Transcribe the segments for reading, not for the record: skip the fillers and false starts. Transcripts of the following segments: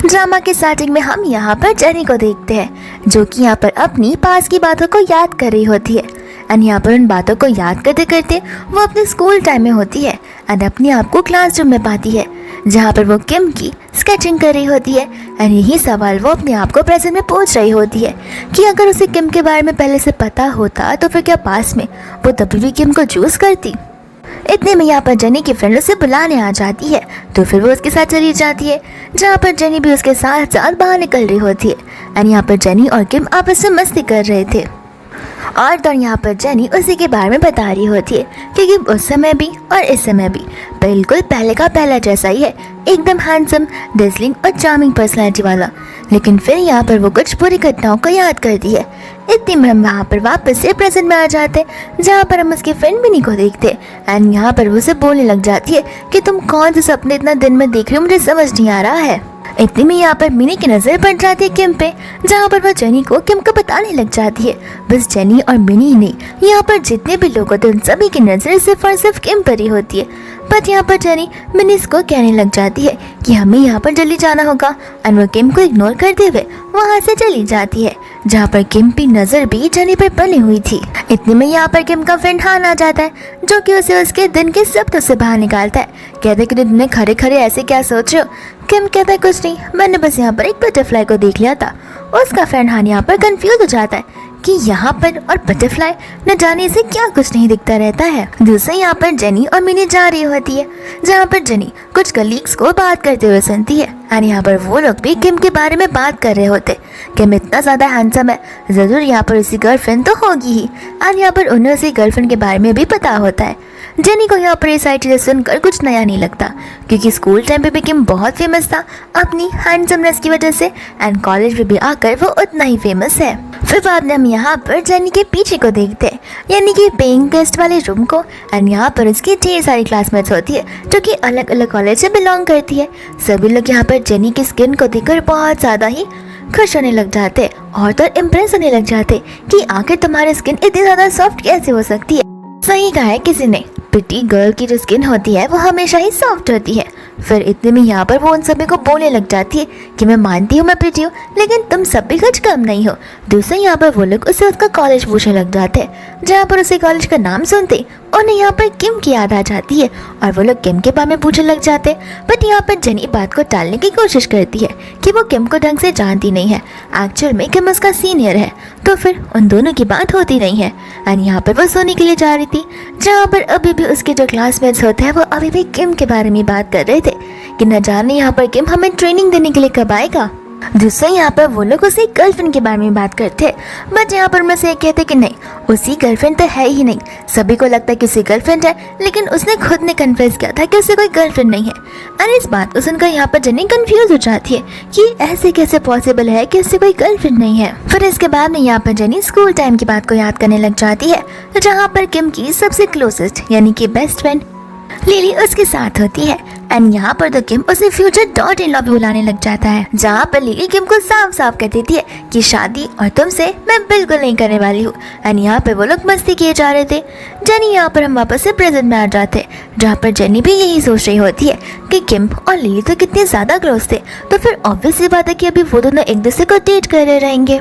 Drama के starting में हम यहाँ पर जेनी को देखते हैं जो कि यहाँ पर अपनी पास की बातों को याद कर रही होती है। एंड यहाँ पर उन बातों को याद करते करते वो अपने स्कूल टाइम में होती है एंड अपने आप को क्लासरूम में पाती है जहाँ पर वो किम की स्केचिंग कर रही होती है। एंड यही सवाल वो अपने आप को प्रेजेंट में पूछ रही होती है कि अगर उसे किम के बारे में पहले से पता होता तो फिर क्या पास में वो तभी भी किम को चूज करती। इतने में यहाँ पर जेनी की फ्रेंड उसे बुलाने आ जाती है तो फिर वो उसके साथ चली जाती है जहाँ पर जेनी भी उसके साथ साथ बाहर निकल रही होती है। एंड यहाँ पर जेनी और किम आपस में मस्ती कर रहे थे और तो यहाँ पर जेनी उसी के बारे में बता रही होती है क्योंकि उस समय भी और इस समय भी बिल्कुल पहले का पहला जैसा ही है, एकदम हैंडसम, डेज़लिंग और चार्मिंग पर्सनैलिटी वाला। लेकिन फिर यहाँ पर वो कुछ बुरी घटनाओं को याद करती है। इतनी में हम वहाँ पर वापस से प्रेजेंट में आ जाते हैं जहाँ पर हम उसके फ्रेंड मिनी को देखते एंड यहाँ पर वो उसे बोलने लग जाती है कि तुम कौन से सपने इतना दिन में देख रहे हो, मुझे समझ नहीं आ रहा है। इतने में यहाँ पर मिनी की नजर पड़ जाती है किम पे जहाँ पर वह जेनी को किम को बताने लग जाती है। बस जेनी और मिनी ही नहीं, यहाँ पर जितने भी लोग होते हैं उन सभी की नजर सिर्फ और सिर्फ किम पर ही होती है। बट यहाँ पर जेनी मिनी को कहने लग जाती है कि हमें यहाँ पर जल्दी जाना होगा और वो किम को इग्नोर करते हुए वहाँ से चली जाती है जहाँ पर किम की नजर भी जेनी पर बनी हुई थी। इतने में यहाँ पर किम का फ्रेंड हान आ जाता है जो कि उसे उसके दिन के सपनों से बाहर निकालता है। कहता है कि तुमने खड़े खड़े ऐसे क्या सोच रहे हो। किम कहता है कुछ नहीं, मैंने बस यहाँ पर एक बटरफ्लाई को देख लिया था। उसका फ्रेंड हान यहाँ पर कंफ्यूज हो जाता है कि यहाँ पर और बटरफ्लाई न जाने से क्या कुछ नहीं दिखता रहता है। दूसरे यहाँ पर जेनी और मिनी जा रही होती है जहाँ पर जेनी कुछ कलीग्स को बात करते हुए सुनती है और यहाँ पर वो लोग भी किम के बारे में बात कर रहे होते। किम इतना ज़्यादा हैंडसम है, ज़रूर यहाँ पर उसकी गर्लफ्रेंड तो होगी ही और यहाँ पर उन्हें उसकी गर्लफ्रेंड के बारे में भी पता होता है। जेनी को यहाँ पर ये सारी चीज़ें सुनकर कुछ नया नहीं लगता क्योंकि स्कूल टाइम पे भी किम बहुत फेमस था अपनी हैंडसमनेस की वजह से एंड कॉलेज में भी आकर वो उतना ही फेमस है। फिर बाद में हम यहाँ पर जेनी के पीछे को देखते हैं यानी कि पेइंग गेस्ट वाले रूम को एंड यहाँ पर उसकी ढेर सारी क्लासमेट्स होती है जो कि अलग अलग कॉलेज से बिलोंग करती है। सभी लोग यहाँ पर जेनी की स्किन को देखकर बहुत ज़्यादा ही खुश होने लग जाते और तो इम्प्रेस होने लग जाते कि आखिर तुम्हारी स्किन इतनी ज़्यादा सॉफ्ट कैसे हो सकती है। सही कहा है किसी ने, प्रिटी गर्ल की जो स्किन होती है वो हमेशा ही सॉफ्ट होती है। फिर इतने में यहाँ पर वो उन सभी को बोलने लग जाती है कि मैं मानती हूँ मैं प्रिटी हूँ लेकिन तुम सब भी कुछ कम नहीं हो। दूसरे यहाँ पर वो लोग उससे उसका कॉलेज पूछने लग जाते हैं जहाँ पर उसे कॉलेज का नाम सुनते उन्हें यहाँ पर किम की याद आ जाती है और वो लोग किम के बारे में पूछने लग जाते हैं। बट यहाँ पर जेनी बात को टालने की कोशिश करती है कि वो किम को ढंग से जानती नहीं है, एक्चुअल में किम उसका सीनियर है। तो फिर उन दोनों की बात होती नहीं है एंड यहाँ पर वो सोने के लिए जा रही थी जहाँ पर अभी भी उसके जो क्लासमेट्स होते हैं वो अभी भी किम के बारे में बात कर रहे थे कि न जाने यहाँ पर किम हमें ट्रेनिंग देने के लिए कब आएगा। दूसरे यहाँ पर वो लोग उसी गर्लफ्रेंड के बारे में बात करते हैं बट यहाँ पर मैं से कहते कि नहीं उसी गर्लफ्रेंड तो है ही नहीं। सभी को लगता है कि उसी गर्लफ्रेंड है लेकिन उसने खुद ने कन्फेस किया था कि उसे कोई गर्लफ्रेंड नहीं है। और इस बात को सुनकर यहाँ पर जेनी कंफ्यूज हो जाती है कि ऐसे कैसे पॉसिबल है कि उससे कोई गर्लफ्रेंड नहीं है। फिर इसके बाद में यहाँ पर जेनी स्कूल टाइम की बात को याद करने लग जाती है जहाँ पर किम की सबसे क्लोजेस्ट यानी कि बेस्ट फ्रेंड लिली उसके साथ होती है एंड यहाँ पर तो किम उसे फ्यूचर डॉट इन लॉ भी बुलाने लग जाता है जहाँ पर लिली किम को साफ साफ कह देती है कि शादी और तुमसे मैं बिल्कुल नहीं करने वाली हूँ। एंड यहाँ पर वो लोग मस्ती किए जा रहे थे। जेनी यहाँ पर हम वापस से प्रेजेंट में आ जाते हैं जहाँ पर जेनी भी यही सोच रही होती है कि किम और लिली तो कितने ज्यादा क्लोज थे तो फिर ऑब्वियस सी बात है कि अभी वो दोनों एक दूसरे को डेट कर रहे रहेंगे।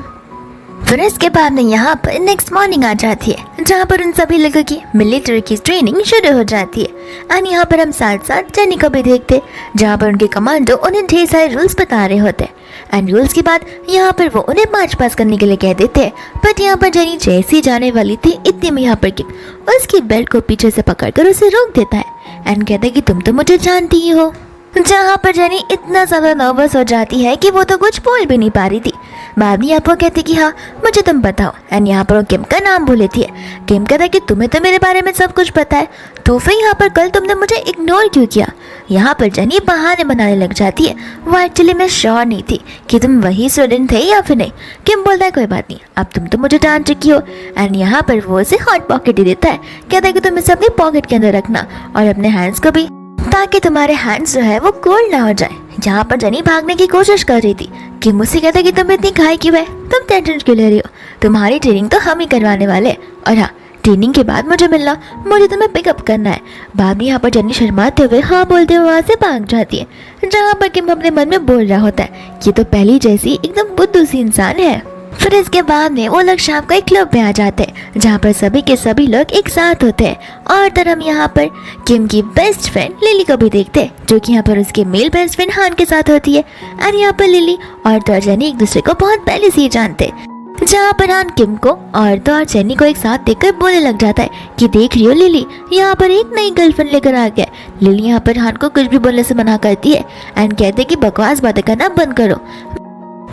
फिर इसके बाद में यहाँ पर नेक्स्ट मॉर्निंग आ जाती है जहाँ पर उन सभी लोगों की मिलिट्री की ट्रेनिंग शुरू हो जाती है एंड यहाँ पर हम साथ साथ जेनी को भी देखते जहाँ पर उनके कमांडो उन्हें ढेर सारे रूल्स बता रहे होते हैं एंड रूल्स के बाद यहाँ पर वो उन्हें मार्च पास करने के लिए कह देते हैं। बट यहाँ पर जेनी जैसी जाने वाली थी इतने में यहाँ पर किम उसकी बेल्ट को पीछे से पकड़कर उसे रोक देता है एंड कहता है कि तुम तो मुझे जानती ही हो। जहाँ पर जेनी इतना ज़्यादा नर्वस हो जाती है कि वो तो कुछ बोल भी नहीं पा रही थी। बाद में आपको कहती कि हाँ मुझे तुम बताओ एंड यहाँ पर वो किम का नाम बोल लेती है। किम कहता है कि तुम्हें तो मेरे बारे में सब कुछ पता है तो फिर यहाँ पर कल तुमने मुझे इग्नोर क्यों किया। यहाँ पर जेनी बहाने बनाने लग जाती है, वो एक्चुअली मैं श्योर नहीं थी कि तुम वही स्टूडेंट थे या फिर नहीं। किम बोलता है कोई बात नहीं, अब तुम तो मुझे जान चुकी हो। एंड यहाँ पर वो उसे हॉट पॉकेट दे देता है, कहता है कि तुम इसे अपनी पॉकेट के अंदर रखना और अपने हैंड्स को भी, ताकि तुम्हारे हैंड्स जो है वो कोल्ड ना हो जाए। जहाँ पर जेनी भागने की कोशिश कर रही थी कि मुझसे कहता कि तुम इतनी घाई क्यों है, तुम टेंशन क्यों ले रही हो, तुम्हारी ट्रेनिंग तो हम ही करवाने वाले। और हाँ ट्रेनिंग के बाद मुझे मिलना, मुझे तुम्हें पिकअप करना है। बाद में यहाँ पर जेनी शर्माते हुए हाँ बोलते हुए वहाँ से भाग जाती है, जहाँ पर किम अपने मन में बोल रहा होता है कि तो पहली जैसी एकदम बुद्धू सी इंसान है। फिर इसके बाद में वो लोग शाम को एक क्लब में आ जाते हैं, जहाँ पर सभी के सभी लोग एक साथ होते हैं। और तब हम यहाँ पर किम की बेस्ट फ्रेंड लिली को भी देखते हैं, जो कि यहाँ पर उसके मेल बेस्ट फ्रेंड हान के साथ होती है। और यहाँ पर लिली और तो जेनी एक दूसरे को बहुत पहले से ही जानते हैं, जहाँ पर हान किम को और तो और जेनी को एक साथ देखकर बोलने लग जाता है कि देख रही हो लिली, यहाँ पर एक नई गर्लफ्रेंड लेकर आ गया। लिली यहाँ पर हान को कुछ भी बोलने से मना करती है एंड कहते कि बकवास बातें करना बंद करो।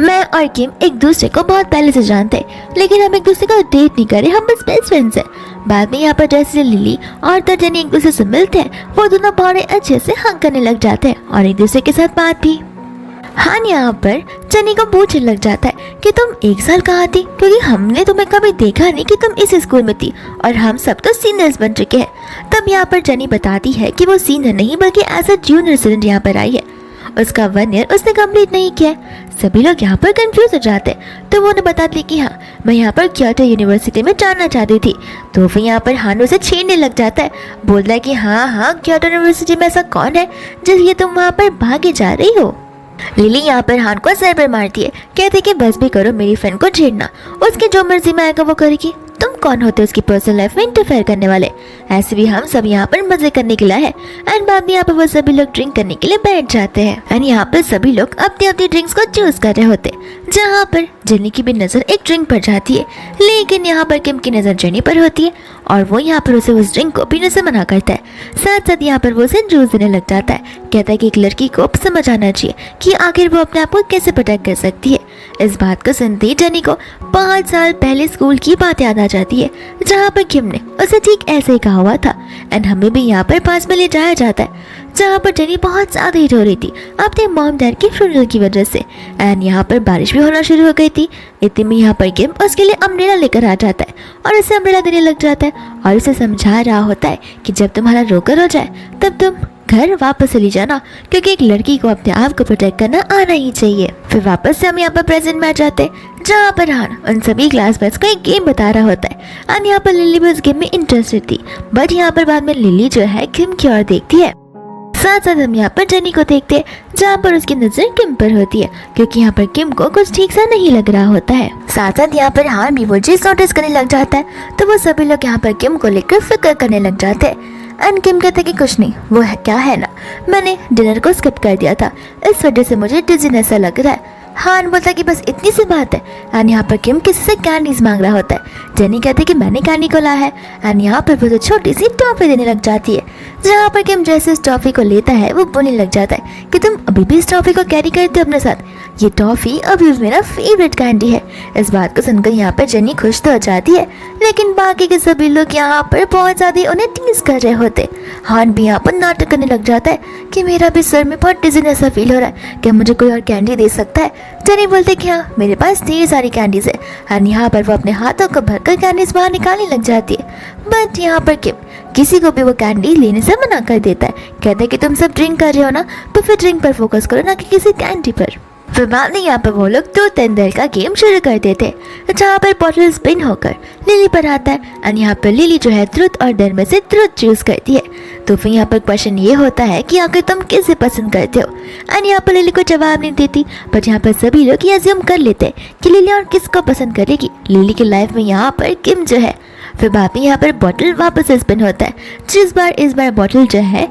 मैं और किम एक दूसरे को बहुत पहले से जानते हैं, लेकिन हम एक दूसरे को डेट नहीं करे, हम बस बेस्ट फ्रेंड्स हैं। बाद में यहाँ पर जैसे लिली और तो जेनी एक दूसरे से मिलते हैं, वो दोनों बड़े अच्छे से हंग करने लग जाते हैं और एक दूसरे के साथ बात भी। हान यहाँ पर जेनी को पूछने लग जाता है कि तुम एक साल कहाँ थी, क्योंकि हमने तुम्हें कभी देखा नहीं कि तुम इस स्कूल में थी और हम सब तो सीनियर्स बन चुके हैं। तब यहाँ पर जेनी बताती है कि वो सीनियर नहीं बल्कि एज अ जूनियर स्टूडेंट यहाँ पर आई है, उसका 1 ईयर उसने कंप्लीट नहीं किया। सभी लोग यहाँ पर कंफ्यूज हो जाते हैं, तो वो उन्हें बताती है कि हाँ मैं यहाँ पर क्योटो यूनिवर्सिटी में जाना चाहती थी। तो फिर यहाँ पर हान उसे छेड़ने लग जाता है, बोलता है कि हाँ क्योटो यूनिवर्सिटी में ऐसा कौन है जिसलिए तुम वहाँ पर भागे जा रही हो। लिली यहाँ पर हान को सर पर मारती है, कहते कि बस भी करो, मेरी फ्रेंड को छेड़ना, उसकी जो मर्जी में आएगा वो करेगी, तुम कौन होते हो उसकी पर्सनल लाइफ में इंटरफेयर करने वाले। ऐसे भी हम सब यहाँ पर मजे करने के लिए है। एंड बाद में यहाँ पर वो सभी लोग ड्रिंक करने के लिए बैठ जाते हैं एंड यहाँ पर सभी लोग अपनी अपनी ड्रिंक्स को चूज कर रहे होते, जहाँ पर जेनी की भी नजर एक ड्रिंक पर जाती है, लेकिन यहाँ पर किम की नजर जेनी पर होती है और वो यहाँ पर उसे उस ड्रिंक को पीने से मना करता है। साथ साथ यहाँ पर वो उसे जूस देने लग जाता है, कहता है कि एक लड़की को समझ आना चाहिए कि आखिर वो अपने आप को कैसे प्रोटेक्ट कर सकती है। इस बात को सुनते जेनी को 5 साल पहले स्कूल की बात याद आ जाती है, जहाँ पर किम ने उसे ठीक ऐसे ही कहा हुआ था एंड हमें भी यहाँ पर पास में ले जाया जाता है, जहाँ पर जेनी बहुत ज्यादा हिट हो रही थी अपने मॉम डैड के फ्यूनरल की वजह से। एंड यहाँ पर बारिश भी होना शुरू हो गई थी। इतने में यहाँ पर किम उसके लिए अम्ब्रेला लेकर आ जाता है और उसे अम्ब्रेला देने लग जाता है और उसे समझा रहा होता है कि जब तुम्हारा रोकर हो जाए तब तुम घर वापस चली जाना, क्योंकि एक लड़की को अपने आप को प्रोटेक्ट करना आना ही चाहिए। फिर वापस से हम यहाँ पर प्रेजेंट में आ जाते हैं, जहाँ पर हान उन सभी क्लासमेट्स को एक गेम बता रहा होता है और यहाँ पर लिली भी उस गेम में इंटरेस्टेड थी, बट यहाँ पर बाद में लिली जो है किम की ओर देखती है। साथ साथ हम यहाँ पर जेनी को देखते हैं, जहाँ पर उसकी नजर किम पर होती है, क्योंकि यहाँ पर किम को कुछ ठीक सा नहीं लग रहा होता है। साथ साथ यहाँ पर हान भी वो चीज नोटिस करने लग जाता है, तो वो सभी लोग यहाँ पर किम को लेकर फिक्र करने लग जाते हैं। एंड किम कहते कि कुछ नहीं, वो है क्या है ना, मैंने डिनर को स्किप कर दिया था, इस वजह से मुझे डिजीनेस सा लग रहा है। हान बोलता कि बस इतनी सी बात है। एंड यहाँ पर किम किसी से कैंडीज मांग रहा होता है, जेनी कहते कि मैंने कैंडी को लाया है एंड यहाँ पर वो तो छोटी सी टॉफी देने लग जाती है, जहाँ पर किम जैसे इस टॉफी को लेता है वो बोलने लग जाता है कि तुम अभी भी इस टॉफी को कैरी करते हो अपने साथ, ये टॉफी अभी मेरा फेवरेट कैंडी है। इस बात को सुनकर यहाँ पर जेनी खुश तो हो जाती है, लेकिन बाकी के सभी लोग यहाँ पर बहुत ज्यादा उन्हें टीज कर रहे होते। हान भी यहाँ पर नाटक करने लग जाता है कि मेरा भी सर में बहुत डिजीनेस सा फील हो रहा है, क्या मुझे कोई और कैंडी दे सकता है। जेनी बोलते कि हाँ मेरे पास ढेर सारी कैंडीज है एंड यहाँ पर वो अपने हाथों को भरकर कैंडीज बाहर निकालने लग जाती है, बट यहाँ पर किम किसी को भी वो कैंडी लेने से मना कर देता है, कहते हैं कि तुम सब ड्रिंक कर रहे हो ना, तो फिर ड्रिंक पर फोकस करो ना कि किसी कैंडी पर। फिर बाद में यहाँ पर वो लोग ट्रूथ एंड डेयर का गेम शुरू कर देते हैं, जहाँ पर बॉटल स्पिन होकर लिली पर आता है एंड यहाँ पर लिली जो है ट्रूथ और डेयर में से ट्रूथ चूज करती है। तो फिर यहाँ पर क्वेश्चन ये होता है कि आखिर तुम किसे पसंद करते हो, एंड यहाँ पर लिली को जवाब नहीं देती, बट यहाँ पर सभी लोग ये अज्यूम कर लेते हैं कि लिली और किसको पसंद करेगी। लिली की लाइफ में यहाँ पर किम जो है। फिर बाद में यहाँ पर बॉटल वापस स्पिन होता है, इस बार बॉटल जो है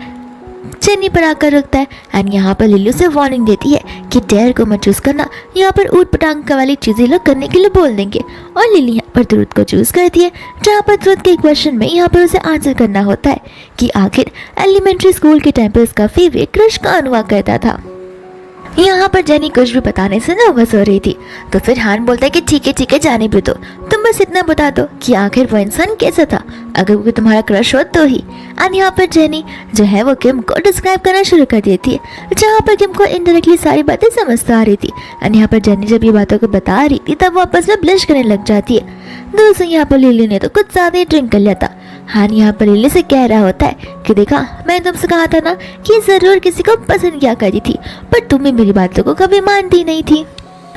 जेनी पर आकर रुकता है एंड यहाँ पर लिली से वार्निंग देती है कि डेयर को मत चूज करना, यहाँ पर ऊट पटांग वाली चीजें लोग करने के लिए बोल देंगे। और लिली यहाँ पर ट्रूथ को चूज करती है, जहाँ पर ट्रूथ के क्वेश्चन में यहाँ पर उसे आंसर करना होता है कि आखिर एलिमेंट्री स्कूल के टाइम पर उसका फेवरेट क्रश कौन हुआ करता था। यहाँ पर जेनी कुछ भी बताने से नर्वस हो रही थी, तो फिर हान बोलता है कि ठीक है जाने भी दो, तुम बस इतना बता दो कि आखिर वो इंसान कैसा था, अगर वो तुम्हारा क्रश हो तो ही। एंड यहाँ पर जेनी जो है वो किम को डिस्क्राइब करना शुरू कर देती है, जहाँ पर किम को इनडायरेक्टली सारी बातें समझ आ रही थी। एंड यहाँ पर जेनी जब ये बातों को बता रही थी तब वापस में ब्लश करने लग जाती है। दोस्तों यहाँ पर लिली ने तो कुछ ज्यादा ही ड्रिंक कर लिया था। हान यहाँ पर लिली से कह रहा होता है कि देखा मैंने तुमसे कहा था ना कि जरूर किसी को पसंद किया करती थी, पर तुम भी मेरी बातों को कभी मानती नहीं थी।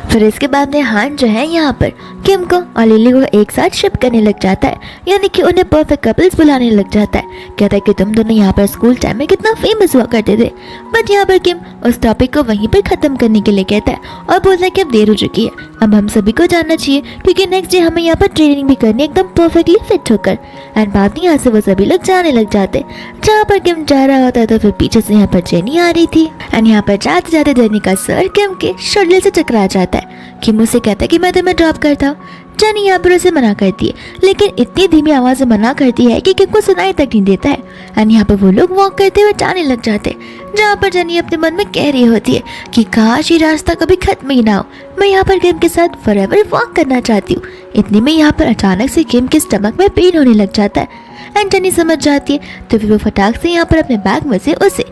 फिर इसके बाद में हान जो है यहाँ पर किम को और लिली को एक साथ शिप करने लग जाता है, यानी कि उन्हें परफेक्ट कपल्स बुलाने लग जाता है। कहता है कि तुम दोनों यहाँ पर स्कूल टाइम में कितना फेमस हुआ करते थे। बट यहाँ पर किम उस टॉपिक को वहीं पर खत्म करने के लिए कहता है और बोलता है कि अब देर हो चुकी है, अब हम सभी को जानना चाहिए क्योंकि नेक्स्ट डे हमें यहाँ पर ट्रेनिंग भी करनी है एकदम परफेक्टली फिट होकर। एंड बाद में यहाँ से वो सभी लोग जाने लग जाते। जहाँ पर किम जा रहा होता है तो फिर पीछे से यहाँ पर जेनी आ रही थी। एंड यहाँ पर जाते जाते जेनी का सर किम के शोल्डर से टकरा जाता है। किम उसे कहता है कि मैं तुम्हें ड्रॉप करता हूँ। जेनी यहाँ पर उसे मना करती है, लेकिन इतनी धीमी आवाज से मना करती है कि किम को सुनाई तक नहीं देता है। एंड यहाँ पर वो लोग वॉक करते हुए जाने लग जाते, जहाँ पर जेनी अपने मन में कह रही होती है कि काश ये रास्ता कभी खत्म ही ना हो, मैं यहाँ पर किम के साथ फॉरएवर वॉक करना चाहती हूँ। इतने में यहाँ पर अचानक से किम के स्टमक में पेन होने लग जाता है। एंड जेनी समझ जाती है तो फिर वो फटाक से यहाँ पर अपने बैग में से उसे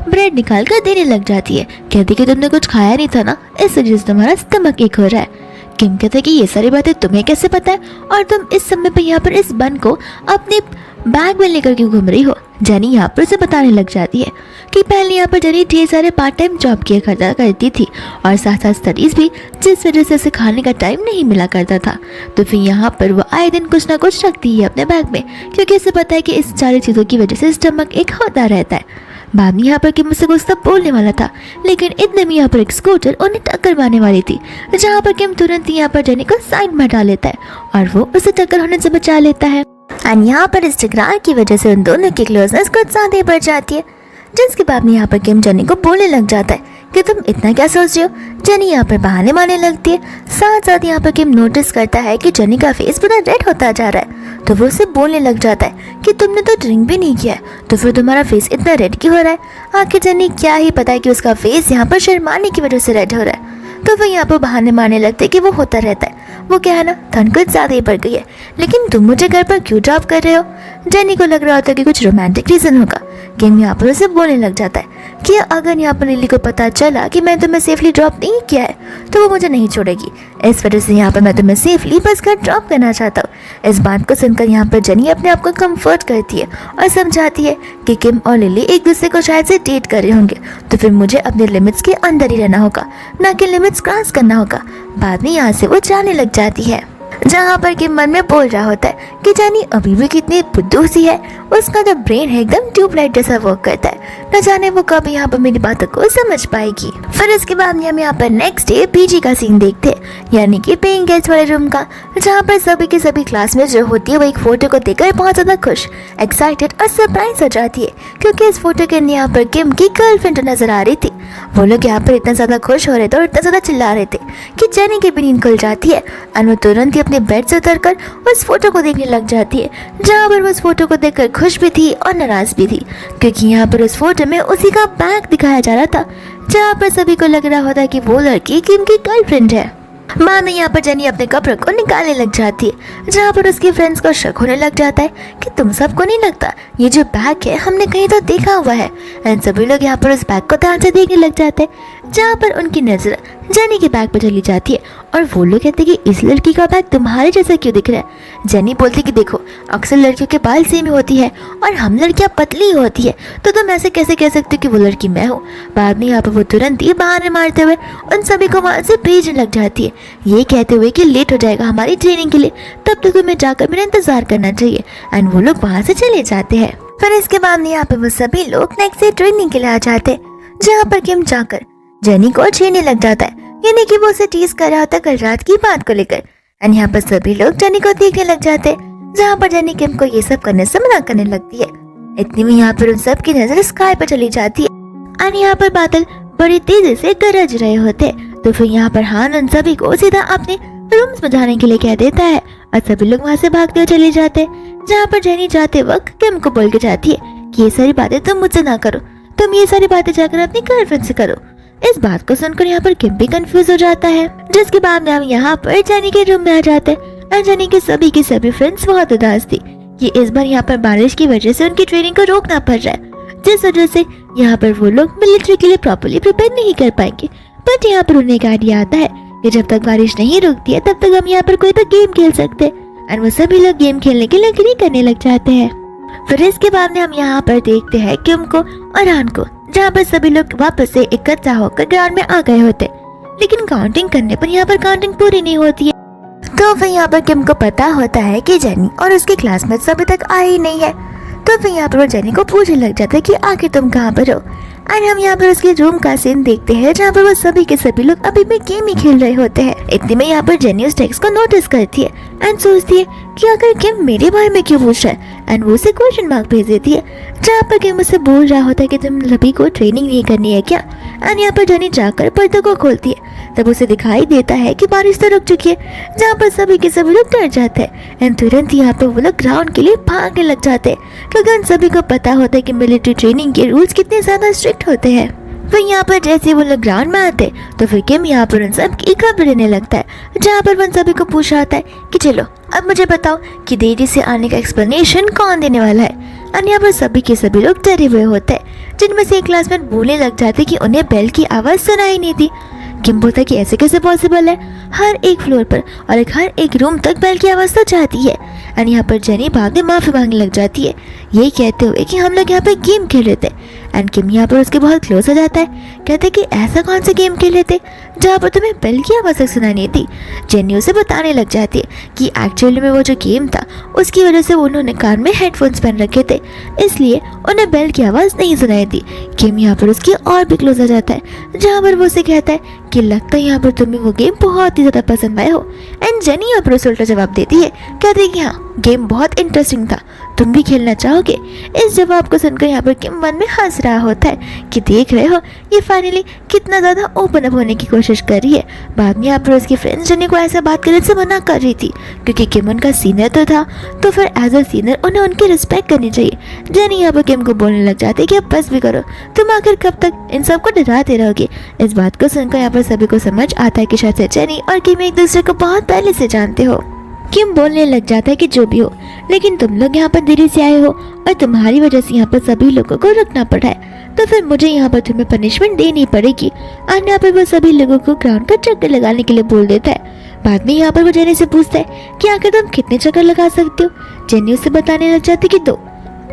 ब्रेड निकाल कर देने लग जाती है। कहती कि तुमने कुछ खाया नहीं था ना, इस वजह से तुम्हारा स्टमक एक हो रहा है। किम कहता है कि ये सारी बातें तुम्हें कैसे पता है और तुम इस समय पर यहाँ पर इस बन को अपने बैग में लेकर क्यों घूम रही हो। जेनी यहाँ पर उसे बताने लग जाती है कि पहले यहाँ पर जेनी ढेर सारे पार्ट टाइम जॉब किया करती थी और साथ साथ स्टडीज भी, जिस वजह से उसे खाने का टाइम नहीं मिला करता था। तो फिर यहाँ पर वो आए दिन कुछ ना कुछ रखती है अपने बैग में, क्योंकि उसे पता है कि इस सारी चीज़ों की वजह से स्टमक एक होता रहता है। बाद में यहाँ पर किम मुझसे कुछ सब बोलने वाला था, लेकिन इतने में यहाँ पर एक स्कूटर उन्हें टक्कर मारने वाली थी, जहाँ पर किम तुरंत यहाँ पर जेनी को साइड में हटा लेता है और वो उसे टक्कर होने से बचा लेता है। एंड यहाँ पर इस टकरार की वजह से उन दोनों की क्लोजनेस कुछ ज़्यादा बढ़ जाती है, जिसके बाद में यहाँ पर किम जेनी को बोलने लग जाता है कि तुम इतना क्या सोच रही हो। जेनी यहाँ पर बहाने मारने लगती है। साथ साथ यहाँ पर किम नोटिस करता है कि जेनी का फेस पूरा रेड होता जा रहा है, तो वो उसे बोलने लग जाता है कि तुमने तो ड्रिंक भी नहीं किया है, तो फिर तुम्हारा फेस इतना रेड क्यों हो रहा है। आखिर जेनी क्या ही पता है कि उसका फेस यहाँ पर शर्माने की वजह से रेड हो रहा है। तो वो यहाँ पर बहाने मारने लगते कि वो होता रहता है, वो क्या है ना, ठंड कुछ ज़्यादा ही बढ़ गई है, लेकिन तुम मुझे घर पर क्यों ड्रॉप कर रहे हो। जेनी को लग रहा होता है कि कुछ रोमांटिक रीज़न होगा। किम यहाँ पर उसे बोलने लग जाता है कि अगर यहाँ पर लिली को पता चला कि मैं तुम्हें सेफली ड्रॉप नहीं किया है तो वो मुझे नहीं छोड़ेगी, इस वजह से यहाँ पर मैं तुम्हें सेफली बस घर ड्रॉप करना चाहता हूँ। इस बात को सुनकर यहाँ पर जेनी अपने आप को कंफर्ट करती है और समझाती है कि किम और लिली एक दूसरे को शायद से डेट कर रहे होंगे, तो फिर मुझे अपने लिमिट्स के अंदर ही रहना होगा, ना कि लिमिट्स क्रॉस करना होगा। बाद में यहाँ से वो जाने लग जाती है, जहाँ पर किम मन में बोल रहा होता है कि जानी अभी भी कितनी बुद्धू सी है, उसका जो ब्रेन है एकदम ट्यूबलाइट जैसा वर्क करता है, न जाने वो कब यहाँ पर मेरी बातों को समझ पाएगी। फिर इसके बाद हम यहाँ पर नेक्स्ट डे पीजी का सीन देखते हैं, यानी कि पेइंग गेस्ट वाले रूम का, जहाँ पर सभी के सभी क्लासमेट जो होती है वो एक फोटो को देखकर बहुत ज्यादा खुश, एक्साइटेड और सरप्राइज हो जाती है, क्योंकि इस फोटो के अंदर यहाँ पर किम की गर्लफ्रेंड नजर आ रही थी। वो लोग यहाँ पर इतना ज्यादा खुश हो रहे थे और इतना ज्यादा चिल्ला रहे थे कि जेनी की भी नींद खुल जाती है और वो तुरंत ही अपने बेड से उतरकर उस फोटो को देखने लग जाती है, जहाँ पर वो उस फोटो को देखकर खुश भी थी और नाराज भी थी, क्योंकि यहाँ पर उस फोटो में उसी का बैग दिखाया जा रहा था, जहाँ पर सभी को लग रहा होता है कि वो लड़की किम की गर्लफ्रेंड है। बाद में यहाँ पर जेनी अपने कपड़ों को निकालने लग जाती है, जहाँ पर उसके फ्रेंड्स को शक होने लग जाता है कि तुम सबको नहीं लगता ये जो बैग है हमने कहीं तो देखा हुआ है। एंड सभी लोग यहाँ पर उस बैग को ध्यान से देखने लग जाते हैं, जहाँ पर उनकी नजर जेनी के बैग पर चली जाती है और वो लोग कहते हैं कि इस लड़की का बैग तुम्हारे जैसा क्यों दिख रहा है। जेनी बोलती कि देखो अक्सर लड़कियों के बाल सेम होती है और हम लड़कियां पतली होती है, तो तुम ऐसे कैसे कह सकते हो कि वो लड़की मैं हूँ। बाद में यहाँ पर वो तुरंत ही बहाने मारते हुए उन सभी को वहाँ से भेजने लग जाती है, ये कहते हुए कि लेट हो जाएगा हमारी ट्रेनिंग के लिए, तब तक तुम्हें जाकर मेरा इंतजार करना चाहिए। एंड वो लोग वहाँ से चले जाते हैं। फिर इसके बाद यहाँ पे वो सभी लोग नेक्स्ट डे ट्रेनिंग के लिए आ जाते हैं, जहाँ पर किम जाकर जेनी को छेड़ने लग जाता है, यानी कि वो उसे टीज कर रहा होता कल रात की बात को लेकर। एंड यहाँ पर सभी लोग जेनी को देखने लग जाते हैं, जहाँ पर जेनी किम को ये सब करने से मना करने लगती है। इतनी में यहाँ पर उन सब की नजर स्काई पर चली जाती है और यहाँ पर बादल बड़ी तेजी से गरज रहे होते, तो फिर यहाँ पर हान उन सभी को सीधा अपने रूम्स में जाने के लिए कह देता है और सभी लोग वहाँ से भागते हुए चले जाते हैं, जहाँ पर जेनी जाते वक्त किम को बोल के जाती है कि ये सारी बातें तुम मुझसे ना करो, तुम ये सारी बातें जाकर अपनी गर्लफ्रेंड से करो। इस बात को सुनकर यहाँ पर किम भी कंफ्यूज हो जाता है, जिसके बाद हम यहाँ पर जेनी के रूम में आ जाते हैं और जेनी के सभी फ्रेंड्स बहुत उदास थी कि इस बार यहाँ पर बारिश की वजह से उनकी ट्रेनिंग को रोकना पड़ रहा है, जिस वजह से यहाँ पर वो लोग मिलिट्री के लिए प्रॉपर्ली प्रिपेयर नहीं कर पाएंगे। बट यहाँ पर उन्हें एक आइडिया आता है कि जब तक बारिश नहीं रुकती है तब तक हम यहाँ पर कोई तो गेम खेल सकते हैं, और वो सभी लोग गेम खेलने के लिए एग्री करने लग जाते हैं। फिर इसके बाद में हम यहाँ पर देखते हैं किम को और हान को, जहाँ पर सभी लोग वापस से इकट्ठा होकर ग्राउंड में आ गए होते, लेकिन काउंटिंग करने पर यहाँ पर काउंटिंग पूरी नहीं होती है। तो फिर यहाँ पर किम को पता होता है कि जेनी और उसके क्लासमेट्स अभी तक आए ही नहीं है। तो फिर यहाँ पर वो जेनी को पूछने लग जाता है कि आखिर तुम कहाँ पर हो। एंड हम यहाँ पर उसके रूम का सीन देखते हैं जहाँ पर वो सभी के सभी लोग अभी भी गेम ही खेल रहे होते हैं। इतने में यहाँ पर जेनी उस टेक्स्ट को नोटिस करती है एंड सोचती है कि आखिर किम मेरे बारे में क्यों पूछ रहा है, एंड वो उसे क्वेश्चन मार्क भेज देती है जहाँ पर किम उसे बोल रहा होता है कि तुम लभी को ट्रेनिंग नहीं करनी है क्या। एंड यहाँ पर जेनी जाकर पर्दे को खोलती है, तब उसे दिखाई देता है कि बारिश तो रुक चुकी है, जहाँ पर सभी के सभी लोग डर जाते हैं एंड तुरंत यहाँ पर वो लोग ग्राउंड के लिए भागने लग जाते हैं क्योंकि उन सभी को पता होता है कि मिलिट्री ट्रेनिंग के रूल्स कितने ज्यादा स्ट्रिक्ट होते हैं। फिर यहाँ पर जैसे वो लोग ग्राउंड में आते तो फिर किम यहाँ पर उन सब की खबर लेने लगता है, जहाँ पर उन सभी को पूछा होता है कि चलो अब मुझे बताओ कि देरी से आने का एक्सप्लेनेशन कौन देने वाला है। और यहाँ पर सभी के सभी लोग डरे हुए होते हैं, जिनमें से एक क्लासमेट बोलने लग जाते कि उन्हें बेल की आवाज़ सुनाई नहीं थी। किम बोलता कि ऐसे कैसे पॉसिबल है, हर एक फ्लोर पर और हर एक रूम तक बेल की आवाज़ तो जाती है। और यहाँ पर जेनी बाद में माफ़ी मांगने लग जाती है, ये कहते हुए कि हम लोग यहाँ पर गेम खेल रहे थे। एंड किम यहाँ पर उसके बहुत क्लोज हो जाता है, कहते कि ऐसा कौन सा गेम खेल रहे थे जहाँ पर तुम्हें बेल की आवाज़ सुनाई नहीं थी। जेनी उसे बताने लग जाती है कि एक्चुअली में वो जो गेम था उसकी वजह से उन्होंने कान में हेडफोन्स पहन रखे थे, इसलिए उन्हें बेल की आवाज़ नहीं सुनाई दी। किम यहाँ पर उसकी और भी क्लोज हो जाता है, जहाँ पर वो उसे कहता है कि लगता है यहाँ पर तुम्हें वो गेम बहुत ही ज़्यादा पसंद आए हो। एंड जेनी यहाँ पर उसे उल्टा जवाब देती है, कहती है कि हाँ गेम बहुत इंटरेस्टिंग था, तुम भी खेलना चाहोगे। इस जवाब को सुनकर यहाँ पर किम मन में हंस रहा होता है कि देख रहे हो ये फाइनली कितना ज़्यादा ओपन अप होने की कोशिश कर रही है। बाद में यहाँ पर उसकी फ्रेंड्स जेनी को ऐसा बात करने से मना कर रही थी क्योंकि किम उनका सीनियर तो था, तो फिर एज अ सीनियर उन्हें उनकी रिस्पेक्ट करनी चाहिए। जेनी यहाँ पर किम को बोलने लग जाती है कि अब बस भी करो, तुम आखिर कब तक इन सबको डराते रहोगे। इस बात को सुनकर यहाँ पर सभी को समझ आता है कि शायद से जेनी और किम एक दूसरे को बहुत पहले से जानते हो। किम बोलने लग जाता है कि जो भी हो, लेकिन तुम लोग यहाँ पर देरी से आए हो और तुम्हारी वजह से यहाँ पर सभी लोगों को रुकना पड़ा है, तो फिर मुझे यहाँ पर तुम्हें पनिशमेंट देनी पड़ेगी। और यहाँ पर वो सभी लोगों को ग्राउंड का चक्कर लगाने के लिए बोल देता है। बाद में यहाँ पर वो जेनी से पूछता है कि आखिर तुम कितने चक्कर लगा सकते हो। जेनी उसे बताने लग जाती है कि दो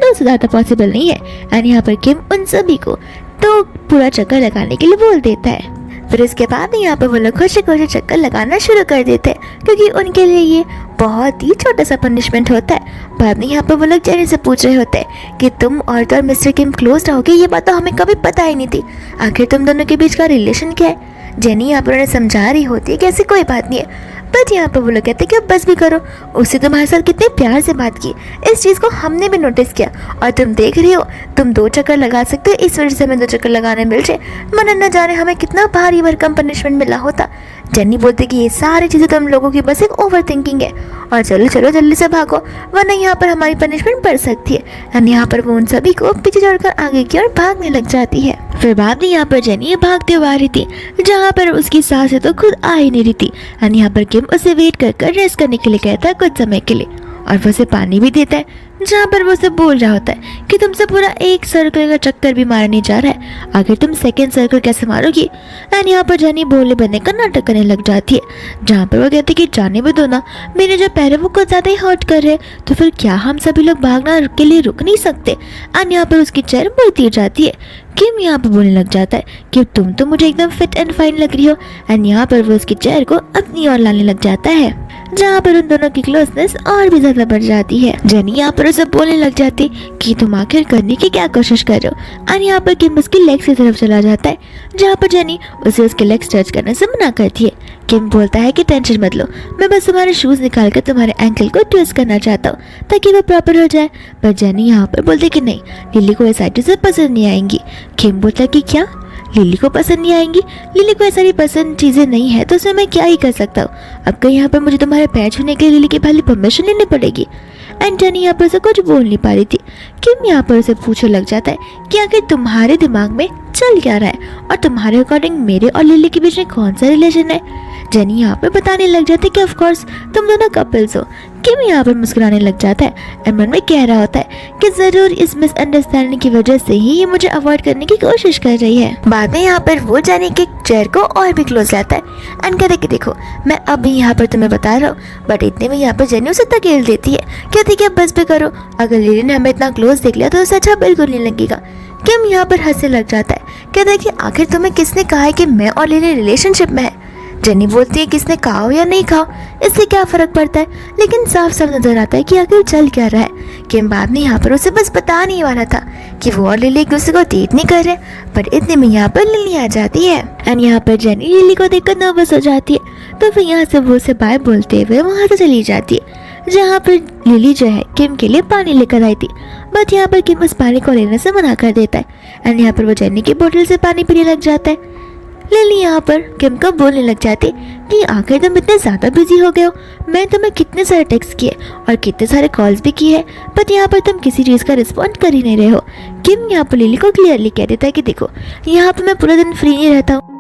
से ज़्यादा पॉसिबल नहीं है। और यहाँ पर किम उन सभी को तो पूरा चक्कर लगाने के लिए बोल देता है। फिर इसके बाद यहाँ पर वो लोग खुशी खुशी चक्कर लगाना शुरू कर देते हैं क्योंकि उनके लिए ये बहुत ही छोटा सा पनिशमेंट होता है। बाद में यहाँ पर वो लोग जेनी से पूछ रहे होते हैं कि तुम और मिस्टर किम क्लोज रहोगे, ये बात तो हमें कभी पता ही नहीं थी, आखिर तुम दोनों के बीच का रिलेशन क्या है। जेनी यहाँ पर उन्हें समझा रही होती है कि ऐसी कोई बात नहीं है, बट यहाँ पर वो लोग कहते हैं कि अब बस भी करो, उससे तुम्हारे साथ कितने प्यार से बात की, इस चीज़ को हमने भी नोटिस किया और तुम देख रही हो तुम 2 चक्कर लगा सकते हो, इस वजह से हमें 2 चक्कर लगाने मिल जाए, मन न जाने हमें कितना भारी भरकम पनिशमेंट मिला होता। जेनी बोलते कि ये सारी चीज़ें तुम लोगों की बस एक ओवर थिंकिंग है और चलो चलो जल्दी से भागो वरना यहाँ पर हमारी पनिशमेंट बढ़ सकती है। और यहाँ पर वो उन सभी को पीछे छोड़कर आगे की ओर भागने लग जाती है। फिर बाद में यहाँ पर जेनी भागते हुए आ रही थी, जहाँ पर उसकी सांसें तो खुद आ ही नहीं रही थी। और यहाँ पर किम उसे वेट कर रेस्ट करने के लिए कहता है कुछ समय के लिए, और वो उसे पानी भी देता है, जहाँ पर वो उसे बोल रहा होता है कि तुमसे पूरा एक सर्कल का चक्कर भी मारा नहीं जा रहा है, आखिर तुम सेकंड सर्कल कैसे मारोगी। एंड यहाँ पर जेनी बोलने बनने का नाटक करने लग जाती है, जहाँ पर वो कहते कि जाने भी दो ना, मेरे जो पैर है वो कुछ ज़्यादा ही हर्ट कर रहे हैं, तो फिर क्या हम सभी लोग भागना के लिए रुक नहीं सकते। एंड यहाँ पर उसकी चेयर बढ़ती जाती है। किम यहाँ पर बोलने लग जाता है कि तुम तो मुझे एकदम फिट एंड फाइन लग रही हो। एंड यहाँ पर वो उसकी चेयर को अपनी ओर लाने लग जाता है, जहाँ पर उन दोनों की क्लोजनेस और भी ज्यादा बढ़ जाती है। जेनी यहाँ पर उसे बोलने लग जाती कि तुम आखिर करने की क्या कोशिश कर रहे हो। और यहाँ पर किम उसकी लेग्स की तरफ चला जाता है, जहाँ पर जेनी उसे उसके लेग्स टच करने से मना करती है। किम बोलता है कि टेंशन मत लो, मैं बस तुम्हारे शूज निकाल कर तुम्हारे एंकल को ट्विस्ट करना चाहता हूँ ताकि वो प्रॉपर हो जाए। पर जेनी यहाँ पर बोलती कि नहीं, लिली को ऐसा चीज़ें पसंद नहीं आएंगी। किम बोलता है कि क्या लिली को पसंद नहीं आएंगी, लिली को ऐसी पसंद चीज़ें नहीं है तो उसमें मैं क्या ही कर सकता हूँ। अब कहीं यहाँ पर मुझे तुम्हारे पैर छूने के लिए लिली की पहले परमिशन लेनी पड़ेगी। एंड जेनी यहाँ पर उसे कुछ बोल नहीं पा रही थी। किम यहाँ पर उसे पूछने लग जाता है कि आखिर तुम्हारे दिमाग में चल क्या रहा है और तुम्हारे अकॉर्डिंग मेरे और लिली के बीच में कौन सा रिलेशन है। जेनी यहाँ पर बताने लग जाती है कि ऑफ कोर्स तुम दोनों कपल्स हो। किम यहाँ पर मुस्कुराने लग जाता है और मन में कह रहा होता है कि जरूर इस मिसअंडरस्टैंडिंग की वजह से ही ये मुझे अवॉइड करने की कोशिश कर रही है। बाद में यहाँ पर वो जेनी के चेयर को और भी क्लोज लाता है एंड कहते कि देखो मैं अभी यहाँ पर तुम्हें बता रहा हूँ। बट इतने में यहाँ पर जेनी उसे धकेल देती है, कहती कि अब बस भी करो, अगर लिली ने हमें इतना क्लोज देख लिया तो उसे अच्छा बिल्कुल नहीं लगेगा। किम यहाँ पर हंसने लग जाता है, कहता है कि आखिर तुम्हें किसने कहा है कि मैं और लिली रिलेशनशिप में है। जेनी बोलती है किसने खाओ या नहीं खाओ इससे क्या फर्क पड़ता है, लेकिन साफ साफ नजर आता है कि आखिर चल क्या रहा है। किम बाद में यहाँ पर उसे बस बता नहीं वाला था कि वो और लिली एक दूसरे को डेट नहीं कर रहे, पर इतने में यहाँ पर लिली आ जाती है एंड यहाँ पर जेनी लिली को देखकर नर्वस हो जाती है। तो फिर यहाँ से वो उसे बाय बोलते हुए वहाँ से चली जाती है, जहाँ पर लिली जो है किम के लिए पानी लेकर आई थी, बट यहाँ पर किम उस पानी को लेने से मना कर देता है एंड यहाँ पर वो जेनी की बोतल से पानी पीने लग जाता है। लिली यहाँ पर किम को बोलने लग जाती कि आखिर तुम इतने ज़्यादा बिजी हो गए हो, मैं तुम्हें कितने सारे टेक्स्ट किए और कितने सारे कॉल्स भी किए हैं, बट यहाँ पर तुम किसी चीज़ का रिस्पॉन्ड कर ही नहीं रहे हो। किम यहाँ पर लिली को क्लियरली कह देता है कि देखो यहाँ पर मैं पूरा दिन फ्री नहीं रहता हूँ,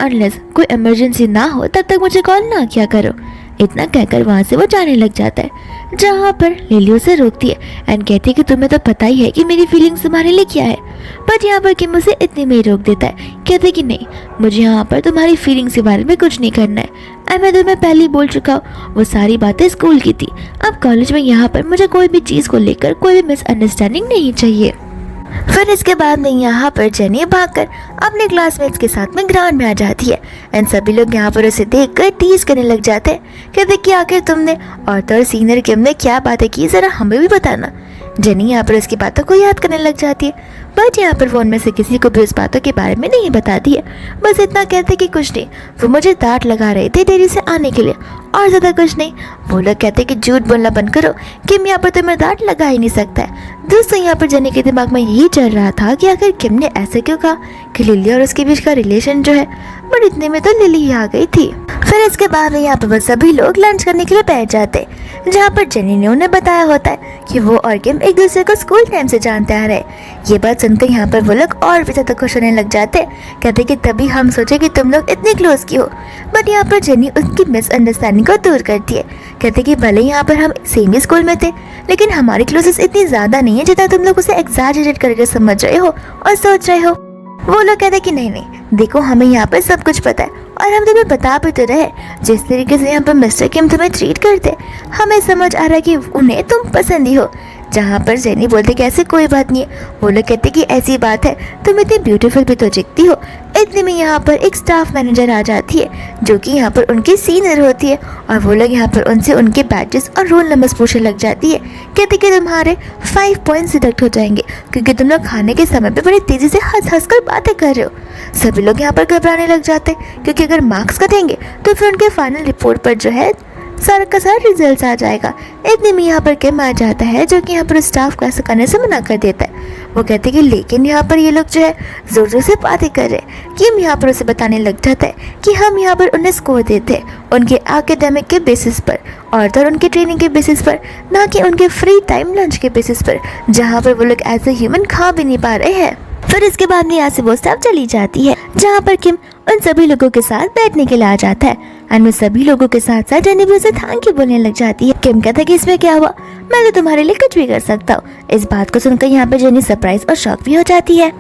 अनलेस कोई इमरजेंसी ना हो तब तक मुझे कॉल ना किया करो। इतना कहकर वहाँ से वो जाने लग जाता है, जहाँ पर लिली उसे रोकती है एंड कहती है कि तुम्हें तो पता ही है कि मेरी फीलिंग्स तुम्हारे लिए क्या है, बट यहाँ पर किम उसे इतने में ही रोक देता है, कहते कि नहीं मुझे यहाँ पर तुम्हारी फीलिंग्स के बारे में कुछ नहीं करना है, मैं तुम्हें पहले ही बोल चुका हूँ, वो सारी बातें स्कूल की थी, अब कॉलेज में यहाँ पर मुझे कोई भी चीज़ को लेकर कोई भी मिसअंडरस्टैंडिंग नहीं चाहिए। फिर इसके बाद में यहाँ पर जेनी भागकर अपने क्लासमेट्स के साथ में ग्राउंड में आ जाती है एंड सभी लोग यहाँ पर उसे देखकर टीज करने लग जाते हैं, कहते कि आखिर तुमने और तो सीनियर किम ने क्या बातें की जरा हमें भी बताना। जेनी यहाँ पर उसकी बातों को याद करने लग जाती है, बट यहाँ पर वो उनमें से किसी को भी उस बातों के बारे में नहीं बताती है, बस इतना कहते कि कुछ नहीं वो मुझे डांट लगा रहे थे देरी से आने के लिए और ज़्यादा कुछ नहीं। वो लोग कहते कि झूठ बोलना बंद करो, किम यहाँ पर तुम्हें डांट लगा ही नहीं सकता है। दोस्तों यहाँ पर जेनी के दिमाग में यही चल रहा था कि आखिर किम ने ऐसे क्यों कहा कि लिली और उसके बीच का रिलेशन जो है, बट इतने में तो लिली आ गई थी। फिर इसके बाद यहाँ पर सभी लोग लंच करने के लिए बैठ जाते, जहाँ पर जेनी ने उन्हें बताया होता है कि वो और किम एक दूसरे को स्कूल टाइम से जानते आ रहे। ये बात सुनकर यहाँ पर वो लोग और भी ज़्यादा खुश होने लग जाते, कहते कि तभी हम सोचे कि तुम लोग इतने क्लोज क्यों। बट यहाँ पर जेनी उनकी मिसअंडरस्टैंडिंग को दूर करती है, कहते कि भले यहाँ पर हम सेम ही स्कूल में थे, लेकिन हमारी क्लोजेस इतनी ज़्यादा नहीं है जितना तुम लोग उसे एग्जैजरेट करके समझ रहे हो और सोच रहे हो। वो लोग कहते कि नहीं देखो हमें यहाँ पर सब कुछ पता है और हम तुम्हें बता भी तो रहे, जिस तरीके से यहाँ पर मिस्टर किम तुम्हें ट्रीट करते हमें समझ आ रहा है कि उन्हें तुम पसंद ही हो। जहाँ पर जेनी बोलते कि ऐसी कोई बात नहीं है, वो लोग कहते कि ऐसी बात है, तुम इतनी ब्यूटीफुल भी तो दिखती हो। इतने में यहाँ पर एक स्टाफ मैनेजर आ जाती है जो कि यहाँ पर उनकी सीनियर होती है और वो लोग यहाँ पर उनसे उनके बैचेस और रोल नंबर्स पूछने लग जाती है, कहते कि तुम्हारे 5 पॉइंट्स डिडक्ट हो जाएंगे क्योंकि तुम लोग खाने के समय पे बड़ी तेज़ी से हंस कर बातें कर रहे हो। सभी लोग यहाँ पर घबराने लग जाते क्योंकि अगर मार्क्स कटेंगे तो फिर उनके फाइनल रिपोर्ट पर जो है सारा का सारा रिजल्ट आ जाएगा। इतने में यहाँ पर किम आ जाता है जो कि यहाँ पर स्टाफ को ऐसा करने से मना कर देता है। वो कहते कि लेकिन यहाँ पर ये लोग जो है जोर जोर से बातें कर रहे हैं। किम यहाँ पर उसे बताने लग जाता है कि हम यहाँ पर उन्हें स्कोर देते हैं उनके एकेडमिक के बेसिस पर और तो उनके ट्रेनिंग के बेसिस पर, ना कि उनके फ्री टाइम लंच के बेसिस पर, जहाँ पर वो लोग एज ए ह्यूमन खा भी नहीं पा रहे हैं। फिर इसके बाद में यहाँ से वो स्टाफ चली जाती है, जहाँ पर किम उन सभी लोगों के साथ बैठने के लिए आ जाता है एंड वो सभी लोगों के साथ साथ जेनी भी उसे थैंक यू बोलने लग जाती है। किम कहता है कि इसमें क्या हुआ, मैं तो तुम्हारे लिए कुछ भी कर सकता हूँ। इस बात को सुनकर यहाँ पर जेनी सरप्राइज और शॉक भी हो जाती है।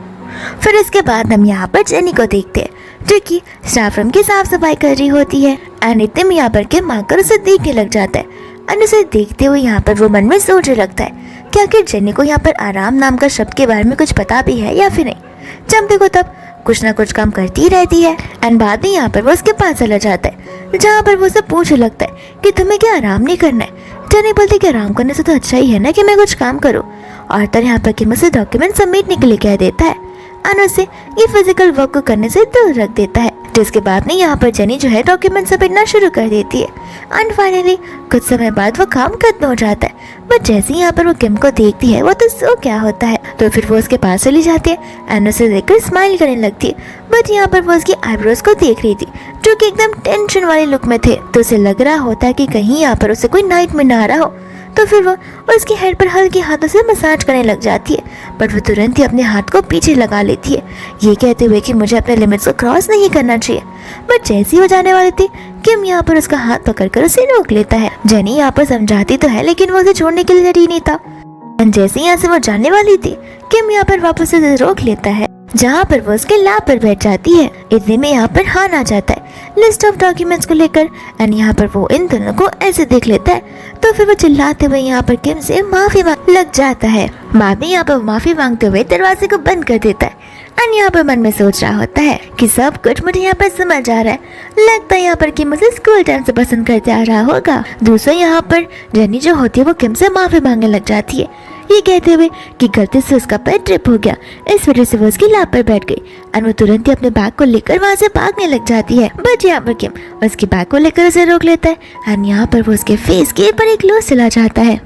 फिर इसके बाद हम यहाँ पर जेनी को देखते हैं जो कि स्टाफ रूम की साफ सफाई कर रही होती है एंड इतने में यहाँ पर किम आकर उसे देखने लग जाता है एंड उसे देखते हुए यहाँ पर वो मन में सोचने लगता है कि आखिर जेनी को यहाँ पर आराम नाम का शब्द के बारे में कुछ पता भी है या फिर नहीं। जब देखो तब कुछ ना कुछ काम करती ही रहती है एंड बाद में यहाँ पर वो उसके पास चला जाता है, जहाँ पर वो उसे पूछने लगता है कि तुम्हें क्या आराम नहीं करना है। जेनी बोलती कि आराम करने से तो अच्छा ही है ना कि मैं कुछ काम करूँ, और तर यहाँ पर किम उसे डॉक्यूमेंट सबमिटने के लिए कह देता है एंड उसे ये फिजिकल वर्क को करने से दूर रख देता है। जिसके बाद में यहाँ पर जेनी जो है डॉक्यूमेंट सबमिटना शुरू कर देती है एंड फाइनली कुछ समय बाद वो काम खत्म हो जाता है। बट जैसे ही यहाँ पर वो किम को देखती है वो तो सो क्या होता है, तो फिर वो उसके पास चली जाती है एंड उसे देखकर स्माइल करने लगती है। बट यहाँ पर वो उसकी आईब्रोज को देख रही थी जो कि एकदम टेंशन वाले लुक में थे, तो उसे लग रहा होता है कि कहीं यहाँ पर उसे कोई नाइटमेयर ना आ रहा हो। तो फिर वो उसके हेड पर हल्के हाथों से मसाज करने लग जाती है, बट वो तुरंत ही अपने हाथ को पीछे लगा लेती है, ये कहते हुए कि मुझे अपने लिमिट्स को क्रॉस नहीं करना चाहिए। बट जैसी वो जाने वाली थी किम यहाँ पर उसका हाथ पकड़कर उसे रोक लेता है। जेनी यहाँ पर समझाती तो है लेकिन वो उसे छोड़ने के लिए रेडी नहीं था। जैसे यहाँ से वो जाने वाली थी किम यहाँ पर वापस उसे रोक लेता है, जहाँ पर वो उसके लैब पर बैठ जाती है। इतने में यहाँ पर हान आ जाता है लिस्ट ऑफ डॉक्यूमेंट्स को लेकर एंड यहाँ पर वो इन दोनों को ऐसे देख लेता है, तो फिर वो चिल्लाते हुए यहाँ पर किम से माफी मांग लग जाता है। बाद में यहाँ पर माफी मांगते हुए दरवाजे को बंद कर देता है अन्य यहाँ पर मन में सोच रहा होता है कि सब कुछ मुझे यहाँ पर समझ आ रहा है। लगता है यहाँ पर किम मुझे स्कूल टाइम से पसंद करते आ रहा होगा। दूसरा यहाँ पर जेनी जो होती है वो किम से माफी मांगने लग जाती है, ये कहते हुए कि गलती से उसका पैर ट्रिप हो गया, इस वजह से वो उसकी लात पर बैठ गई और वो तुरंत ही अपने बैग को लेकर वहाँ से भागने लग जाती है। बट यहाँ पर किम उसके बैग को लेकर उसे रोक लेता है और यहाँ पर वो उसके फेस के ऊपर एक क्लोज चला जाता है,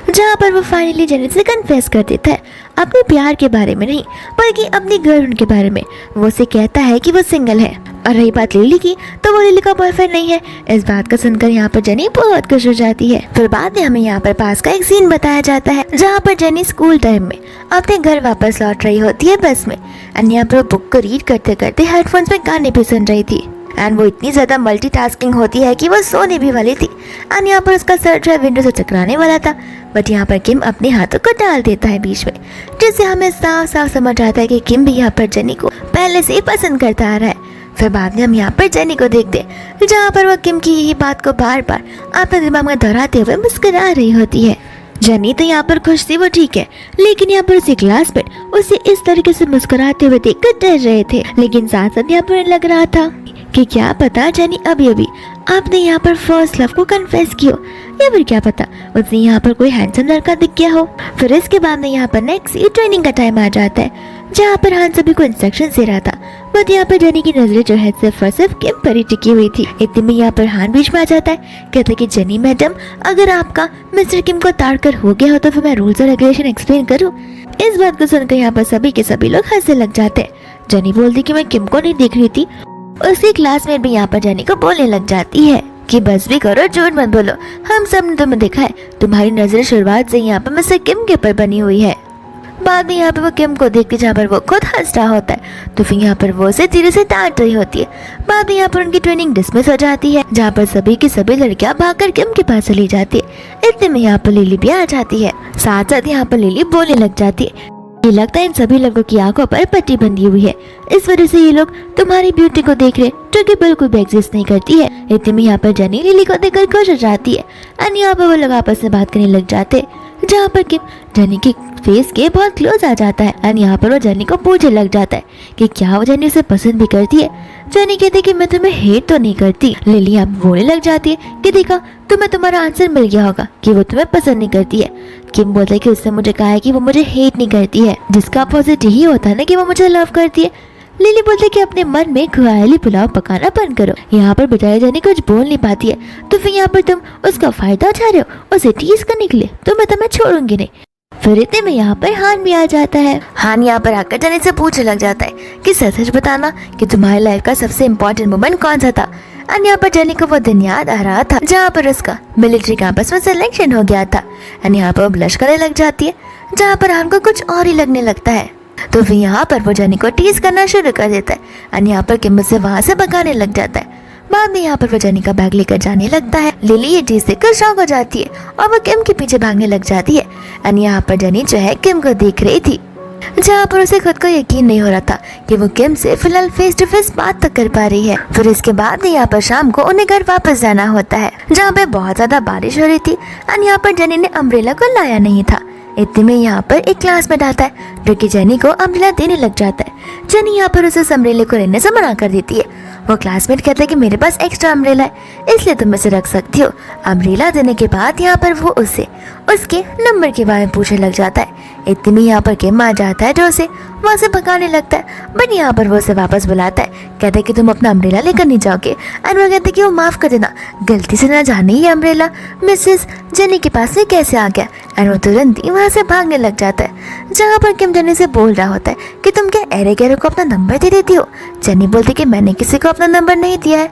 जहाँ पर वो फाइनली जेनी से कन्फेस कर देता है अपने प्यार के बारे में नहीं बल्कि अपनी गर्लफ्रेंड के बारे में। वो उसे कहता है कि वो सिंगल है। और रही बात लिली की, तो वो लिली का बॉयफ्रेंड नहीं है। इस बात को सुनकर यहाँ पर जेनी बहुत खुश हो जाती है। फिर बाद में हमें यहाँ पर पास का एक सीन बताया जाता है जहाँ पर जेनी स्कूल टाइम में अपने घर वापस लौट रही होती है बस में। और यहाँ पर बुक को रीड करते करते हेडफोन्स में गाने भी सुन रही थी एंड वो इतनी ज्यादा मल्टीटास्किंग होती है कि वो सोने भी वाली थी। एंड यहाँ पर उसका सर जो है विंडो से टकराने वाला था, बट यहाँ पर किम अपने हाथों को डाल देता है बीच में, जिससे हमें साफ साफ समझ आता है कि किम भी यहाँ पर जेनी को पहले से ही पसंद करता आ रहा है। फिर बाद में हम यहाँ पर जेनी को देखते हैं जहाँ पर वो किम की यही बात को बार बार अपने दिमाग में दोहराते हुए मुस्कुरा रही होती है। जेनी तो यहाँ पर खुश थी, वो ठीक है, लेकिन यहाँ पर उसी क्लासमेट उसे इस तरीके से मुस्कुराते हुए देखकर डर रहे थे। लेकिन साथ साथ यहाँ पर लग रहा था कि क्या पता जेनी अभी अभी आपने यहाँ पर फर्स्ट लव को कन्फेस किया, या फिर क्या पता उसने यहाँ पर कोई हैंडसम लड़का दिख गया हो। फिर इसके बाद में यहाँ पर नेक्स्ट ट्रेनिंग का टाइम आ जाता है जहाँ पर हान सभी को इंस्ट्रक्शन दे रहा था, बट यहाँ पर जेनी की नजरें जो है सिर्फ और सिर्फ किम पर ही टिकी हुई थी। इतने में यहाँ पर हान बीच में आ जाता है, कहते कि जेनी मैडम अगर आपका मिस्टर किम को ताड़ कर हो गया हो तो फिर मैं रूल्स और रेगुलेशन एक्सप्लेन करूँ। इस बात को सुनकर यहाँ पर सभी के सभी लोग हंसने लग जाते हैं। जेनी बोलती कि मैं किम को नहीं देख रही थी। उसकी क्लासमेट भी यहाँ पर जेनी को बोलने लग जाती है कि बस भी करो, झूठ मत बोलो, हम सब ने तुम्हें देखा है, तुम्हारी नजर शुरुआत से यहाँ पर मिस्टर किम के ऊपर बनी हुई है। बाद में यहाँ पर वो किम को देख के जहाँ पर वो खुद हंस रहा होता है तो फिर यहाँ पर वो उसे धीरे से डांट रही होती है। बाद में यहाँ पर उनकी ट्रेनिंग डिसमिस हो जाती है जहाँ पर सभी की सभी लड़कियां भागकर किम के पास चली जाती है। इतने में यहाँ पर लिली भी आ जाती है। साथ साथ यहाँ पर लिली बोलने लग जाती है, ये लगता है इन सभी लोगों की आंखों पर पट्टी बंधी हुई है, इस वजह से ये लोग तुम्हारी ब्यूटी को देख रहे जो कि बिल्कुल भी एग्जिस्ट नहीं करती है। इतने में यहाँ पर जेनी लिली को देखकर खुश हो जाती है और यहाँ पर वो लोग आपस में बात करने लग जाते जहाँ पर किम जेनी के फेस के बहुत क्लोज आ जाता है और यहाँ पर वो जेनी को पूछने लग जाता है कि क्या वो जेनी उसे पसंद भी करती है। जेनी कहती है कि मैं तुम्हें हेट तो नहीं करती। लिली यहाँ बोलने लग जाती है कि देखा तुम्हें तुम्हारा आंसर मिल गया होगा कि वो तुम्हें पसंद नहीं करती है। किम बोलता है कि उसने मुझे कहा है कि वो मुझे हेट नहीं करती है, जिसका अपोजिट यही होता है ना कि वो मुझे लव करती है। लिली बोलती है कि अपने मन में खुआली पुलाव पकाना बंद करो। यहाँ पर बेचारी जेनी कुछ बोल नहीं पाती है तो फिर यहाँ पर तुम उसका फायदा उठा रहे हो उसे टीज करने के लिए, तो मैं तुम्हें छोड़ूंगी नहीं। फिर इतने में यहाँ पर हान भी आ जाता है। हान यहाँ पर आकर जेनी से पूछने लग जाता है कि सच बताना कि तुम्हारी लाइफ का सबसे इम्पोर्टेंट मोमेंट कौन सा था। और यहाँ पर जेनी को वो दिन याद आ रहा था जहाँ पर उसका मिलिट्री कैंपस में सिलेक्शन हो गया था। और यहाँ पर वो ब्लश करने लग जाती है जहाँ पर हान को कुछ और ही लगने लगता है। तो फिर यहाँ पर वो जेनी को टीज करना शुरू कर देता है और यहाँ पर किम से वहाँ से भगाने लग जाता है। बाद में यहाँ पर वो जेनी का बैग लेकर जाने लगता है। लिली ये चीज देखकर शॉक हो जाती है और वो किम के पीछे भागने लग जाती है। और यहाँ पर जेनी जो है किम को देख रही थी जहाँ पर उसे खुद को यकीन नहीं हो रहा था कि वो किम से फिलहाल फेस टू फेस बात तक कर पा रही है। फिर इसके बाद यहाँ पर शाम को उन्हें घर वापस जाना होता है जहाँ पे बहुत ज्यादा बारिश हो रही थी और यहाँ पर जेनी ने अम्ब्रेला को लाया नहीं था। इतने में यहाँ पर एक क्लासमेट आता है जो कि जेनी को अम्ब्रेला देने लग जाता है। जेनी यहाँ पर उसे अम्ब्रेला को लेने से मना कर देती है। वो क्लासमेट कहता है कि मेरे पास एक्स्ट्रा अम्ब्रेला है इसलिए तुम इसे रख सकती हो। अम्ब्रेला देने के बाद यहाँ पर वो उससे उसके नंबर के बारे में पूछने लग जाता है। इतने में यहाँ पर किम आ जाता है जो उसे वहाँ से भगाने लगता है, बट यहाँ पर वो उसे वापस बुलाता है। कहता है कि तुम अपना अम्ब्रेला लेकर नहीं जाओगे और वो कहते कि वो माफ कर देना, गलती से ना जाने ही अम्ब्रेला मिसेस जेनी के पास में कैसे आ गया। और वो तुरंत ही वहाँ से भागने लग जाता है जहाँ पर किम जेनी से बोल रहा होता है कि तुम क्या एरे गैरो को अपना नंबर दे देती हो। जेनी बोलती कि मैंने किसी को अपना नंबर नहीं दिया है।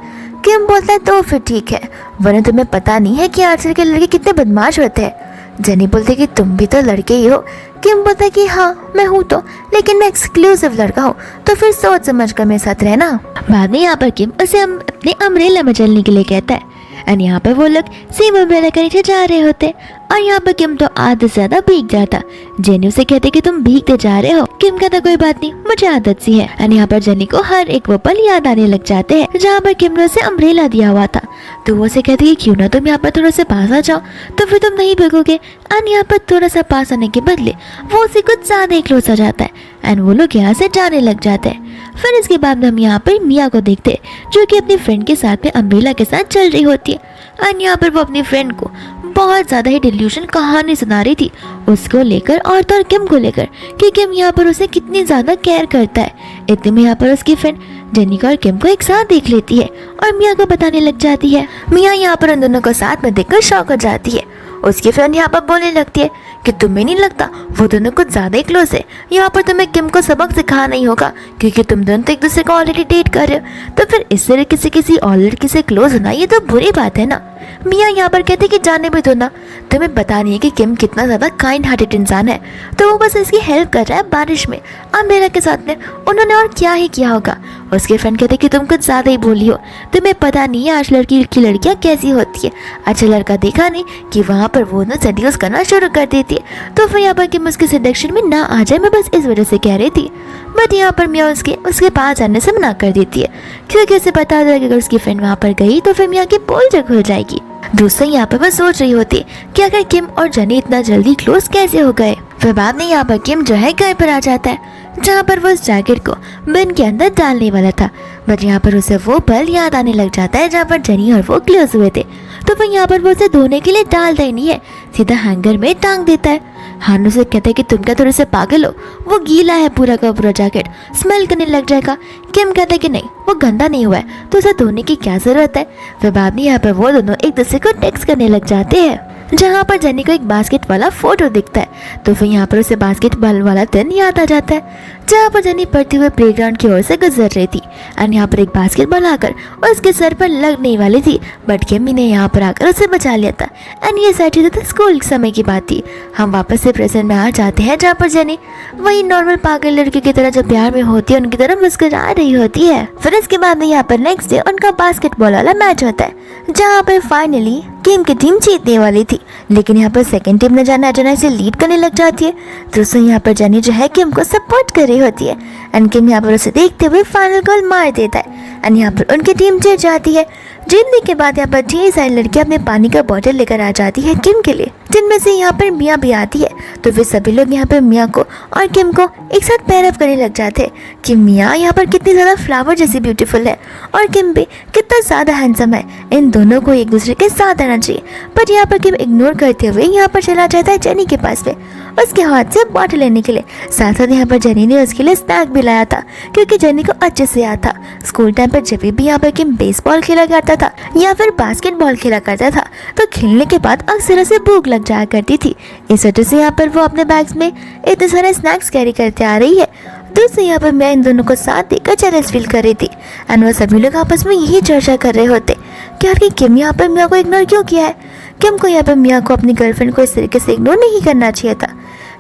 किम बोलता है तो फिर ठीक है, वरना तुम्हें पता नहीं है कि आजकल के लड़के कितने बदमाश होते हैं। जेनी बोलती कि तुम भी तो लड़के ही हो। किम बोलता है कि हाँ मैं हूँ तो, लेकिन मैं एक्सक्लूसिव लड़का हूँ तो फिर सोच समझ कर मेरे साथ रहना। बाद में यहाँ पर किम उसे अपने अम्ब्रेला में चलने के लिए कहता है और यहाँ पर वो लोग सेम अम्ब्रेला के नीचे जा रहे होते और यहाँ पर किम तो आधे से ज्यादा भीग जाता। जेनी उसे कहते कि तुम भीगते जा रहे हो। किम कहता कोई बात नहीं, मुझे आदत सी है। और यहाँ पर जेनी को हर एक वो पल याद आने लग जाते हैं जहाँ पर किम ने उसे अम्ब्रेला दिया हुआ था। तो वो से कहती है क्यों ना तुम यहाँ पर थोड़ा सा पास आ जाओ, तो फिर तुम नहीं भगोगे। एंड यहाँ पर थोड़ा सा पास आने के बदले वो उसे कुछ ज़्यादा ही क्लोज आ जाता है एंड वो लोग यहाँ से जाने लग जाते हैं। फिर इसके बाद हम यहाँ पर मिया को देखते हैं जो कि अपनी फ्रेंड के साथ में अम्ब्रेला के साथ चल रही होती है। एंड यहाँ पर वो अपनी फ्रेंड को बहुत ज़्यादा ही डिल्यूशन कहानी सुना रही थी उसको लेकर और तो और किम को लेकर कि किम यहाँ पर उसे कितनी ज़्यादा केयर करता है। इतने में यहाँ पर उसकी फ्रेंड जेनिका और किम को एक साथ देख लेती है और मिया को बताने लग जाती है। मिया यहाँ पर उन दोनों को साथ में देखकर शॉक हो जाती है। उसकी फ्रेंड यहाँ पर बोलने लगती है कि तुम्हें नहीं लगता वो दोनों कुछ ज़्यादा ही क्लोज है, यहाँ पर तुम्हें किम को सबक सिखाना नहीं होगा क्योंकि तुम दोनों तो एक दूसरे को ऑलरेडी डेट कर रहे हो, तो फिर इस तरह किसी और लड़की से क्लोज होना ये तो बुरी बात है ना। मिया यहाँ पर कहते कि जाने भी दो ना, तुम्हें पता नहीं है कि किम कितना ज़्यादा काइंड हार्टेड इंसान है, तो वो बस इसकी हेल्प कर रहा है बारिश में अम्ब्रेला के साथ में, उन्होंने और क्या ही किया होगा। उसके फ्रेंड कहते कि तुम कुछ ज़्यादा ही बोली हो, तुम्हें पता नहीं है आज लड़की की लड़कियाँ कैसी होती है, अच्छा लड़का देखा नहीं कि वहाँ पर वो ना सेड्यूस करना शुरू कर देती है, तो फिर यहाँ पर किम उसके सेडक्शन में ना आ जाए, मैं बस इस वजह से कह रही थी। बट यहाँ पर मिया उसके पास जाने से मना कर देती है क्योंकि उसे पता होता है कि अगर उसकी फ्रेंड वहाँ पर गई तो फिर मिया की पोल जग हो जाएगी। दूसरा यहाँ पर वह सोच रही होती कि अगर किम और जनी इतना जल्दी क्लोज कैसे हो गए। फिर बाद में यहाँ पर किम जो है घर पर आ जाता है जहाँ पर वो उस जैकेट को बिन के अंदर डालने वाला था, बट यहाँ पर उसे वो पल याद आने लग जाता है जहाँ पर जनी और वो क्लोज हुए थे, तो फिर यहाँ पर वो उसे धोने के लिए डालता ही नहीं है, सीधा हैंगर में टांग देता है। हानू से कहता है कि तुम क्या थोड़े से पागल हो, वो गीला है पूरा का पूरा जैकेट, स्मेल करने लग जाएगा। किम कहता है कि नहीं वो गंदा नहीं हुआ है तो उसे धोने की क्या जरूरत है। फिर बाद में यहाँ पर वो दोनों एक दूसरे को टेक्स्ट करने लग जाते हैं जहाँ पर जनी को एक बास्केट वाला फोटो दिखता है, तो फिर यहाँ पर उसे बास्केटबॉल वाला दिन याद आ जाता है जहाँ पर जनी पढ़ते हुए प्लेग्राउंड की ओर से गुजर रही थी एंड यहाँ पर एक बास्केटबॉल आकर उसके सर पर लगने वाली थी, बट किमी ने यहाँ पर आकर उसे बचा लिया था। एंड ये सैटरडे था, स्कूल समय की बात थी। हम वापस से प्रेजेंट में आ जाते हैं जहाँ पर जनी वही नॉर्मल पागल लड़की की तरह जो प्यार में होती है उनकी तरह मुस्कुरा रही होती है। फिर इसके बाद में यहाँ पर नेक्स्ट डे उनका बास्केटबॉल वाला मैच होता है जहाँ पर फाइनली किम की टीम जीतने वाली थी, लेकिन यहाँ पर सेकंड टीम ने जाना अचानक से लीड करने लग जाती है। दोस्तों यहाँ पर जनी जो है किम को सपोर्ट कर रही होती है एंड किम यहाँ पर उसे देखते हुए फाइनल गोल मार देता है एंड यहाँ पर उनकी टीम जीत जाती है। जीतने के बाद यहाँ पर ढेर सारी लड़कियाँ अपने पानी का बोतल लेकर आ जाती है किम के लिए, जिनमें से यहाँ पर मिया भी आती है। तो फिर सभी लोग यहाँ पर मिया को और किम को एक साथ पैर अप करने लग जाते हैं कि मिया यहाँ पर कितनी ज़्यादा फ्लावर जैसी ब्यूटीफुल है और किम भी कितना ज़्यादा हैंडसम है, इन दोनों को एक दूसरे के साथ आना चाहिए। बट यहाँ पर किम इग्नोर करते हुए यहाँ पर चला जाता है जेनी के पास में उसके हाथ से बॉटल लेने के लिए। साथ साथ यहाँ पर जेनी ने उसके लिए स्नैक भी लाया था क्योंकि जेनी को अच्छे से याद था स्कूल टाइम पर जब भी यहाँ पर किम बेसबॉल खेला करता था या फिर बास्केटबॉल खेला करता था तो खेलने के बाद अक्सर उसे भूख लग जाया करती थी, इस वजह से यहाँ पर वो अपने बैग्स में इतने सारे स्नैक्स कैरी करते आ रही है। दोस्तों यहाँ पर मैं इन दोनों को साथ देखकर जेलस फील कर रही थी एंड वो सभी लोग आपस में यही चर्चा कर रहे होते कि यार कि किम यहाँ पर मिया को इग्नोर क्यों किया है। किम को यहाँ पर मिया को अपनी गर्लफ्रेंड को इस तरीके से इग्नोर नहीं करना चाहिए था।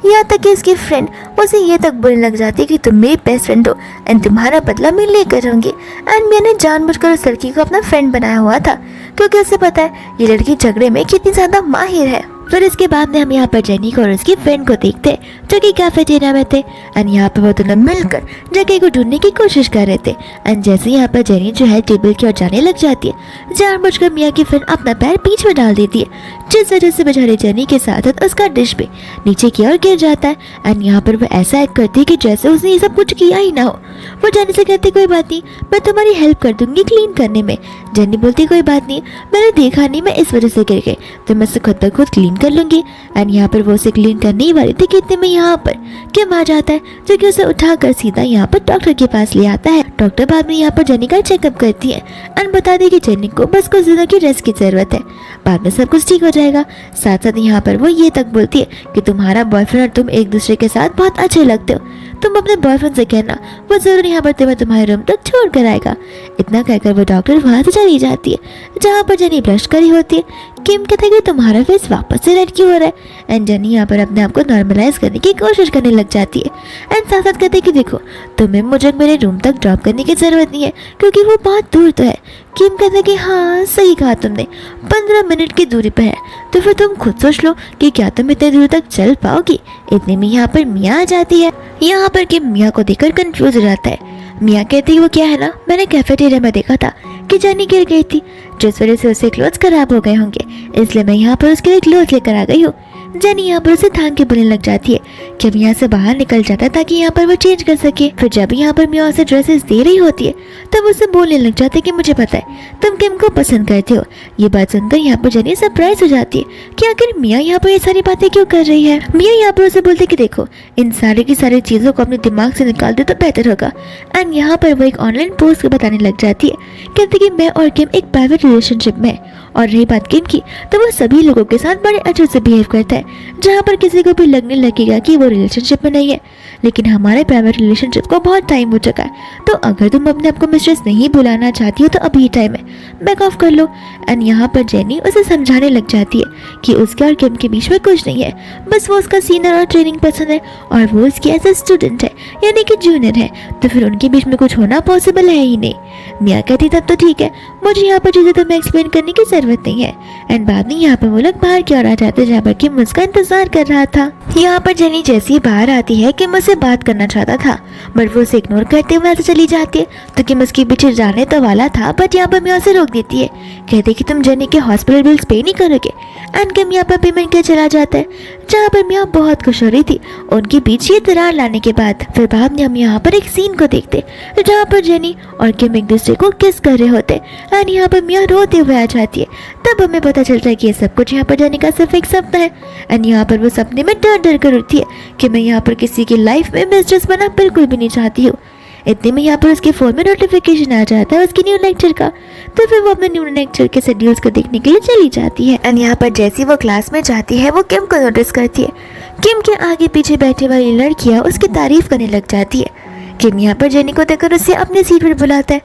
यहाँ तक कि इसकी फ्रेंड उसे ये तक बोलने लग जाती है कि तुम मेरी बेस्ट फ्रेंड हो एंड तुम्हारा बदला मैं लेकर रहूँगी। एंड मैंने जानबूझकर उस लड़की को अपना फ्रेंड बनाया हुआ था क्योंकि उसे पता है ये लड़की झगड़े में कितनी ज़्यादा माहिर है। फिर इसके बाद में हम यहाँ पर जेनी को और उसकी फ्रेंड को देखते जो कि कैफेटेरिया में थे एंड यहाँ पर वो दोनों मिलकर जगह को ढूंढने की कोशिश कर रहे थे। एंड जैसे यहाँ पर जेनी जो है टेबल की ओर जाने लग जाती है जानबूझकर मिया की फ्रेंड अपना पैर बीच में डाल देती है जिस वजह से बेचारे जेनी के साथ साथ उसका डिश भी नीचे की ओर गिर जाता है। एंड यहाँ पर वो ऐसा एक्ट करती है कि जैसे उसने ये सब कुछ किया ही ना हो। वो जेनी से कहती कोई बात नहीं मैं तुम्हारी हेल्प कर दूंगी क्लीन करने में। जेनी बोलती कोई बात नहीं मैंने देखा नहीं मैं इस वजह से गिर गई तो मैं इसे खुद ब खुद क्लीन कर लूंगी। एंड यहाँ पर वो उसे क्लीन करने ही वाली थी कि इतने में यहाँ पर किम आ जाता है जो कि उसे उठाकर सीधा यहाँ पर डॉक्टर के पास ले आता है। डॉक्टर बाद में यहाँ पर जेनी का चेकअप करती है एंड बता दी कि जेनी को बस कुछ दिनों की रेस्ट की जरूरत है, बाद में सब कुछ ठीक हो जाएगा। साथ साथ यहाँ पर वो ये तक बोलती है कि तुम्हारा बॉयफ्रेंड और तुम एक दूसरे के साथ बहुत अच्छे लगते हो, तुम अपने बॉयफ्रेंड से कहना वो जरूर यहाँ पर तुम्हें तुम्हारे रूम तक छोड़ कर आएगा। इतना कहकर वो डॉक्टर वहाँ से चली जाती है जहाँ पर जेनी ब्लश करी होती है। किम कहता है कि तुम्हारा फेस वापस से रेड क्यों हो रहा है एंड जेनी यहाँ पर अपने आप को नॉर्मलाइज करने की कोशिश करने लग जाती है। एंड साथ साथ कहते हैं कि देखो तुम्हें मुझे मेरे रूम तक ड्रॉप करने की ज़रूरत नहीं है क्योंकि वो बहुत दूर तो है। किम कहते हैं कि हाँ सही कहा तुमने 15 मिनट की दूरी पर है तो फिर तुम खुद सोच लो कि क्या तुम इतने दूर तक चल पाओगी। इतने में यहाँ पर मिया आ जाती है। यहाँ पर किम मिया को देखकर कंफ्यूज हो जाता है। मिया कहती है वो क्या है ना मैंने कैफेटेरिया में देखा था कि जेनी गिर गई थी, जिस वजह से उसके क्लोथ्स खराब हो गए होंगे, इसलिए मैं यहाँ पर उसके लिए क्लोथ लेकर आ गई हूँ। जेनी यहाँ पर उसे थाम के बोलने लग जाती है कि अब यहाँ से बाहर निकल जाता ताकि यहाँ पर वो चेंज कर सके। फिर जब यहाँ पर मिया उसे ड्रेसेस दे रही होती है तब उसे बोलने लग जाता है कि मुझे पता है तुम किम को पसंद करते हो। ये बात सुनकर यहाँ पर जेनी सरप्राइज हो जाती है कि आखिर मिया यहाँ पर ये सारी बातें क्यों कर रही है। मिया यहाँ पर उसे बोलते कि देखो, इन सारी की सारी चीजों को अपने दिमाग से निकाल दे तो बेहतर होगा। एंड यहाँ पर वो एक ऑनलाइन पोस्ट बताने लग जाती है, कहती कि मैं और किम एक प्राइवेट रिलेशनशिप में, और रही बात किम की तो वो सभी लोगों के साथ बड़े अच्छे से बिहेव करता है, जहाँ पर किसी को भी लगने लगेगा कि वो रिलेशनशिप में नहीं है। लेकिन हमारे प्राइवेट रिलेशनशिप को बहुत टाइम हो चुका है, तो अगर तुम अपने आप को मिस्ट्रेस नहीं बुलाना चाहती हो तो अभी टाइम है, बैक ऑफ कर लो। एंड यहाँ पर जेनी उसे समझाने लग जाती है कि उसके और किम के बीच में कुछ नहीं है, बस वो उसका सीनियर और ट्रेनिंग पसंद है और वो उसकी एज ए स्टूडेंट है, यानी कि जूनियर है, तो फिर उनके बीच में कुछ होना पॉसिबल है ही नहीं। मिया कहती तब तो ठीक है, मुझे यहाँ पर चीजें तुम्हें एक्सप्लेन करने की जरूरत नहीं है। एंड बाद में यहाँ पर वो लोग बाहर की ओर आ जाते जहाँ पर किम उसका इंतजार कर रहा था। यहाँ पर जेनी जैसे ही बाहर आती है किम उससे बात करना चाहता था, बट वो उसे इग्नोर करते हुए ऐसे चली जाती है। तो किम उसके पीछे जाने तो वाला था, बट यहाँ पर मिया उसे रोक देती है, कहती कि तुम जेनी के हॉस्पिटल बिल्स पे नहीं करोगे। एंड किम यहाँ पर पेमेंट कर चला जाता है, जहाँ पर मिया बहुत खुश हो रही थी उनके बीच ये दरार लाने के बाद। फिर बाद में हम यहाँ पर एक सीन को देखते जहाँ पर जेनी और किम एक दूसरे को किस कर रहे होते एंड यहाँ पर मिया रोते हुए आ जाती है। तब हमें पता चलता है कि ये सब कुछ यहाँ पर जेनी का सिर्फ एक सपना है। एंड यहाँ पर वो सपने में डर डर कर उठती है कि मैं यहाँ पर किसी की लाइफ में मिस्ट्रेस बना बिल्कुल भी नहीं चाहती हूँ। इतने में यहाँ पर उसके फोन में नोटिफिकेशन आ जाता है उसकी न्यू लेक्चर का, तो फिर वो अपने न्यू लेक्चर के शेड्यूल्स को देखने के लिए चली जाती है। एंड यहाँ पर जैसी वो क्लास में जाती है वो किम को नोटिस करती है। किम के आगे पीछे बैठे वाली लड़कियाँ उसकी तारीफ करने लग जाती है। किम यहाँ पर जेनी को देखकर उसे अपनी सीट पर बुलाता है,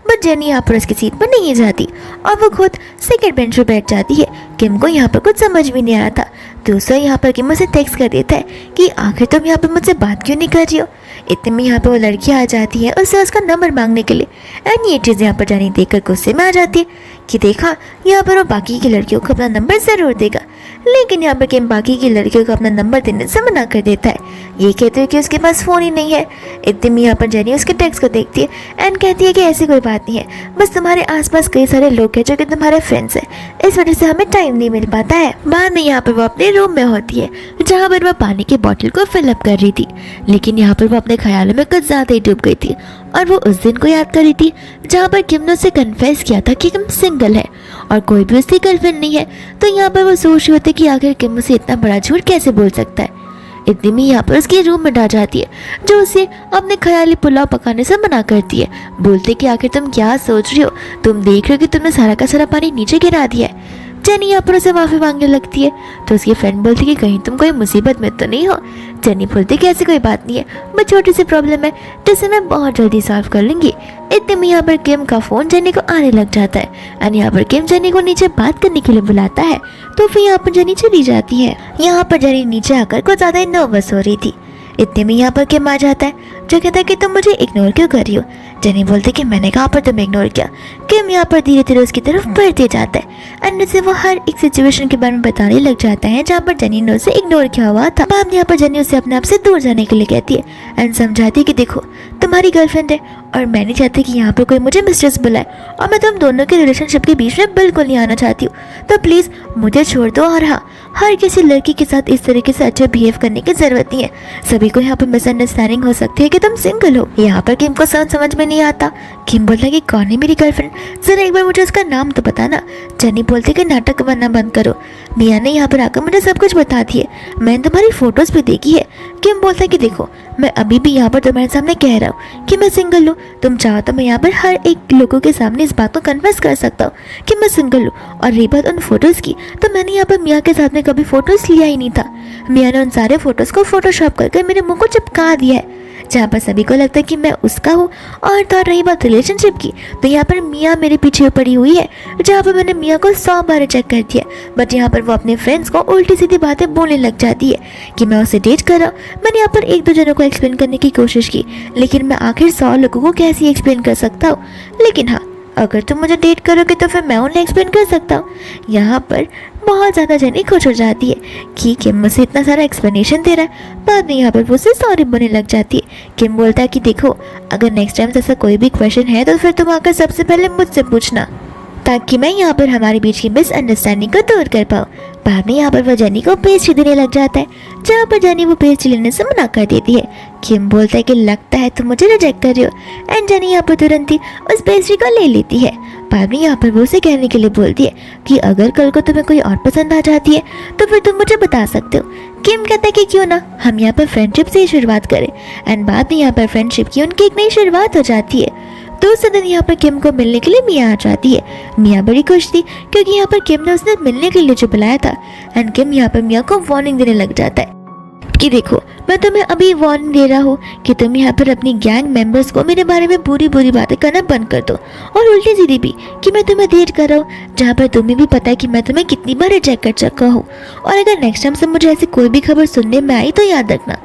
बट जेनी यहाँ पर उसकी सीट पर नहीं जाती और वो खुद सेकंड बेंच पर बैठ जाती है। किम को यहाँ पर कुछ समझ भी नहीं आ रहा था, दूसरा यहाँ पर किम उसे टेक्स्ट कर देता है कि आखिर तुम यहाँ पर मुझसे बात क्यों नहीं कर रही हो। इतने में यहाँ पर वो लड़की आ जाती है उससे उसका नंबर मांगने के लिए। एंड ये चीज़ यहाँ पर जेनी देखकर गुस्से में आ जाती है कि देखा, यहाँ पर वो बाकी की लड़कियों को अपना नंबर ज़रूर देगा, लेकिन यहाँ पर किम बाकी की लड़कियों को अपना नंबर देने से मना कर देता है, ये कहते हुए कि उसके पास फ़ोन ही नहीं है। इतने में यहाँ पर जेनी उसके टेक्स्ट को देखती है एंड कहती है कि ऐसी कोई बात नहीं है, बस तुम्हारे आसपास कई सारे लोग हैं जो कि तुम्हारे फ्रेंड्स हैं, इस वजह से हमें टाइम नहीं मिल पाता है। बाद में यहाँ पर वो अपने रूम में होती है जहाँ पर वह पानी की बोतल को फिलअप कर रही थी, लेकिन यहाँ पर वो अपने ख्यालों में कुछ ज़्यादा ही डूब गई थी और वो उस दिन को याद कर रही थी जहाँ पर किम ने उसे कन्फेस किया था कि किम सिंगल है और कोई भी उसकी गर्लफ्रेंड नहीं है। तो यहाँ पर वो सोच रही होती कि आखिर किम उसे इतना बड़ा झूठ कैसे बोल सकता है। इतनी में यहाँ पर उसके रूम में आ जाती है जो उसे अपने ख्याली पुलाव पकाने से मना करती है, बोलते कि आखिर तुम क्या सोच रही हो, तुम देख रहे हो कि तुमने सारा का सारा पानी नीचे गिरा दिया है। जेनी यहाँ पर उसे माफ़ी मांगने लगती है तो उसकी फ्रेंड बोलती कि कहीं तुम कोई मुसीबत में तो नहीं हो। जेनी बोलती कि ऐसी कोई बात नहीं है, बस छोटी सी प्रॉब्लम है जिसे मैं बहुत जल्दी सॉल्व कर लूँगी। इतने में यहाँ पर किम का फ़ोन जेनी को आने लग जाता है एंड यहाँ पर किम जेनी को नीचे बात करने के लिए बुलाता है, तो फिर यहाँ पर जेनी चली जाती है। यहाँ पर जेनी नीचे आकर कुछ ज़्यादा ही नर्वस हो रही थी। इतने में यहाँ पर किम आ जाता है जो कहता है कि तुम मुझे इग्नोर क्यों कर रही हो। जेनी बोलती कि मैंने कहाँ पर तुम्हें इग्नोर किया। किम यहाँ पर धीरे धीरे उसकी तरफ बढ़ते जाता है एंड उसे वो हर एक सिचुएशन के बारे में बताने लग जाता है जहाँ पर जेनी ने उसे इग्नोर किया हुआ था। बाद में यहाँ पर जेनी उसे अपने आप से दूर जाने के लिए कहती है एंड समझाती है कि देखो, तुम्हारी गर्लफ्रेंड है और मैं नहीं चाहती कि यहाँ पर कोई मुझे मिस्ट्रेस बुलाए और मैं तुम दोनों के रिलेशनशिप के बीच में बिल्कुल नहीं आना चाहती हूँ, तो प्लीज़ मुझे छोड़ दो। और हाँ, हर किसी लड़की के साथ इस तरीके से अच्छा बिहेव करने की ज़रूरत नहीं है, सभी को यहाँ पर मिसअंडरस्टैंडिंग हो सकती है कि तुम सिंगल हो। यहाँ पर किम को समझ में नहीं आता। किम बोलता है कि कौन है मेरी गर्लफ्रेंड, ज़रा एक बार मुझे उसका नाम तो बताना। जेनी बोलती कि नाटक बनना बंद करो, मिया ने यहाँ पर आकर मुझे सब कुछ बता दी है, मैंने तुम्हारी फ़ोटोज़ भी देखी है। किम बोलता है कि देखो, मैं अभी भी यहाँ पर तुम्हारे सामने कह रहा हूँ कि मैं सिंगल हूँ, तुम चाहो तो मैं यहाँ पर हर एक लोगों के सामने इस बात को कन्फेस कर सकता हूँ कि मैं सिंगल हूँ। और रही बात उन फोटोज़ की, तो मैंने यहाँ पर मिया के साथ में कभी फ़ोटोज़ लिया ही नहीं था, मिया ने उन सारे फ़ोटोज़ को फोटोशॉप करके मेरे मुँह को चिपका दिया है, जहाँ पर सभी को लगता है कि मैं उसका हूँ। और तो रही बात रिलेशनशिप की, तो यहाँ पर मिया मेरे पीछे पड़ी हुई है, जहाँ पर मैंने मिया को 100 बार चेक कर दिया, बट यहाँ पर वो अपने फ्रेंड्स को उल्टी सीधी बातें बोलने लग जाती है कि मैं उसे डेट कर रहा हूँ। मैंने यहाँ पर एक दो जनों को एक्सप्लेन करने की कोशिश की, लेकिन मैं आखिर 100 लोगों को कैसे एक्सप्लेन कर सकता हूँ। लेकिन हाँ, अगर तुम मुझे डेट करोगे तो फिर मैं उन्हें एक्सप्लेन कर सकता हूँ। यहाँ पर बहुत ज़्यादा जेनी खुश हो जाती है कि किम मुझसे इतना सारा एक्सप्लेनेशन दे रहा है। बाद में यहाँ पर वो उससे सॉरी बोलने लग जाती है। किम बोलता है कि देखो, अगर नेक्स्ट टाइम ऐसा कोई भी क्वेश्चन है तो फिर तुम आकर सबसे पहले मुझसे पूछना, ताकि मैं यहाँ पर हमारे बीच की मिसअंडरस्टैंडिंग को दूर कर पाऊँ। बाद में यहाँ पर वह जेनी को पेस्ट्री देने लग जाता है, जहाँ पर जेनी वो पेस्ट्री लेने से मना कर देती है। किम बोलता है कि लगता है तुम मुझे रिजेक्ट कर रही हो, एंड जेनी यहाँ पर तुरंत ही उस पेस्ट्री को ले लेती है। बाद में यहाँ पर वो उसे कहने के लिए बोलती है कि अगर कल को तुम्हें कोई और पसंद आ जाती है तो फिर तुम मुझे बता सकते हो। किम कहता है कि क्यों ना हम यहाँ पर फ्रेंडशिप से ही शुरुआत करें, एंड बाद में यहाँ पर फ्रेंडशिप की उनकी एक नई शुरुआत हो जाती है। दूसरे दिन यहाँ पर किम को मिलने के लिए मिया आ जाती है। मिया बड़ी खुश थी क्योंकि यहाँ पर किम ने उसे मिलने के लिए जो बुलाया था, एंड किम यहाँ पर मिया को वार्निंग देने लग जाता है कि देखो, मैं तुम्हें अभी वार्निंग दे रहा हूँ कि तुम यहाँ पर अपनी गैंग मेंबर्स को मेरे बारे में बुरी बुरी बातें करना बंद कर दो, और उल्टी सीधी भी कि मैं तुम्हें डेट कर रहा हूँ, जहाँ पर तुम्हें भी पता है कि मैं तुम्हें कितनी बार रिजेक्ट कर चुका हूँ। और अगर नेक्स्ट टाइम से मुझे ऐसी कोई भी खबर सुनने में आई तो याद रखना,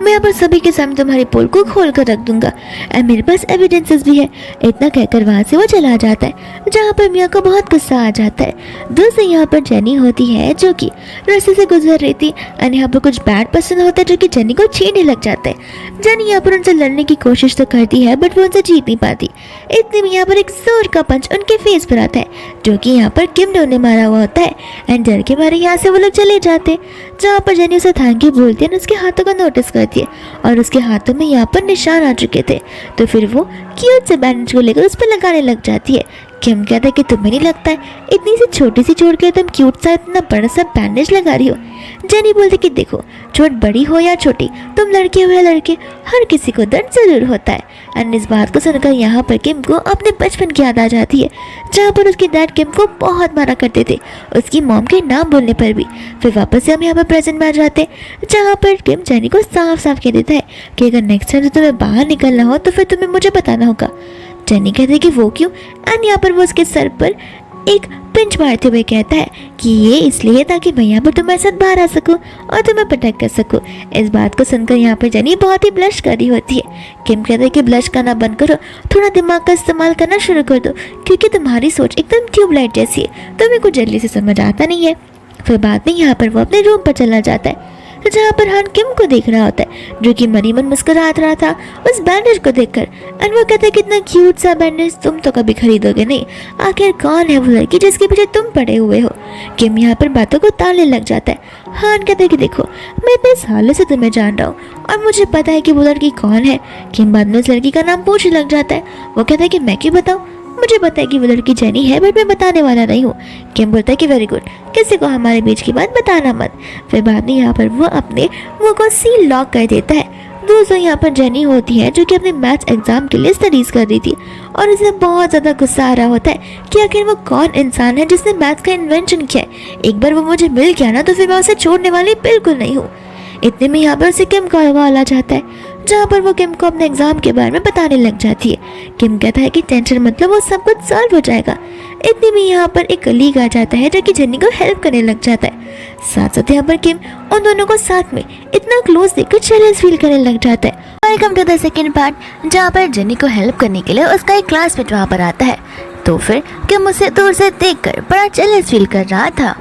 मैं यहाँ पर सभी के सामने तुम्हारी पोल को खोल कर रख दूंगा, एंड मेरे पास एविडेंसेस भी है। इतना कहकर वहाँ से वो चला जाता है, जहाँ पर मिया को बहुत गुस्सा आ जाता है। दूसरी यहाँ पर जेनी होती है जो कि रास्ते से गुजर रही थी, एंड यहाँ पर कुछ बैड पर्सन होता है जो कि जेनी को छीनने लग जाता है। जेनी यहाँ पर उनसे लड़ने की कोशिश तो करती है, बट वो उनसे जीत नहीं पाती। इतने में यहाँ पर एक जोर का पंच उनके फेस पर आता है, जो कि यहाँ पर किम ने उन्हें मारा हुआ होता है, एंड डर के मारे यहाँ से वो लोग चले जाते हैं। जहाँ पर जेनी उसे थैंक यू बोलती है, उसके हाथों को नोटिस करती है, और उसके हाथों में यहाँ पर निशान आ चुके थे। तो फिर वो क्यूट से बैंडेज को लेकर उस पर लगाने लग जाती है। किम कहता है कि तुम्हें नहीं लगता है इतनी सी छोटी सी चोट के तुम क्यूट सा इतना बड़ा सा बैंडेज लगा रही हो। जेनी बोलती कि देखो, चोट बड़ी हो या छोटी, तुम लड़के हो या लड़के, हर किसी को दर्द जरूर होता है। एंड इस बात को सुनकर यहाँ पर किम को अपने बचपन की याद आ जाती है, जहाँ पर उसके डैड किम को बहुत मारा करते थे उसकी मॉम के नाम बोलने पर भी। फिर वापस से हम यहाँ पर प्रेजेंट में आ जाते हैं, जहाँ पर किम जेनी को साफ साफ कह देता है कि अगर नेक्स्ट टाइम तुम्हें बाहर निकलना हो तो फिर तुम्हें मुझे बताना होगा। जेनी कहती है कि वो क्यों, एंड यहाँ पर वो उसके सर पर एक पिंच मारते हुए कहता है कि ये इसलिए ताकि मैं यहाँ पर तुम्हारे साथ बाहर आ सकूँ और तुम्हें प्रोटेक्ट कर सकूँ। इस बात को सुनकर यहाँ पर जेनी बहुत ही ब्लश कर रही होती है। किम कहता है कि ब्लश करना बंद करो, थोड़ा दिमाग का इस्तेमाल करना शुरू कर दो, क्योंकि तुम्हारी सोच एकदम ट्यूबलाइट जैसी है, तुम्हें कुछ जल्दी से समझ आता नहीं है। फिर बाद में यहाँ पर वो अपने रूम पर चला जाता है, जहाँ पर हान किम को देख रहा होता है, जो कि मनी मन मुस्कुरात रहा था उस बैंडेज को देखकर। एंड वो कहता है कितना क्यूट सा बैंडेज, तुम तो कभी खरीदोगे नहीं, आखिर कौन है वो लड़की जिसके पीछे तुम पड़े हुए हो। किम यहाँ पर बातों को टालने लग जाता है। हान कहता है कि देखो, मैं इतने सालों से तुम्हें जान रहा हूँ और मुझे पता है कि वो लड़की कौन है। किम बाद में उस लड़की का नाम पूछने लग जाता है। वो कहता है कि मैं क्यों बताऊँ, मुझे पता है कि वो लड़की जेनी है, बट मैं बताने वाला नहीं हूँ। किम बोलता है कि वेरी गुड, किसी को हमारे बीच की बात बताना मत। फिर बाद में यहाँ पर वो अपने मुंह को सील लॉक कर देता है। दोस्तों यहाँ पर जेनी होती है जो कि अपने मैथ्स एग्जाम के लिए स्टडीज कर रही थी, और उसे बहुत ज़्यादा गुस्सा आ रहा होता है कि आखिर वो कौन इंसान है जिसने मैथ्स का इन्वेंशन किया है। एक बार वो मुझे मिल गया ना तो फिर मैं उसे छोड़ने वाली बिल्कुल नहीं हूँ। इतने में यहाँ पर उसे किम का कॉल आ जाता है, जहाँ पर वो किम को अपने एग्जाम के बारे में बताने लग जाती है। किम कहता है कि टेंशन मतलब वो सब कुछ सॉल्व हो जाएगा। इतने में यहाँ पर एक कलीग आ जाता है जो कि जेनी को हेल्प करने लग जाता है। साथ साथ यहाँ पर किम उन दोनों को साथ में इतना क्लोज देखकर जेलस फील करने लग जाता है। Welcome to the second part, जहाँ पर जेनी को हेल्प करने के लिए उसका एक क्लासमेट वहाँ पर आता है। तो फिर किम उसे दूर से देखकर बड़ा जेलस फील कर रहा था,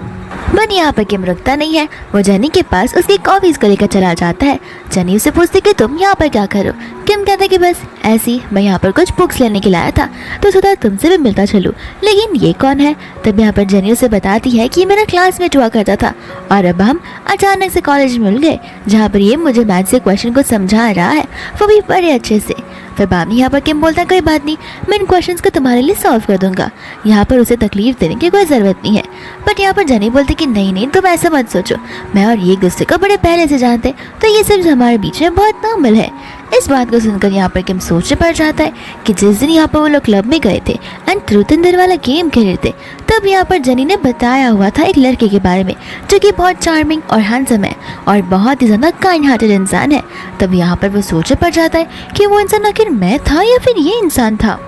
बट यहाँ पर किम रुकता नहीं है। वो जेनी के पास उसकी कॉपीज को लेकर चला जाता है। जेनी उसे पूछती कि तुम यहाँ पर क्या करो। किम कहता है कि बस ऐसी, मैं यहाँ पर कुछ बुक्स लेने के लिए आया था तो सोचा तुमसे भी मिलता चलूँ, लेकिन ये कौन है। तब यहाँ पर जेनी उसे बताती है कि मेरा क्लासमेट हुआ करता था और अब हम अचानक से कॉलेज मिल गए, जहाँ पर ये मुझे मैथ से क्वेश्चन को समझा रहा है, वो भी बड़े अच्छे से। फिर बाद में यहाँ पर किम बोलता है कोई बात नहीं, मैं इन क्वेश्चंस को तुम्हारे लिए सॉल्व कर दूंगा, यहाँ पर उसे तकलीफ देने की कोई ज़रूरत नहीं है। बट यहाँ पर जेनी बोलती कि नहीं नहीं, तुम ऐसा मत सोचो, मैं और ये एक दूसरे को बड़े पहले से जानते हैं, तो ये सिर्फ हमारे बीच में बहुत नॉर्मल है। इस बात को सुनकर यहाँ पर किम सोचने पड़ जाता है कि जिस दिन यहाँ पर वो लोग क्लब में गए थे एंड ट्रूथ एंड डेयर वाला गेम खेल रहे थे, तब यहाँ पर जेनी ने बताया हुआ था एक लड़के के बारे में जो कि बहुत चार्मिंग और हैंडसम है और बहुत ही ज़्यादा काइंड हार्टेड इंसान है। तब यहाँ पर वो सोचने पड़ जाता है कि वो इंसान आखिर मैं था या फिर ये इंसान था।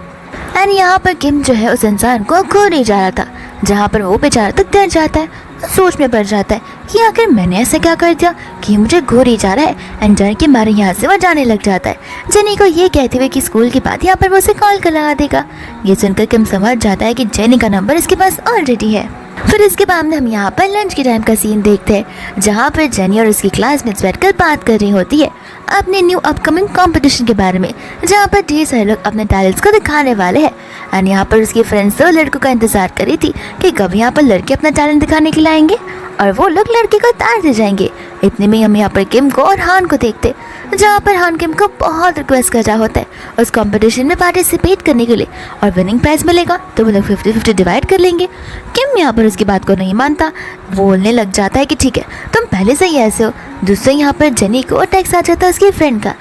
एंड यहाँ पर किम जो है उस इंसान को खो नहीं जा रहा था, जहाँ पर वो बेचारा तक डर जाता है, सोच में पड़ जाता है कि आखिर मैंने ऐसा क्या कर दिया कि मुझे घूर ही जा रहा है। एंड डर के मारे यहाँ से वह जाने लग जाता है, जेनी को ये कहते हुए कि स्कूल के बाद यहाँ पर वो उसे कॉल कर लगा देगा। ये सुनकर किम समझ जाता है कि जेनी का नंबर इसके पास ऑलरेडी है। फिर इसके बाद में हम यहाँ पर लंच के टाइम का सीन देखते हैं, जहाँ पर जेनी और उसकी क्लासमेट्स बैठकर बात कर रही होती है अपने न्यू अपकमिंग कंपटीशन के बारे में, जहाँ पर ढेर सारे लोग अपने टैलेंट्स को दिखाने वाले हैं। एंड यहाँ पर उसकी फ्रेंड्स दो लड़कों का इंतजार कर रही थी कि कब यहाँ पर लड़के अपना टैलेंट दिखाने के लिए आएंगे और वो लोग लड़के को ताड़ते जाएंगे। इतने में हम यहाँ पर किम को और हान को देखते, जहाँ पर हान किम को बहुत रिक्वेस्ट कर रहा होता है उस कंपटीशन में पार्टिसिपेट करने के लिए, और विनिंग प्राइज मिलेगा तो वो लोग 50-50 डिवाइड कर लेंगे। किम यहाँ पर उसकी बात को नहीं मानता, बोलने लग जाता है कि ठीक है तुम पहले से ही ऐसे हो। दूसरे यहाँ पर जेनी को टेक्स्ट आ जाता है उसकी फ्रेंड का,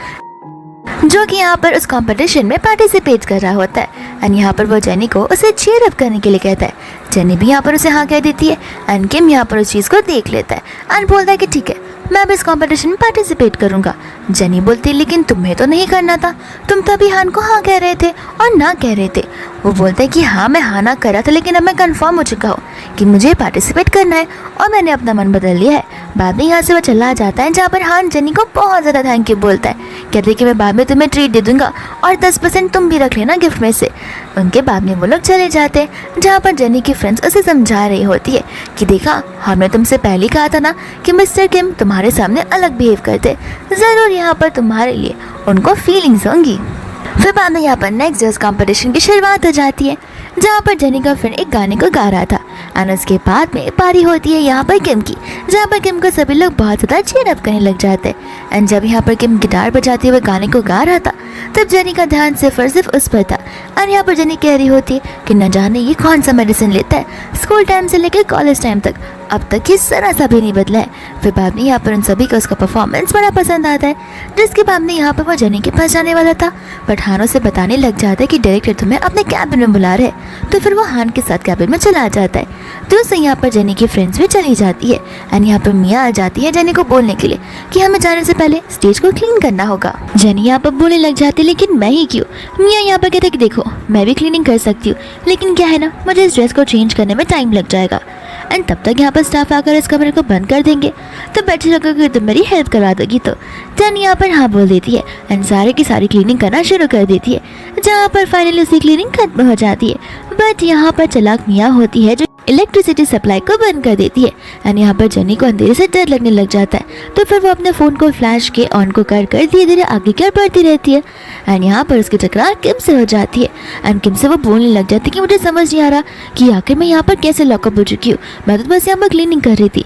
जो कि यहाँ पर उस कंपटीशन में पार्टिसिपेट कर रहा होता है। एंड यहाँ पर वो जेनी को उसे चीयर अप करने के लिए कहता है। जेनी भी यहाँ पर उसे हाँ कह देती है। एंड किम यहाँ पर उस चीज़ को देख लेता है एंड बोलता है कि ठीक है मैं भी इस कंपटीशन में पार्टिसिपेट करूँगा। जेनी बोलती है लेकिन तुम्हें तो नहीं करना था, तुम तभी हान को हाँ कह रहे थे और ना कह रहे थे। वो बोलता है कि हाँ मैं हाँ ना कर रहा था, लेकिन अब मैं कंफर्म हो चुका हूँ कि मुझे पार्टिसिपेट करना है और मैंने अपना मन बदल लिया है। बाद में यहाँ से वो चला जाता है, जहाँ पर हान जेनी को बहुत ज़्यादा थैंक यू बोलता है, कहते हैं कि मैं बाद में तुम्हें ट्रीट दे दूंगा और 10% तुम भी रख लेना गिफ्ट में से। उनके बाद में वो लोग चले जाते हैं, जहाँ पर जेनी की फ्रेंड्स उसे समझा रही होती है कि देखा हमने तुमसे पहले कहा था ना कि मिस्टर किम तुम्हारे सामने अलग बिहेव करते, ज़रूर यहाँ पर तुम्हारे लिए उनको फीलिंग्स होंगी। फिर बाद में यहाँ पर नेक्स्ट डे कंपटीशन की शुरुआत हो जाती है, जहाँ पर जेनी का फ्रेंड एक गाने को गा रहा था। एंड उसके बाद में पारी होती है यहाँ पर किम की, जहाँ पर किम को सभी लोग बहुत ज़्यादा चीयर अप करने लग जाते हैं। एंड जब यहाँ पर किम गिटार बजाते हुए गाने को गा रहा था, तब जेनी का ध्यान सिर्फ और सिर्फ उस पर था। और यहाँ पर जेनी कह रही होती है कि न जाने ये कौन सा मेडिसिन लेता है, स्कूल टाइम से लेकर कॉलेज टाइम तक अब तक ये जरा सा भी नहीं बदला है। फिर बाद में यहाँ पर उन सभी को उसका परफॉर्मेंस बड़ा पसंद आता है, जिसके बाद में यहाँ पर वो जेनी के पास जाने वाला था, बट हान उसे बताने लग जाता है कि डायरेक्टर तुम्हें अपने कैबिन में बुला रहे, तो फिर वो हान के साथ कैबिन में चला जाता है। तो उससे यहाँ पर जेनी की फ्रेंड्स भी चली जाती है। एंड यहाँ पर मिया आ जाती है जेनी को बोलने के लिए कि हमें जाने से पहले स्टेज को क्लीन करना होगा। जेनी यहाँ पर बोलने लग जाती है लेकिन मैं ही क्यों। मिया यहाँ पर कहते कि देखो मैं भी क्लीनिंग कर सकती हूँ, लेकिन क्या है ना मुझे इस ड्रेस को चेंज करने में टाइम लग जाएगा, एंड तब तक यहाँ पर स्टाफ आकर इस कमरे को बंद कर देंगे, तो बेटर लगेगा कि तुम मेरी हेल्प करवा दोगी। तो जेनी यहाँ पर हाँ बोल देती है एंड सारे की सारी क्लीनिंग करना शुरू कर देती है, जहाँ पर फाइनली उसकी क्लीनिंग खत्म हो जाती है। बट यहाँ पर चालाक मिया होती है जो इलेक्ट्रिसिटी सप्लाई को बंद कर देती है। एंड यहाँ पर जेनी को अंधेरे से डर लगने लग जाता है, तो फिर वो अपने फ़ोन को फ्लैश के ऑन को कर धीरे धीरे आगे की ओर बढ़ती रहती है। एंड यहाँ पर उसकी टकरार किम से हो जाती है। एंड किम से वो बोलने लग जाती है कि मुझे समझ नहीं आ रहा कि आखिर मैं यहाँ पर कैसे लॉकअप हो चुकी हूँ, मैं तो बस यहाँ पर क्लीनिंग कर रही थी।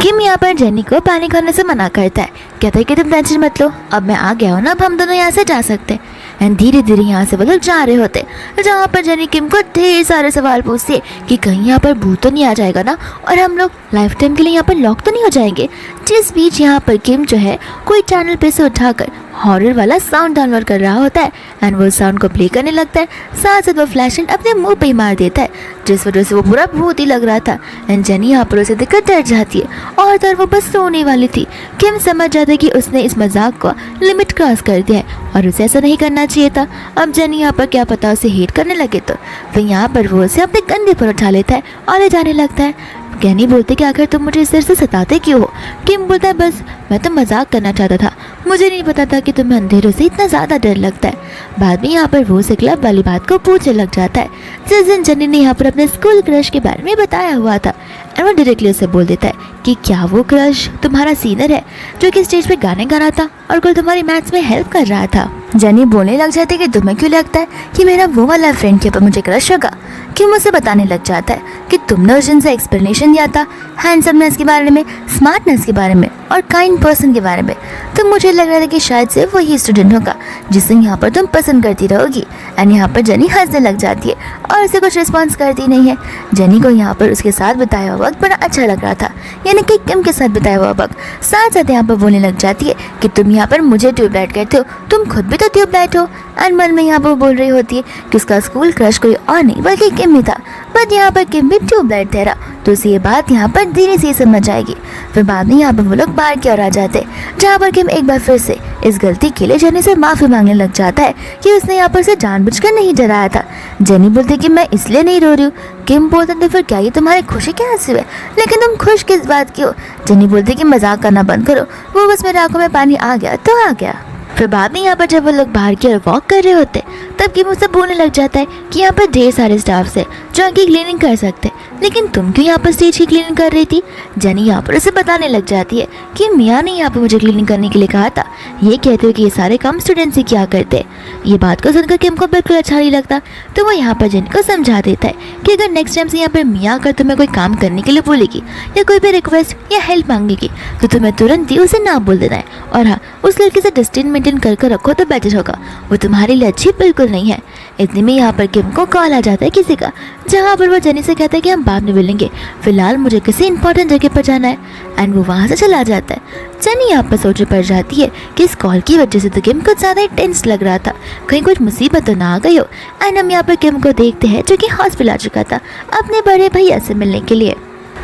किम यहाँ पर जेनी को पैनिक होने से मना करता है, कहता है कि तुम टेंशन मत लो, अब मैं आ गया हूँ ना, अब हम दोनों यहाँ से जा सकते हैं। एंड धीरे धीरे यहाँ से वो लोग जा रहे होते, जहाँ पर जेनी किम को ढेर सारे सवाल पूछती है कि कहीं यहाँ पर भूत तो नहीं आ जाएगा ना, और हम लोग लाइफ टाइम के लिए यहाँ पर लॉक तो नहीं हो जाएंगे। जिस बीच यहाँ पर किम जो है कोई चैनल पे से उठाकर हॉरर वाला साउंड डाउनलोड कर रहा होता है, एंड वो साउंड को प्ले करने लगता है, साथ साथ वो फ्लैश लाइट अपने मुंह पे ही मार देता है, जिस वजह से वो पूरा भूत ही लग रहा था। एंड जेनी यहाँ पर उसे देखकर डर जाती है और तो वो बस सोने वाली थी। किम समझ जाता है कि उसने इस मजाक को लिमिट क्रॉस कर दिया है और उसे ऐसा नहीं करना चाहिए था। अब जेनी यहाँ पर क्या पता उसे हेट करने लगे, तो फिर यहाँ पर वो उसे अपने कंधे पर उठा लेता है और ले जाने लगता है। जेनी बोलते कि आखिर तुम मुझे इस तरह से सताते क्यों हो। किम बोलता है बस मैं तो मजाक करना चाहता था, मुझे नहीं पता था कि तुम्हें अंधेरों से इतना ज़्यादा डर लगता है। बाद में यहाँ पर वो उसे क्लब वाली बात को पूछने लग जाता है, जिस दिन जेनी ने यहाँ पर अपने स्कूल क्रश के बारे में बताया हुआ था। और वो डायरेक्टली उसे बोल देता है कि क्या वो क्रश तुम्हारा सीनियर है जो कि स्टेज पे गाने गा रहा था और कल तुम्हारी मैथ्स में हेल्प कर रहा था। जेनी बोलने लग जाती है कि तुम्हें क्यों लगता है कि मेरा वो वाला फ्रेंड के ऊपर मुझे क्रश होगा। किम उसे बताने लग जाता है कि तुमने उस दिन से एक्सप्लेनेशन दिया था हैंडसमनेस के बारे में, स्मार्टनेस के बारे में और काइंड पर्सन के बारे में, तो मुझे लग रहा था कि शायद से वही स्टूडेंट होगा जिसे यहाँ पर तुम पसंद करती रहोगी। एंड यहाँ पर जेनी हंसने लग जाती है और उसे कुछ रिस्पॉन्स करती नहीं है। जेनी को यहाँ पर उसके साथ बिताया हुआ वक्त बड़ा अच्छा लग रहा था, यानी कि किम के साथ बिताया हुआ वक्त। साथ साथ यहाँ पर बोलने लग जाती है कि तुम यहाँ पर मुझे ट्यूबलाइट कहते हो, तुम खुद भी तो ट्यूबलाइट हो। एंड मन में यहाँ पर बोल रही होती है कि उसका स्कूल क्रश कोई और नहीं बल्कि किम ही था, बट यहाँ पर किम भी ट्यूबलाइट ठहरा तो उसे ये बात यहाँ पर धीरे से समझ आएगी। फिर बाद में यहाँ पर वो लोग बाहर की ओर आ जाते, जहाँ पर किम एक बार फिर से इस गलती के लिए जेनी से माफ़ी मांगने लग जाता है कि उसने यहाँ पर उसे जानबूझकर नहीं डराया था। जेनी बोलती कि मैं इसलिए नहीं रो रही हूँ। किम बोलता तो फिर क्या ये तुम्हारी खुशी के आंसू है, लेकिन तुम खुश किस बात की हो? जेनी बोलती कि मजाक करना बंद करो। वो बस मेरे आंखों में पानी आ गया तो आ गया। फिर बाद में यहाँ पर जब वो लोग बाहर की ओर वॉक कर रहे होते तब किम उससे बोलने लग जाता है कि यहाँ पर ढेर सारे स्टाफ्स है जो आगे क्लीनिंग कर सकते, लेकिन तुम क्यों यहाँ पर स्टेज की क्लीनिंग कर रही थी? जेनी यहाँ पर उसे बताने लग जाती है कि मियाँ ने यहाँ पर मुझे क्लीनिंग करने के लिए कहा था, ये कहते हुए कि ये सारे काम स्टूडेंट्स ही क्या करते। ये बात को सुनकर किम को बिल्कुल अच्छा नहीं लगता, तो वो यहाँ पर जेनी को समझा देता है कि अगर नेक्स्ट टाइम से यहाँ पर मियाँ अगर तुम्हें कोई काम करने के लिए बोलेगी या कोई भी रिक्वेस्ट या हेल्प मांगेगी तो तुम्हें तुरंत ही उसे ना बोल देना है। और हाँ, उस लड़के से डिस्टेंस मेंटेन कर रखो तो बेटर होगा, वो तुम्हारे लिए अच्छी बिल्कुल नहीं है। इतने में यहाँ पर किम को कॉल आ जाता है किसी का, जहाँ पर वो जेनी से कहता है कि हम बाद में मिलेंगे, फिलहाल मुझे किसी इंपॉर्टेंट जगह पर जाना है। एंड वो वहाँ से चला जाता है। जेनी यहाँ पर सोच पड़ जाती है कि इस कॉल की वजह से तो किम कुछ ज़्यादा ही टेंस लग रहा था, कहीं कुछ मुसीबत तो ना आ गई हो। एंड हम यहाँ पर किम को देखते हैं जो कि हॉस्पिटल आ चुका था अपने बड़े भैया से मिलने के लिए।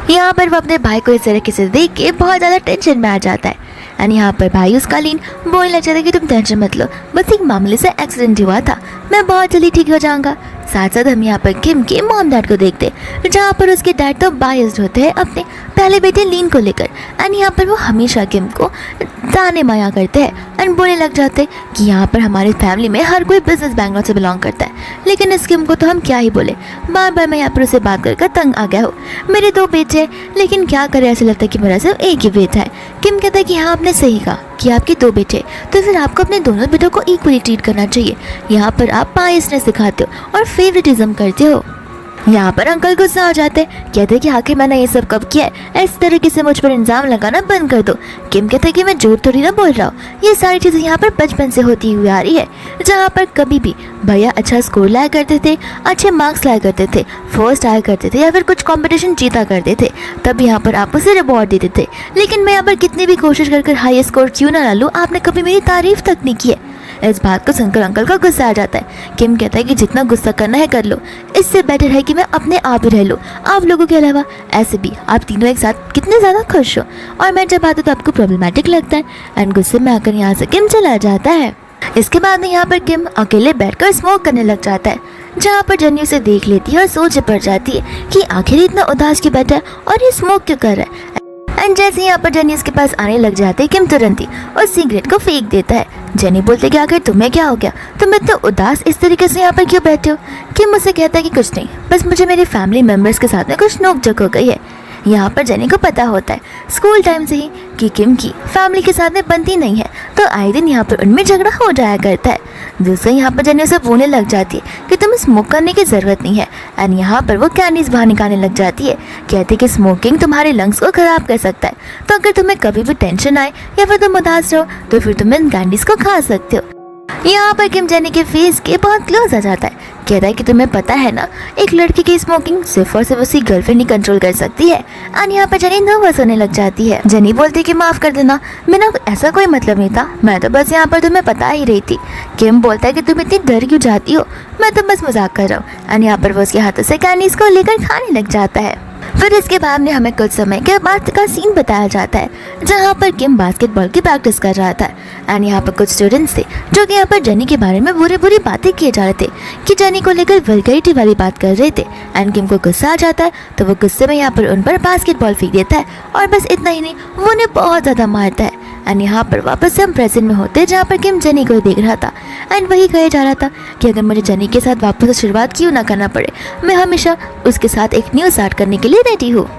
यहाँ पर वो अपने भाई को इस तरीके से देख के बहुत ज़्यादा टेंशन में आ जाता है। एंड यहाँ पर भाई उसका लीन बोलने लग जाता है कि तुम टेंशन मत लो, बस एक मामले से एक्सीडेंट हुआ था, मैं बहुत जल्दी ठीक हो जाऊँगा। साथ साथ हम यहाँ पर किम के मॉम डैड को देखते, जहाँ पर उसके डैड तो बायस्ड होते हैं अपने पहले बेटे लीन को लेकर। एंड यहाँ पर वो हमेशा किम को ताने माया करते हैं एंड बोलने लग जाते हैं कि यहाँ पर हमारी फैमिली में हर कोई बिजनेस बैकग्राउंड से बिलोंग करता है, लेकिन इस किम को तो हम क्या ही बोले। बार बार मैं यहाँ पर उसे बात कर तंग आ गया हूँ। मेरे 2 बेटे हैं, लेकिन क्या करें, ऐसा लगता है कि मेरा सिर्फ एक ही बेटा है। किम कहता है कि हाँ आपने सही कहा कि आपके 2 बेटे, तो फिर आपको अपने दोनों बेटों को इक्वली ट्रीट करना चाहिए। यहाँ पर आप बायसनेस दिखाते हो और फेवरेटिज्म करते हो। यहाँ पर अंकल गुस्सा हो जाते हैं, कहते हैं कि आखिर मैंने ये सब कब किया है, इस तरीके से मुझ पर इल्ज़ाम लगाना बंद कर दो। किम कहते हैं कि मैं झूठ थोड़ी ना बोल रहा हूँ, ये सारी चीज़ें यहाँ पर बचपन से होती हुई आ रही है, जहाँ पर कभी भी भैया अच्छा स्कोर लाया करते थे, अच्छे मार्क्स लाया करते थे, फर्स्ट आया करते थे या फिर कुछ कंपटीशन जीता करते थे, तब यहाँ पर आप उसे रिवॉर्ड देते थे। लेकिन मैं यहाँ पर कितनी भी कोशिश कर हाई स्कोर क्यों ना ला लूँ, आपने कभी मेरी तारीफ तक नहीं की है। इस बात को सुनकर अंकल का गुस्सा आ जाता है। किम कहता है कि जितना गुस्सा करना है कर लो, इससे बेटर है कि मैं अपने आप ही रह लूँ आप लोगों के अलावा। ऐसे भी आप तीनों एक साथ कितने ज़्यादा खुश हो, और मैं जब आता तो आपको प्रॉब्लमेटिक लगता है। एंड गुस्से में आकर यहाँ से किम चला जाता है। इसके बाद में यहाँ पर किम अकेले बैठकर स्मोक करने लग जाता है, जहाँ पर जेनी उसे देख लेती है और सोच पड़ जाती है कि आखिर इतना उदास क्यों बैठा है और ये स्मोक क्यों कर रहा है। एंड जैसे यहाँ पर जेनी उसके पास आने लग जाती है, किम तुरंत ही उस सिगरेट को फेंक देता है। जेनी बोलते कि आखिर तुम्हें क्या हो गया, तुम इतना उदास इस तरीके से यहाँ पर क्यों बैठे हो? किम मुझसे कहता है कि कुछ नहीं, बस मुझे मेरे फैमिली मेम्बर्स के साथ में कुछ नोक-झोंक हो गई है। यहाँ पर जेनी को पता होता है स्कूल टाइम से ही कि किम की फैमिली के साथ में बनती नहीं है, तो आए दिन यहाँ पर उनमें झगड़ा हो जाया करता है। दूसरे यहाँ पर जेनी उसे बोलने लग जाती है कि तुम्हें स्मोक करने की ज़रूरत नहीं है। एंड यहाँ पर वो कैंडीज बाहर निकालने लग जाती है, कहती है कि स्मोकिंग तुम्हारे लंग्स को ख़राब कर सकता है, तो अगर तुम्हें कभी भी टेंशन आए या फिर तुम उदास रहो तो फिर तुम इन कैंडीज़ को खा सकते हो। यहाँ पर किम जेनी के फेस के बहुत क्लोज आ जाता है, कहता है कि तुम्हें पता है ना, एक लड़की की स्मोकिंग सिर्फ और सिर्फ उसकी गर्लफ्रेंड ही कंट्रोल कर सकती है। और यहाँ पर जेनी नर्वस होने लग जाती है। जेनी बोलती है कि माफ़ कर देना, मेरा ऐसा कोई मतलब नहीं था, मैं तो बस यहाँ पर तुम्हें पता ही रही थी। किम बोलता है कि तुम इतनी डर क्यों जाती हो, मैं तो बस मजाक कर रहा हूँ। और यहाँ पर वो उसके हाथों से कैंडीज को लेकर खाने लग जाता है। फिर इसके बाद में हमें कुछ समय के बाद का सीन बताया जाता है, जहाँ पर किम बास्केटबॉल की प्रैक्टिस कर रहा था। एंड यहाँ पर कुछ स्टूडेंट्स थे जो कि यहाँ पर जेनी के बारे में बुरी बुरी बातें किए जा रहे थे, कि जेनी को लेकर वल्गैरिटी वाली बात कर रहे थे। एंड किम को गुस्सा आ जाता है, तो वो गुस्से में यहाँ पर उन पर बास्केटबॉल फेंक देता है, और बस इतना ही नहीं, वो उन्हें बहुत ज़्यादा मारता है। एंड यहाँ पर वापस से हम प्रेजेंट में होते हैं, जहाँ पर किम जेनी को देख रहा था। एंड वही कहा जा रहा था कि अगर मुझे जेनी के साथ वापस से शुरुआत क्यों ना करना पड़े, मैं हमेशा उसके साथ एक न्यू स्टार्ट करने के लिए रेडी हूँ।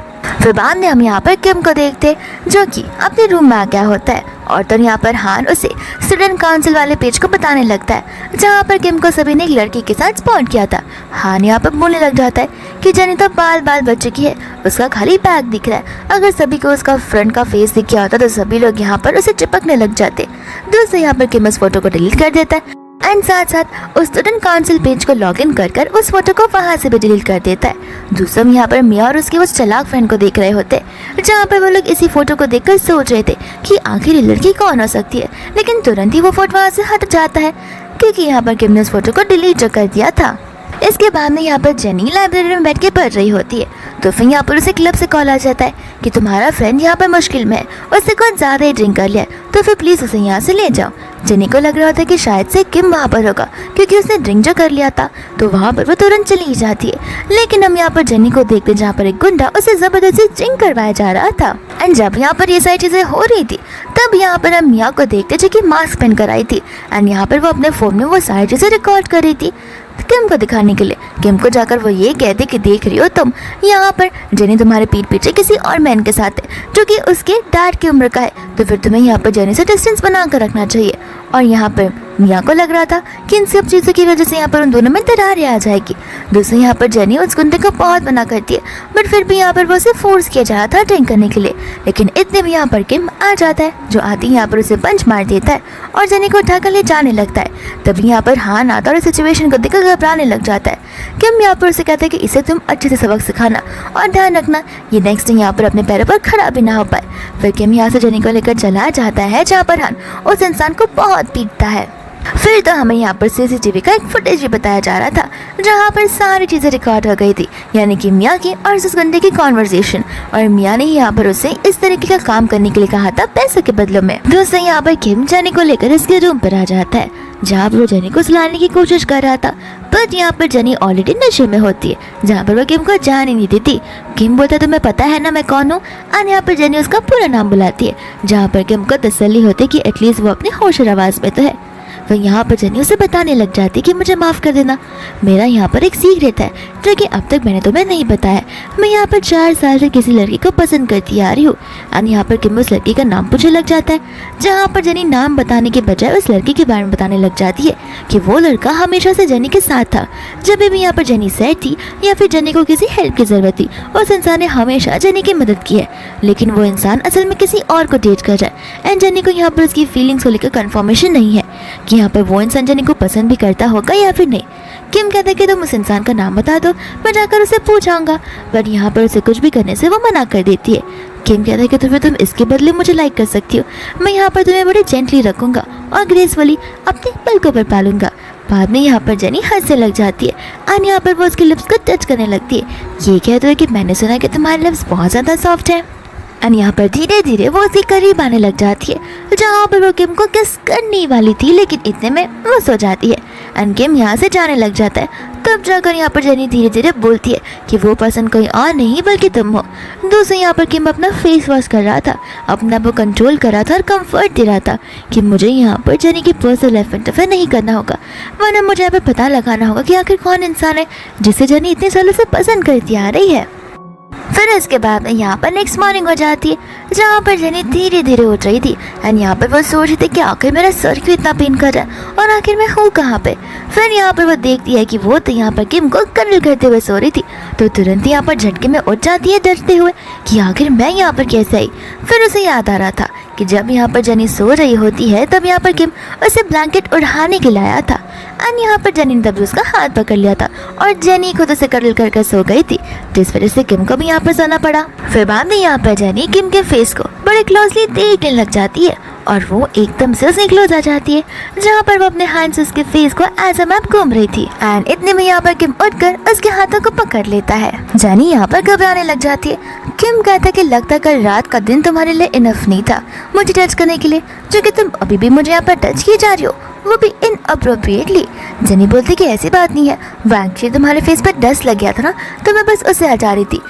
फिर बाद में हम यहाँ पर किम को देखते जो कि अपने रूम में आ गया होता है, और तो यहाँ पर हान उसे स्टूडेंट काउंसिल वाले पेज को बताने लगता है, जहाँ पर किम को सभी ने एक लड़की के साथ स्पॉट किया था। हान यहाँ पर बोलने लग जाता है कि जेनी तो बाल बच चुकी है, उसका खाली बैग दिख रहा है, अगर सभी को उसका फ्रंट का फेस दिख गया होता तो सभी लोग यहाँ पर उसे चिपकने लग जाते। दूसरे यहाँ पर किम उस फोटो को डिलीट कर देता है, एंड साथ साथ उस स्टूडेंट काउंसिल पेज को लॉगिन कर उस फोटो को वहाँ से भी डिलीट कर देता है। दूसरा यहाँ पर मिया और उसके उस चालाक फ्रेंड को देख रहे होते, जहाँ पर वो लोग इसी फोटो को देखकर सोच रहे थे कि आखिर ये लड़की कौन हो सकती है, लेकिन तुरंत ही वो फोटो वहाँ से हट जाता है, क्योंकि यहाँ पर किम ने उस फोटो को डिलीट कर दिया था। इसके बाद में यहाँ पर जेनी लाइब्रेरी में बैठ के पढ़ रही होती है, तो फिर यहाँ पर उसे क्लब से कॉल आ जाता है कि तुम्हारा फ्रेंड यहाँ पर मुश्किल में है, उससे कुछ ज़्यादा ही ड्रिंक कर लिया है, तो फिर प्लीज़ उसे यहाँ से ले जाओ। जेनी को लग रहा होता है कि शायद से किम वहाँ पर होगा, क्योंकि उसने ड्रिंक जो कर लिया था, तो वहाँ पर वो तुरंत चली जाती है। लेकिन हम यहाँ पर जेनी को देखते जहाँ पर एक गुंडा उसे ज़बरदस्ती ड्रिंक करवाया जा रहा था। एंड जब यहाँ पर ये सारी चीज़ें हो रही थी, तब यहाँ पर हम मिया को देखते जो कि मास्क पहन कर आई थी, एंड यहाँ पर वो अपने फ़ोन में वो सारी चीज़ें रिकॉर्ड कर रही थी किम को दिखाने के लिए। किम को जाकर वो ये कहते कि देख रही हो तुम, यहाँ पर जेनी तुम्हारे पीठ पीछे किसी और मैन के साथ है जो कि उसके डैड की उम्र का है, तो फिर तुम्हें यहाँ पर जेनी से डिस्टेंस बना कर रखना चाहिए। और यहाँ पर मिया को लग रहा था कि इन सब चीज़ों की वजह से यहाँ पर उन दोनों में दरारें आ जाएगी। दूसरी यहाँ पर जेनी उस गुंडे को बहुत मना करती है, बट फिर भी यहाँ पर वो उसे फोर्स किया जा रहा था ड्रिंक करने के लिए। लेकिन इतने में यहाँ पर किम आ जाता है, जो आती यहाँ पर उसे पंच मार देता है और जेनी को उठाकर ले जाने लगता है। तभी यहाँ पर हान आता है और इस सिचुएशन को देखकर घबराने लग जाता है। किम यहाँ पर उसे कहता है कि इसे तुम अच्छे से सबक सिखाना और ध्यान रखना ये नेक्स्ट डे यहाँ पर अपने पैरों पर खड़ा भी ना हो पाए। फिर किम यहाँ से जेनी को लेकर चला जाता है, जहाँ पर हान उस इंसान को बहुत पीटता है। फिर तो हमें यहाँ पर सीसीटीवी का एक फुटेज भी बताया जा रहा था, जहाँ पर सारी चीज़ें रिकॉर्ड हो गई थी, यानी कि मिया की और उस गुंडे की कॉन्वर्सेशन। और मिया ने यहाँ पर उसे इस तरीके का काम करने के लिए कहा था पैसों के बदले में। दूसरे यहाँ पर किम जेनी को लेकर इसके रूम पर आ जाता है, जहाँ पर वो जेनी को सुलाने की कोशिश कर रहा था, बट यहाँ पर जेनी ऑलरेडी नशे में होती है, जहाँ पर वो किम को जाने नहीं देती। किम बोलता है तुम्हें पता है ना मैं कौन हूँ, और यहाँ पर जेनी उसका पूरा नाम बुलाती है, जहाँ पर किम को तसल्ली होती है कि एटलीस्ट वो अपनी होश और आवाज़ में तो है। वह यहाँ पर जेनी उसे बताने लग जाती कि मुझे माफ़ कर देना, मेरा यहाँ पर एक सीक्रेट है जो कि अब तक मैंने तुम्हें नहीं बताया। मैं यहाँ पर 4 साल से किसी लड़की को पसंद करती आ रही हूँ। और यहाँ पर किम उस लड़की का नाम पूछने लग जाता है, जहाँ पर जेनी नाम बताने के बजाय उस लड़की के बारे में बताने लग जाती है कि वो लड़का हमेशा से जेनी के साथ था। जब भी यहाँ पर जेनी सैड थी या फिर जेनी को किसी हेल्प की ज़रूरत थी, उस इंसान ने हमेशा जेनी की मदद की है, लेकिन वो इंसान असल में किसी और को डेट कर रहा है। एंड जेनी को यहाँ पर उसकी फीलिंग्स को लेकर कन्फर्मेशन नहीं है कि यहाँ पर वो इंसान जेनी को पसंद भी करता होगा या फिर नहीं। किम कहता है कि तुम उस इंसान का नाम बता दो, मैं जाकर उसे पूछाऊंगा, बट यहाँ पर उसे कुछ भी करने से वो मना कर देती है। किम कहता है कि तुम इसके बदले मुझे लाइक कर सकती हो, मैं यहाँ पर तुम्हें बड़े जेंटली रखूँगा और ग्रेसफुली अपने पलकों पर पालूंगा। बाद में यहाँ पर जेनी हंसने लग जाती है और यहाँ पर वो उसके लिप्स को टच करने लगती है, ये कहते हुए कि मैंने सुना कि तुम्हारे लिप्स बहुत ज़्यादा सॉफ्ट है। और यहाँ पर धीरे धीरे वो उसके करीब आने लग जाती है, जहाँ पर वो किम को किस करने वाली थी, लेकिन इतने में वो सो जाती है एंड किम यहाँ से जाने लग जाता है। तब जाकर यहाँ पर जेनी धीरे धीरे बोलती है कि वो पसंद कोई और नहीं बल्कि तुम हो। दूसरे यहाँ पर किम अपना फेस वॉश कर रहा था, अपना वो कंट्रोल कर रहा था और कंफर्ट दे रहा था कि मुझे यहाँ पर जेनी की पर्सनल लाइफ में इंटरफेयर नहीं करना होगा, वरना मुझे यहाँ पर पता लगाना होगा कि आखिर कौन इंसान है जिसे जेनी इतने सालों से पसंद करती आ रही है। फिर इसके बाद में यहाँ पर नेक्स्ट मॉर्निंग हो जाती है, जहाँ पर जेनी धीरे धीरे उठ रही थी एंड यहाँ पर वो सोच रही थी कि आखिर मेरा सर क्यों इतना पेन कर रहा है और आखिर मैं हूँ कहाँ पे। फिर यहाँ पर वो देखती है कि वो तो यहाँ पर किम को कर्ल करते हुए सो रही थी, तो तुरंत यहाँ पर झटके में उठ जाती है डरते हुए कि आखिर मैं यहाँ पर कैसे आई। फिर उसे याद आ रहा था कि जब यहाँ पर जेनी सो रही होती है तब यहाँ पर किम उसे ब्लैंकेट उड़ाने के लिए आया था और यहाँ पर जेनी ने तभी उसका हाथ पकड़ लिया था और जेनी खुद उसे कर्ल कर सो गई थी, जिस वजह से किम को भी यहाँ पर सोना पड़ा। फिर बाद में यहाँ पर जेनी किम के फेस को बड़े क्लोजली देखने लग जाती है और वो एकदम से उससे क्लोज आ जाती है, जहाँ पर वो अपने हैंड से उसके फेस को एज अ मैप घूम रही थी। एंड इतने में यहाँ पर किम उठकर उसके हाथों को पकड़ लेता है। जेनी यहाँ पर घबराने लग जाती है। किम कहता है कि लगता कल रात का दिन तुम्हारे लिए इनफ नहीं था मुझे टच करने के लिए, जो कि तुम अभी भी मुझे यहाँ पर टच किए जा रही हो, वो भी इनअप्रोप्रिएटली। जेनी बोलती कि ऐसी बात नहीं है, वो एक्चुअली तुम्हारे फेस पर डस्ट लग गया था ना, तो मैं बस उसे हटा रही थी।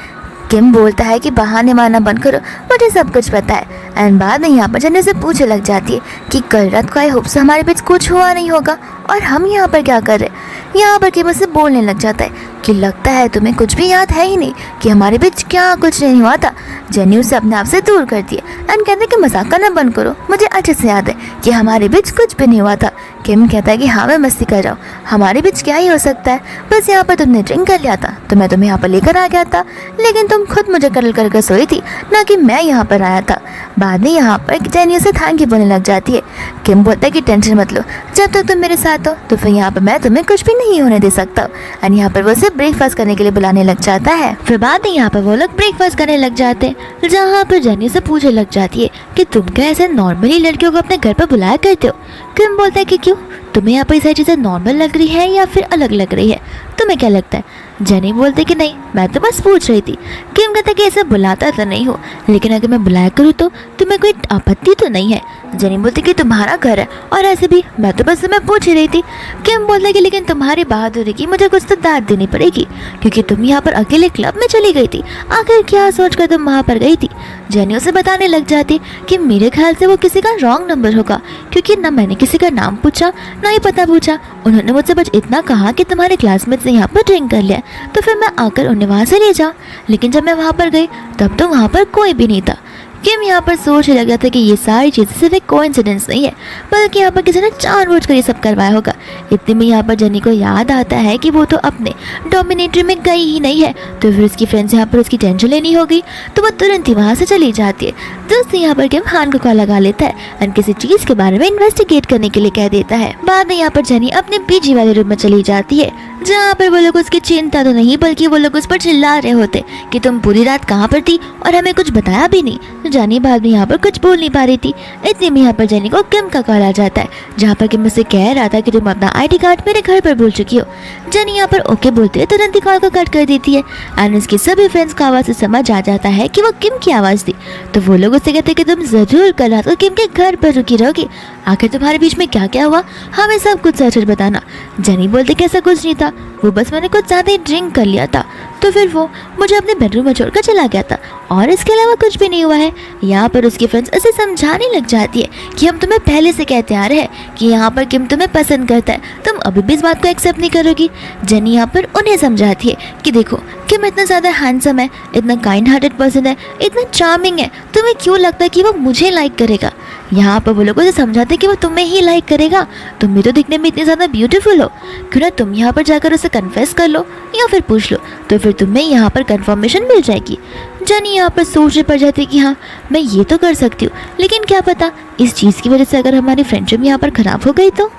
किम बोलता है कि बहाने मारना बंद करो, मुझे सब कुछ पता है। एंड बाद में यहाँ पर जेनी से पूछने लग जाती है कि कल रात को आई होप से हमारे बीच कुछ हुआ नहीं होगा और हम यहाँ पर क्या कर रहे। यहाँ पर किम उससे बोलने लग जाता है कि लगता है तुम्हें कुछ भी याद है ही नहीं कि हमारे बीच क्या कुछ नहीं हुआ था। जेनी उसे अपने आप से दूर करती है एंड कहते हैं कि मजाक करना बंद करो, मुझे अच्छे से याद है कि हमारे बीच कुछ भी नहीं हुआ था। किम कहता है कि हाँ मैं मस्ती कर रहा हूँ, हमारे बीच क्या ही हो सकता है, बस यहाँ पर तुमने ड्रिंक कर लिया था तो मैं तुम्हें यहाँ पर लेकर आ गया था, लेकिन तुम खुद मुझे कर्ल कर सोई थी, ना कि मैं यहाँ पर आया था। बाद में यहाँ पर जेनी उसे थैंक यू बोलने लग जाती है। किम बोलता है कि टेंशन मत लो, जब तक तुम मेरे साथ बात हो तो फिर यहाँ पर मैं तुम्हें कुछ भी नहीं होने दे सकता। और यहाँ पर वो उसे ब्रेकफास्ट करने के लिए बुलाने लग जाता है। फिर बाद में यहाँ पर वो लोग ब्रेकफास्ट करने लग जाते हैं, जहाँ पर जेनी से पूछने लग जाती है कि तुम क्या ऐसे नॉर्मली लड़कियों को अपने घर पर बुलाया करते हो। किम बोलता है कि क्यों, तुम्हें यहाँ पर ये सारी चीज़ें नॉर्मल लग रही है या फिर अलग लग रही है, तुम्हें क्या लगता है। जेनी बोलते कि नहीं, मैं तो बस पूछ रही थी। किम कहता कि ऐसे बुलाता तो नहीं हो, लेकिन अगर मैं बुलाया करूँ तो तुम्हें कोई आपत्ति तो नहीं है। जेनी बोलती कि तुम्हारा घर है और ऐसे भी मैं तो बस तुम्हें पूछ ही रही थी। किम बोलता कि लेकिन तुम्हारी बहादुरी की मुझे कुछ तो दाद देनी पड़ेगी, क्योंकि तुम यहाँ पर अकेले क्लब में चली गई थी। आखिर क्या सोचकर तुम वहाँ पर गई थी। जेनी उसे बताने लग जाती कि मेरे ख्याल से वो किसी का रॉन्ग नंबर होगा, क्योंकि ना मैंने किसी का नाम पूछा ना ही पता पूछा। उन्होंने मुझसे बस इतना कहा कि तुम्हारे क्लासमेट्स ने यहाँ पर ड्रिंक कर लिया, तो फिर मैं आकर उन्हें वहाँ से ले जाऊँ। लेकिन जब मैं वहाँ पर गई तब तो वहाँ पर कोई भी नहीं था। किम यहाँ पर सोचने लगा था कि ये सारी चीज़ें सिर्फ एक कोइंसिडेंस नहीं है, बल्कि यहाँ पर किसी ने जानबूझकर ये सब करवाया होगा। इतने में यहाँ पर जेनी को याद आता है कि वो तो अपने डोमिनेटरी में गई ही नहीं है, तो फिर उसकी फ्रेंड्स यहाँ पर उसकी टेंशन लेनी होगी, तो वो तुरंत ही वहाँ से चली जाती है। दोस्त यहाँ पर किम हान को कॉल लगा लेता है और किसी चीज़ के बारे में इन्वेस्टिगेट करने के लिए कह देता है। बाद में यहाँ पर जेनी अपने पीजी वाले रूम में चली जाती है, जहाँ पर वो लोग उसकी चिंता तो नहीं बल्कि वो लोग उस पर चिल्ला रहे होते कि तुम पूरी रात कहाँ पर थी और हमें कुछ बताया भी नहीं। जेनी बाद में यहाँ पर कुछ बोल नहीं पा रही थी। इतने में यहाँ पर जेनी को किम का कॉल आ जाता है, जहाँ पर किम मुझसे कह रहा था कि तुम अपना आईडी कार्ड मेरे घर पर भूल चुकी हो। जेनी यहाँ पर ओके बोलते हुए तुरंत ही कॉल को कट कर देती है एंड उसके सभी फ्रेंड्स को आवाज़ से समझ आ जाता है कि वो किम की आवाज़ थी। तो वो लोग उससे कहते कि तुम जरूर कल रात को किम के घर पर रुकी रहोगी, आखिर तुम्हारे बीच में क्या क्या हुआ हमें सब कुछ सच बताना। जेनी बोलते कि ऐसा कुछ नहीं था, वो बस मैंने कुछ ज़्यादा ही ड्रिंक कर लिया था, तो फिर वो मुझे अपने बेडरूम में छोड़कर चला गया था और इसके अलावा कुछ भी नहीं हुआ है। यहाँ पर उसकी फ्रेंड्स उसे समझाने लग जाती है कि हम तुम्हें पहले से कहते आ रहे हैं कि यहाँ पर किम तुम्हें पसंद करता है, तुम अभी भी इस बात को एक्सेप्ट नहीं करोगी। जेनी यहाँ पर उन्हें समझाती है कि देखो किम इतना ज़्यादा हैंडसम है, इतना काइंड हार्टेड पर्सन है, इतना चार्मिंग है, तुम्हें क्यों लगता है कि वो मुझे लाइक करेगा। यहाँ पर वो लोग उसे समझाते कि वो तुम्हें ही लाइक करेगा, तुम भी तो दिखने में इतनी ज़्यादा ब्यूटीफुल हो, क्यों ना तुम यहाँ पर जाकर उसे कन्फेस कर लो या फिर पूछ लो, तो फिर तुम्हें यहाँ पर कंफर्मेशन मिल जाएगी। जेनी यहाँ पर सोचने पड़ जाती है कि हाँ मैं ये तो कर सकती हूँ, लेकिन क्या पता इस चीज़ की वजह से अगर हमारी फ्रेंडशिप यहाँ पर ख़राब हो गई तो।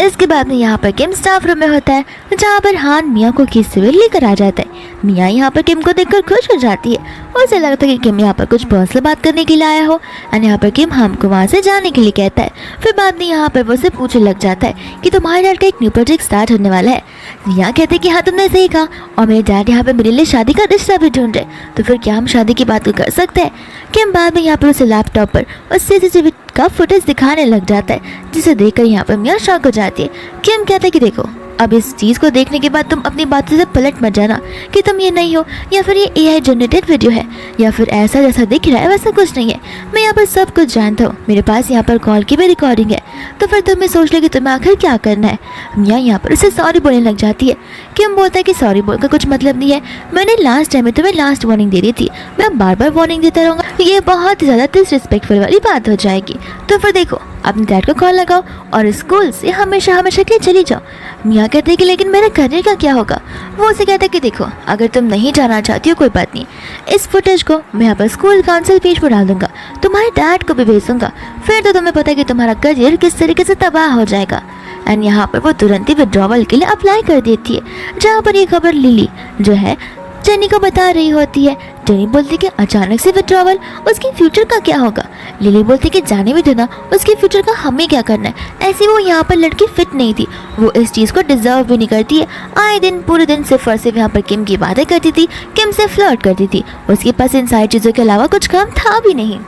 इसके बाद में यहाँ पर किम स्टाफ रूम में होता है, जहाँ पर हान मिया को किस से लेकर आ जाता है। मिया यहाँ पर किम को देखकर खुश हो जाती है, उसे लगता है कि किम यहाँ पर कुछ पर्सनल बात करने के लिए आया हो और यहाँ पर किम हान को वहाँ से जाने के लिए कहता है। फिर बाद में यहाँ पर वो से पूछने लग जाता है कि तुम्हारे डैड का एक न्यू प्रोजेक्ट स्टार्ट होने वाला है। मिया कहते हैं कि हाँ तुमने सही कहा, और मेरे डैड यहाँ पर मेरे लिए शादी का रिश्ता भी ढूंढ रहे, तो फिर क्या हम शादी की बात कर सकते हैं। किम बाद में यहाँ पर उसे लैपटॉप पर उस CCTV का फुटेज दिखाने लग जाता है, जिसे देखकर यहाँ पर मिया शॉक हो जाती है। किम कहता है कि देखो अब इस चीज़ को देखने के बाद तुम अपनी बातों से पलट मत जाना कि तुम ये नहीं हो, या फिर ये AI जनरेटेड वीडियो है, या फिर ऐसा जैसा दिख रहा है वैसा कुछ नहीं है। मैं यहाँ पर सब कुछ जानता हूँ, मेरे पास यहाँ पर कॉल की भी रिकॉर्डिंग है, तो फिर तुम्हें सोच लो कि तुम्हें आखिर क्या करना है। मिया यहाँ पर उसे सॉरी बोलने लग जाती है। किम बोलता है कि सॉरी बोलकर कुछ मतलब नहीं है, मैंने लास्ट टाइम में तुम्हें लास्ट वार्निंग दे दी थी, मैं बार बार वार्निंग देता रहूँगा, ये बहुत ही ज़्यादा डिसरिस्पेक्टफुल वाली बात हो जाएगी। तो फिर देखो अपने डैड को कॉल लगाओ और स्कूल से हमेशा हमेशा के लिए चली जाओ। मिया कहते हैं कि लेकिन मेरे करियर का क्या होगा। वो उसे कहता है कि देखो अगर तुम नहीं जाना चाहती हो कोई बात नहीं, इस फुटेज को मैं यहाँ पर स्कूल काउंसिल पेज पर डाल दूंगा, तुम्हारे डैड को भी भेज दूंगा, फिर तो तुम्हें पता है कि तुम्हारा करियर किस तरीके से तबाह हो जाएगा। एंड यहाँ पर वो तुरंत ही विड्रॉवल के लिए अप्लाई कर देती है, जहाँ पर ये खबर लिली जो है जेनी को बता रही होती है। जेनी बोलती कि अचानक से विड्रॉवल, उसके फ्यूचर का क्या होगा। लिली बोलती कि जाने भी देना, उसके फ्यूचर का हमें क्या करना है। ऐसी वो यहाँ पर लड़की फिट नहीं थी, वो इस चीज़ को डिजर्व भी नहीं करती है। आए दिन पूरे दिन सिर्फ और सिर्फ यहाँ पर किम की बातें करती थी, किम से फ्लर्ट करती थी, उसके पास इन सारी चीज़ों के अलावा कुछ काम था भी नहीं।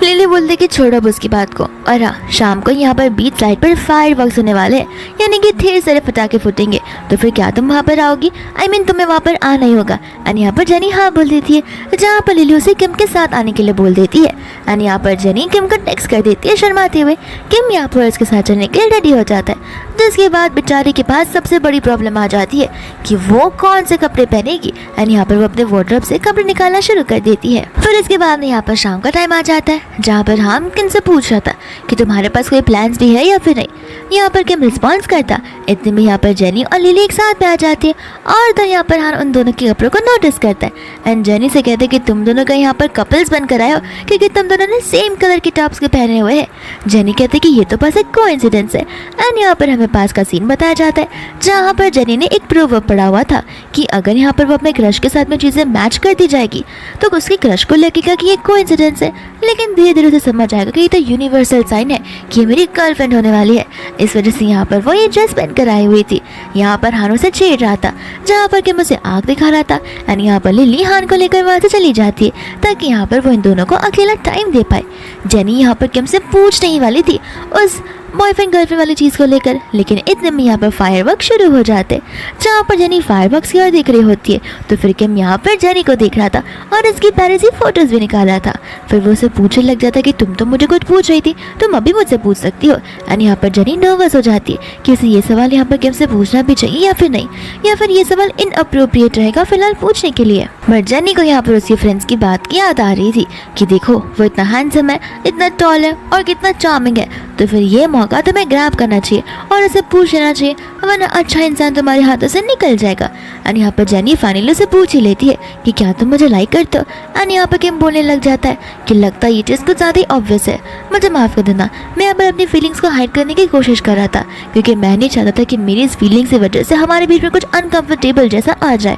लिली बोलती कि छोड़ो अब उसकी बात को, और हाँ शाम को यहाँ पर बीच साइड पर फायर वर्क्स होने वाले हैं, यानी कि ढेर सारे पटाखे फूटेंगे, तो फिर क्या तुम वहाँ पर आओगी। I mean, तुम्हें वहाँ पर आना ही होगा। एंड यहाँ पर जेनी हाँ बोल देती है, जहाँ पर लिली उसे किम के साथ आने के लिए बोल देती है। एंड यहाँ पर जेनी किम को टेक्स्ट कर देती है शर्माते हुए। किम यहाँ पर उसके साथ चलने के लिए रेडी हो जाता है, जिसके बाद बेचारी के पास सबसे बड़ी प्रॉब्लम आ जाती है कि वो कौन से कपड़े पहनेगी। एंड यहाँ पर वो अपने वार्डरोब से कपड़े निकालना शुरू कर देती है। फिर इसके बाद में यहाँ पर शाम का टाइम आ जाता है, जहाँ पर हम किम से पूछ रहा था कि तुम्हारे पास कोई प्लान्स भी है या फिर नहीं। यहाँ पर किम रिस्पॉन्स करता। इतने में यहाँ पर जेनी और लिली एक साथ में आ जाती है और तो यहाँ पर हान उन दोनों के कपड़ों को नोटिस करता है एंड जेनी से कहते हैं कि तुम दोनों का यहाँ पर कपल्स बनकर आए हो क्योंकि तुम दोनों ने सेम कलर के टॉप्स के पहने हुए हैं। जेनी कहते हैं कि ये तो बस एक कोइंसिडेंस है एंड यहाँ पर हमें पास का सीन बताया जाता है जहाँ पर जेनी ने एक प्रोवर्ब पढ़ा हुआ था कि अगर यहाँ पर वो अपने क्रश के साथ में चीज़ें मैच करती जाएगी तो उसकी क्रश को लगेगा कि ये कोइंसिडेंस है, लेकिन धीरे धीरे उसे समझ आएगा कि ये तो यूनिवर्सल साइन है कि ये मेरी गर्लफ्रेंड होने वाली है। इस वजह से यहाँ पर वो ये ड्रेस पहन कर आई हुई थी। यहाँ पर हान उसे छेड़ रहा था जहाँ पर किम उसे आग दिखा रहा था एंड यहाँ पर लिली हान को लेकर वहाँ से चली जाती है ताकि यहाँ पर वो इन दोनों को अकेला टाइम दे पाए। जेनी यहाँ पर किम से पूछने ही वाली थी उस बॉयफ्रेंड गर्लफ्रेंड वाली चीज़ को लेकर, लेकिन इतने में यहाँ पर फायरवर्क शुरू हो जाते जहाँ पर जेनी फायरवर्क्स की ओर देख रही होती है तो फिर किम यहाँ पर जेनी को देख रहा था और इसकी प्यारी सी फोटोज भी निकाला था। फिर वो उसे पूछने लग जाता कि तुम तो मुझे कुछ पूछ रही थी, तुम अभी मुझसे पूछ सकती हो। एंड यहाँ पर जेनी नर्वस हो जाती है कि उसे ये सवाल यहाँ पर किम से पूछना भी चाहिए या फिर नहीं, या फिर ये सवाल इनअप्रोप्रिएट रहेगा फिलहाल पूछने के लिए। बट जेनी को यहाँ पर उसकी फ्रेंड्स की बात की याद आ रही थी कि देखो वो इतना हैंडसम है, इतना टॉल है और कितना चार्मिंग है, तो फिर ये मौका तुम्हें ग्रैब करना चाहिए और उसे पूछ लेना चाहिए, वरना अच्छा इंसान तुम्हारे हाथों से निकल जाएगा। एंड यहाँ पर जेनी फाइनली उसे पूछ ही लेती है कि क्या तुम मुझे लाइक करते हो। एंड यहाँ पर किम बोलने लग जाता है कि लगता है ये चीज़ कुछ ज़्यादा ही ऑब्वियस है, मुझे माफ़ कर देना, मैं यहाँ पर अपनी फीलिंग्स को हाइड करने की कोशिश कर रहा था क्योंकि मैं नहीं चाहता था कि मेरी इस फीलिंग्स की वजह से हमारे बीच में कुछ अनकम्फर्टेबल जैसा आ जाए।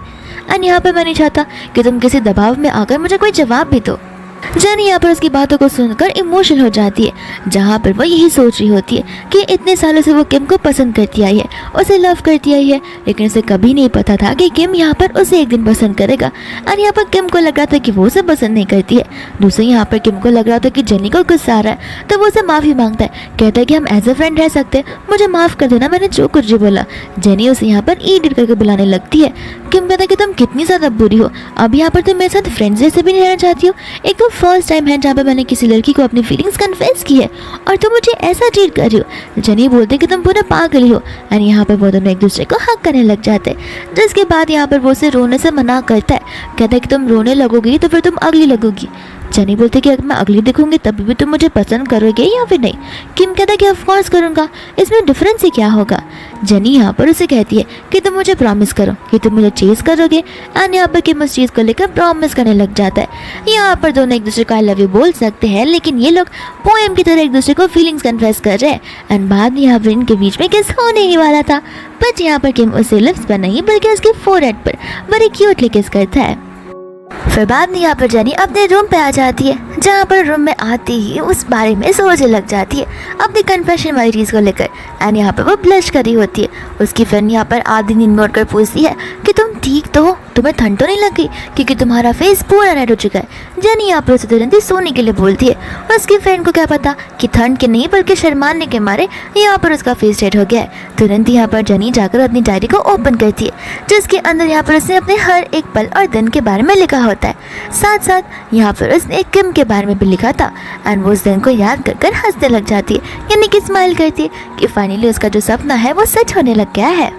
एंड यहाँ पर मैं नहीं चाहता कि तुम किसी दबाव में आकर मुझे कोई जवाब भी दो। जेनी यहाँ पर उसकी बातों को सुनकर इमोशनल हो जाती है जहाँ पर वो यही सोच रही होती है कि इतने सालों से वो किम को पसंद करती आई है, उसे लव करती आई है, लेकिन उसे कभी नहीं पता था कि किम यहाँ पर उसे एक दिन पसंद करेगा। और यहाँ पर किम को लग रहा था कि वो उसे पसंद नहीं करती है। दूसरे यहाँ पर किम को लग रहा था कि जेनी को गुस्सा आ रहा है तो वो उसे माफ़ी मांगता है, कहता है कि हम एज अ फ्रेंड रह सकते हैं, मुझे माफ़ कर देना, मैंने जो कुछ भी बोला। जेनी उसे यहाँ पर ईडिट करके बुलाने लगती है। किम कहता है कि तुम कितनी ज़्यादा बुरी हो, अब यहाँ पर तुम मेरे साथ फ्रेंड्स जैसे भी नहीं रहना चाहती हो। एक तो फर्स्ट टाइम है जहाँ पे मैंने किसी लड़की को अपनी फीलिंग्स कन्फेस की है और तुम मुझे ऐसा ट्रीट कर रही हो। जेनी बोलते कि तुम पूरा पागल ही हो। एंड यहाँ पर वो दोनों एक दूसरे को हक करने लग जाते हैं, जिसके बाद यहाँ पर वो उसे रोने से मना करता है, कहता है कि तुम रोने लगोगी तो फिर तुम अगली लगोगी। जेनी बोलते कि अगर मैं अगली दिखूंगी तभी भी तुम मुझे पसंद करोगे या फिर नहीं। किम कहता है कि ऑफ कोर्स करूँगा, इसमें डिफरेंस ही क्या होगा। जेनी यहाँ पर उसे कहती है कि तुम मुझे प्रॉमिस करो कि तुम मुझे चेज करोगे। एंड यहाँ पर किम उस चीज़ को लेकर प्रॉमिस करने लग जाता है। यहाँ पर दोनों एक दूसरे को आई लव यू बोल सकते हैं, लेकिन ये लोग पोएम की तरह एक दूसरे को फीलिंग्स कन्फेस कर रहे हैं। एंड बाद में यहाँ पर इनके बीच में किस होने ही वाला था, बट यहाँ पर किम उसे लिप्स पर नहीं बल्कि उसके फोरहेड पर बड़ी क्यूटली किस करता है। फिर बाद में यहाँ पर जेनी अपने रूम पे आ जाती है, जहाँ पर रूम में आती ही उस बारे में सोचने लग जाती है अपनी कन्फेशन वाली चीज़ को लेकर। एंड यहाँ पर वो ब्लश कर रही होती है। उसकी फ्रेंड यहाँ पर आधी नींद में उठकर पूछती है कि तुम ठीक तो हो, तुम्हें ठंड तो नहीं लग गई क्योंकि तुम्हारा फेस पूरा रेड हो चुका है। जेनी यहाँ पर उसे तुरंत ही सोने के लिए बोलती है। उसकी फ्रेंड को क्या पता कि ठंड के नहीं बल्कि शर्माने के मारे यहाँ पर उसका फेस रेड हो गया है। तुरंत ही यहाँ पर जेनी जाकर अपनी डायरी को ओपन करती है, जिसके अंदर यहाँ पर उसने अपने हर एक पल और दिन के बारे में लिखा होता है। साथ साथ यहाँ पर उसने एक किम के बारे में भी लिखा था। एंड वो उस दिन को याद कर हंसने लग जाती है, यानी कि स्माइल करती है कि फाइनली उसका जो सपना है वो सच होने लग गया है।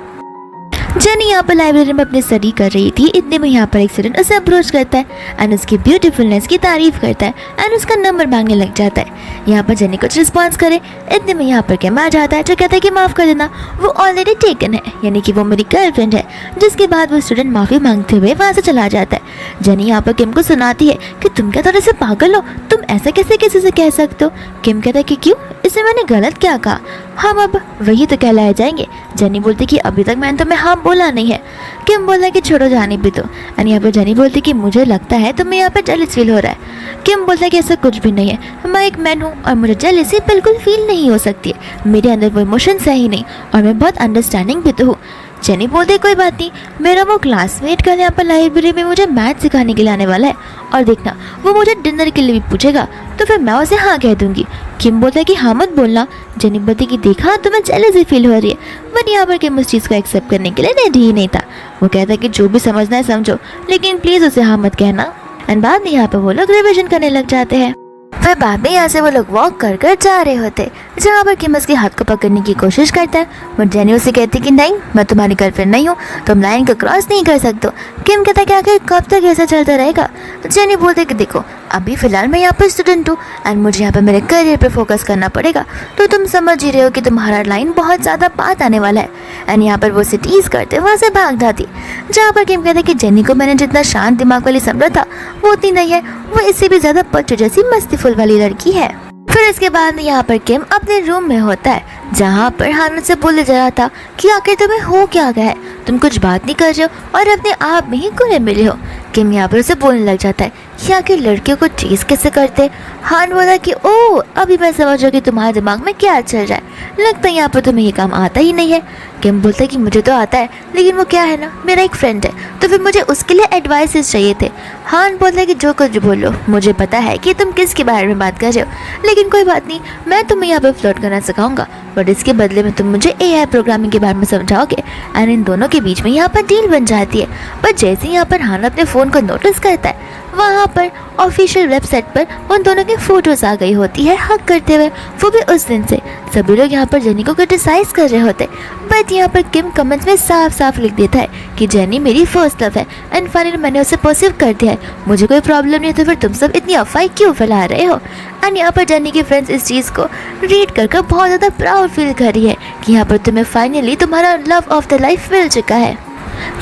जेनी यहाँ पर लाइब्रेरी में अपनी स्टडी कर रही थी। इतने में यहाँ पर एक स्टूडेंट उसे अप्रोच करता है एंड उसकी ब्यूटीफुलनेस की तारीफ करता है एंड उसका नंबर मांगने लग जाता है। यहाँ पर जेनी कुछ रिस्पॉन्स करे, इतने में यहाँ पर किम आ जाता है जो कहता है कि माफ़ कर देना, वो ऑलरेडी टेकन है, यानी कि वो मेरी गर्लफ्रेंड है। जिसके बाद वो स्टूडेंट माफ़ी मांगते हुए वहाँ से चला जाता है। जेनी यहाँ पर किम को सुनाती है कि तुम क्या थोड़े से पागल हो, तुम ऐसा कैसे किसी से कह सकते हो। किम कहता है कि क्यों, इसमें मैंने गलत क्या कहा, हम अब वही तो कहलाए जाएंगे। जेनी बोलती कि अभी तक मैंने तुम्हें हाँ बोला नहीं है। किम बोला कि छोड़ो जाने भी तो। एंड यहाँ पर जेनी बोलती कि मुझे लगता है तुम्हें यहाँ पर जेलस फील हो रहा है। किम बोलता है कि ऐसा कुछ भी नहीं है, मैं एक मैन हूँ और मुझे जेलसी बिल्कुल फील नहीं हो सकती है, मेरे अंदर वो इमोशंस है ही नहीं और मैं बहुत अंडरस्टैंडिंग भी तो हूँ। जेनी बोलते कोई बात नहीं, मेरा वो क्लासमेट कल यहाँ पर लाइब्रेरी में मुझे मैथ सिखाने के लिए आने वाला है और देखना वो मुझे डिनर के लिए भी पूछेगा तो फिर मैं उसे हाँ कह दूंगी। किम बोलता है कि हाँ मत बोलना। जेनी बोलती कि देखा तुम्हें जेलसी फील हो रही है, बट यहाँ पर किम उस चीज़ को एक्सेप्ट करने के लिए रेडी ही नहीं था। वो कहता है कि जो भी समझना है समझो, लेकिन प्लीज़ उसे हाँ मत कहना। एंड बाद में यहाँ पर वो लोग रिविजन करने लग जाते हैं। फिर बाद में यहाँ से वो लोग वॉक कर कर जा रहे होते, जहाँ पर किम उसके हाथ को पकड़ने की कोशिश करता है, बट जेनी उसे कहती कि नहीं, मैं तुम्हारी गर्लफ्रेंड नहीं हूँ, तुम लाइन को क्रॉस नहीं कर सकते हो। किम कहता है कि आखिर कब तक ऐसा चलता रहेगा। जेनी बोलते कि देखो, अभी फ़िलहाल मैं यहाँ पर स्टूडेंट हूँ एंड मुझे यहाँ पर मेरे करियर पर फोकस करना पड़ेगा, तो तुम समझ ही रहे हो कि तुम्हारा लाइन बहुत ज़्यादा बात आने वाला है। एंड यहाँ पर वो उसे टीज करते वहाँ से भाग जाती, जहाँ पर किम कहते कि जेनी को मैंने जितना शांत दिमाग वाली समझा था वो उतनी नहीं है, वो इससे भी ज़्यादा बच्चों जैसी मस्तीफुल वाली लड़की है। फिर इसके बाद में यहाँ पर किम अपने रूम में होता है, जहाँ पर हान से बोले जा रहा था कि आखिर तुम्हें हो क्या गया है, तुम कुछ बात नहीं कर रहे हो और अपने आप में ही घुले मिले हो। किम यहाँ पर उसे बोलने लग जाता है कि आखिर लड़कियों को चीज कैसे करते। हान बोला कि ओह, अभी मैं समझ रहा कि तुम्हारे दिमाग में क्या चल रहा है, लगता है यहाँ पर तुम्हें ये काम आता ही नहीं है। किम बोलता है कि मुझे तो आता है, लेकिन वो क्या है ना, मेरा एक फ्रेंड है, तो फिर मुझे उसके लिए एडवाइसेस चाहिए थे। हान बोलता है कि जो कुछ बोलो, मुझे पता है कि तुम किसके बारे में बात कर रहे हो, लेकिन कोई बात नहीं, मैं तुम्हें यहाँ पर फ्लर्ट करना सिखाऊंगा, बट इसके बदले में तुम मुझे AI प्रोग्रामिंग के बारे में समझाओगे। एंड इन दोनों के बीच में यहाँ पर डील बन जाती है। पर जैसे ही यहाँ पर हान अपने फ़ोन को नोटिस करता है, वहाँ पर ऑफिशियल वेबसाइट पर उन दोनों की फ़ोटोज़ आ गई होती है हक करते हुए, वो भी उस दिन से। सभी लोग यहाँ पर जेनी को क्रिटिसाइज कर रहे होते, बट यहाँ पर किम कमेंट्स में साफ साफ लिख देता है कि जेनी मेरी फर्स्ट लव है एंड फाइनली मैंने उसे परसीव कर दिया है, मुझे कोई प्रॉब्लम नहीं है, तो फिर तुम सब इतनी अफवाह क्यों फैला रहे हो। एंड यहाँ पर जेनी के फ्रेंड्स इस चीज़ को रीड कर बहुत ज़्यादा प्राउड फील कर रही है कि यहाँ पर तुम्हें फाइनली तुम्हारा लव ऑफ द लाइफ मिल चुका है।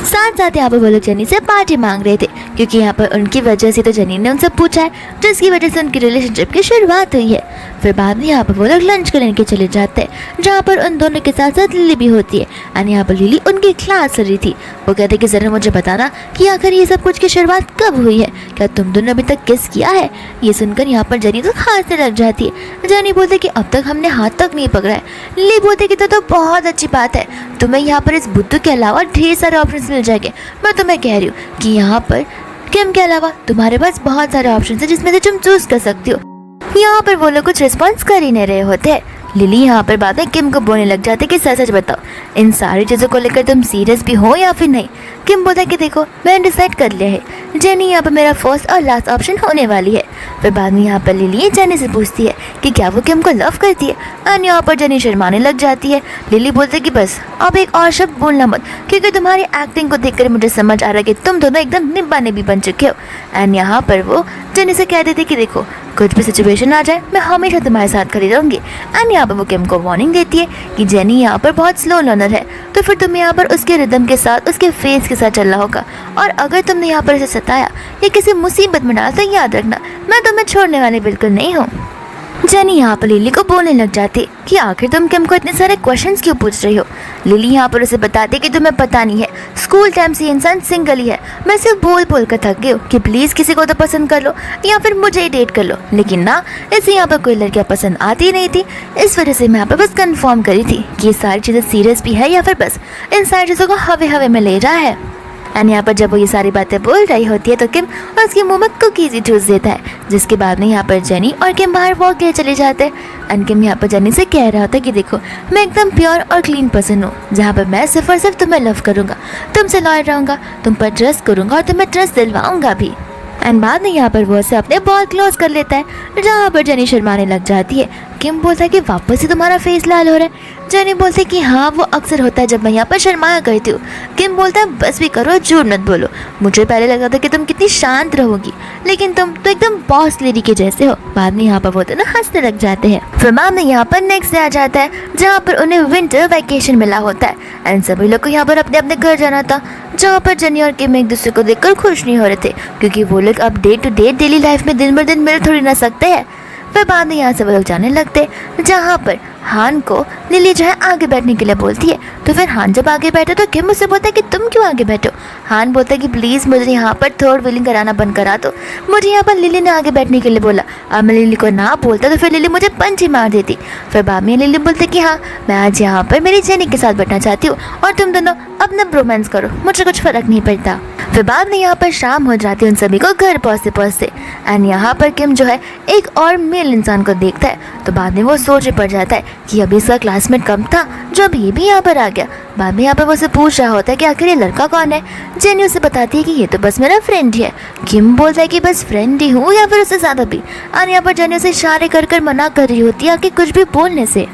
साथ साथ यहाँ पर वो लोग जेनी से पार्टी मांग रहे थे, क्योंकि यहाँ पर उनकी वजह से तो जेनी ने उनसे पूछा है, जिसकी वजह से उनकी रिलेशनशिप की शुरुआत हुई है। फिर बाद में यहाँ पर वो लोग लंच करने के चले जाते हैं, जहाँ पर उन दोनों के साथ साथ लिली भी होती है। एंड यहाँ पर लिली उनकी क्लास कर रही थी। वो कहते कि ज़रा मुझे बताना कि आखिर ये सब कुछ की शुरुआत कब हुई है, क्या तुम दोनों अभी तक किस किया है। ये सुनकर यहाँ पर जेनी तो हंसने लग जाती है। जेनी बोलते कि अब तक हमने हाथ तक नहीं पकड़ा है। लिली बोलते कि तो बहुत अच्छी बात है, तुम्हें यहाँ पर इस बुद्धू के अलावा ढेर सारे ऑप्शन मिल जाएंगे। मैं तुम्हें कह रही हूँ कि यहाँ पर किम के अलावा तुम्हारे पास बहुत सारे ऑप्शन है जिसमें से तुम चूज कर सकती हो। यहाँ पर वो लोग कुछ रिस्पॉन्स कर ही नहीं रहे होते। लिली यहाँ पर बाद में किम को बोलने लग जाते कि सच सच बताओ, इन सारी चीज़ों को लेकर तुम सीरियस भी हो या फिर नहीं। किम बोलता है कि देखो, मैंने डिसाइड कर लिया है, जेनी यहाँ पर मेरा फर्स्ट और लास्ट ऑप्शन होने वाली है। फिर बाद में यहाँ पर लिली जेनी से पूछती है कि क्या वो किम को लव करती है, और यहाँ पर जेनी शर्माने लग जाती है। लिली बोलते कि बस अब एक और शब्द बोलना मत, क्योंकि तुम्हारी एक्टिंग को देखकर मुझे समझ आ रहा है कि तुम दोनों एकदम निब्बा निब्बी बन चुके हो। एंड यहाँ पर वो जेनी से कह देती कि देखो, कुछ भी सिचुएशन आ जाए मैं हमेशा तुम्हारे साथ खड़ी रहूँगी। एंड यहाँ पर वो किम को वार्निंग देती है कि जेनी यहाँ पर बहुत स्लो लर्नर है, तो फिर तुम्हें यहाँ पर उसके रिदम के साथ, उसके फेस के साथ चलना होगा, और अगर तुमने यहाँ पर इसे सताया या किसी मुसीबत में डाला तो याद रखना, मैं तुम्हें छोड़ने वाली बिल्कुल नहीं हूँ। जेनी यहाँ पर लिली को बोलने लग जाती कि आखिर तुम किम को इतने सारे क्वेश्चंस क्यों पूछ रही हो। लिली यहाँ पर उसे बताती कि तुम्हें पता नहीं है, स्कूल टाइम से ये इंसान सिंगल ही है। मैं सिर्फ बोल बोल कर थक गई हूँ कि प्लीज़ किसी को तो पसंद कर लो या फिर मुझे ही डेट कर लो, लेकिन ना, इसे यहाँ पर कोई लड़कियाँ पसंद आती ही नहीं थी। इस वजह से मैं यहाँ पर बस कन्फर्म करी थी कि ये सारी चीज़ें सीरियस भी है या फिर बस इन सारी चीज़ों को हवे हवे में ले रहा है। एंड यहाँ पर जब वो ये सारी बातें बोल रही होती है तो किम उसके मुंह में कुकीज़ ही ठूस देता है, जिसके बाद में यहाँ पर जेनी और किम बाहर वॉक के लिए चले जाते हैं। एंड किम यहाँ पर जेनी से कह रहा होता है कि देखो, मैं एकदम प्योर और क्लीन पर्सन हूँ, जहाँ पर मैं सिर्फ और सिर्फ तुम्हें लव करूँगा, तुमसे लॉयल रहूँगा, तुम पर ट्रस्ट करूँगा और तुम्हें ट्रस्ट दिलवाऊँगा भी। एंड बाद में यहाँ पर वो उसे अपने बॉल क्लोज कर लेता है, जहाँ पर जेनी शर्माने लग जाती है। किम बोलता है कि वापस से तुम्हारा फेस लाल हो रहा है। जेनी बोलती है कि हाँ, वो अक्सर होता है जब मैं यहाँ पर शर्माया करती हूँ। किम बोलता है बस भी करो, झूठ मत बोलो, मुझे पहले लगता था कि तुम कितनी शांत रहोगी, लेकिन तुम तो एकदम बॉस लेडी के जैसे हो। बाद में यहाँ पर वो दोनों हंसने लग जाते हैं। फिर बाद में यहाँ पर नेक्स्ट डे आ जाता है, जहाँ पर उन्हें विंटर वैकेशन मिला होता है। एंड सभी लोग को यहाँ पर अपने अपने घर जाना था, जहाँ पर जेनी और किम एक दूसरे को देखकर खुश नहीं हो रहे थे, क्योंकि वो लोग अब day to day daily life में दिन भर दिन मिल थोड़ी ना सकते हैं। फिर बाद में यहाँ से वो लोग जाने लगते, जहाँ पर हान को लिली जो है आगे बैठने के लिए बोलती है। तो फिर हान जब आगे बैठे तो किम उससे बोलता है कि तुम क्यों आगे बैठो। हान बोलता है कि प्लीज़ मुझे यहाँ पर थर्ड व्हीलिंग कराना बंद करा दो, मुझे यहाँ पर लिली ने आगे बैठने के लिए बोला। अब मैं लिली को ना बोलता तो फिर लिली मुझे पंच ही मार देती। फिर बाद में लिली बोलती कि हाँ, मैं आज यहाँ पर मेरी जेनी के साथ बैठना चाहती हूँ और तुम दोनों अपना रोमांस करो, मुझे कुछ फ़र्क नहीं पड़ता। फिर बाद में यहाँ पर शाम हो जाती है उन सभी को घर पहुँचते पहुँचते। एंड यहाँ पर किम जो है एक और मेल इंसान को देखता है, तो बाद में वो सोच में पड़ जाता है कि अभी इसका क्लासमेट कम था जो अभी भी यहाँ पर आ गया। बाद में यहाँ पर वो उसे पूछ रहा होता है कि आखिर ये लड़का कौन है। जेनी उसे बताती है कि ये तो बस मेरा फ्रेंड ही है। किम बोलता है कि बस फ्रेंड ही हूँ या फिर उससे ज़्यादा भी। और यहाँ पर जेनी उसे इशारे कर कर मना कर रही होती है कि कुछ भी बोलने से।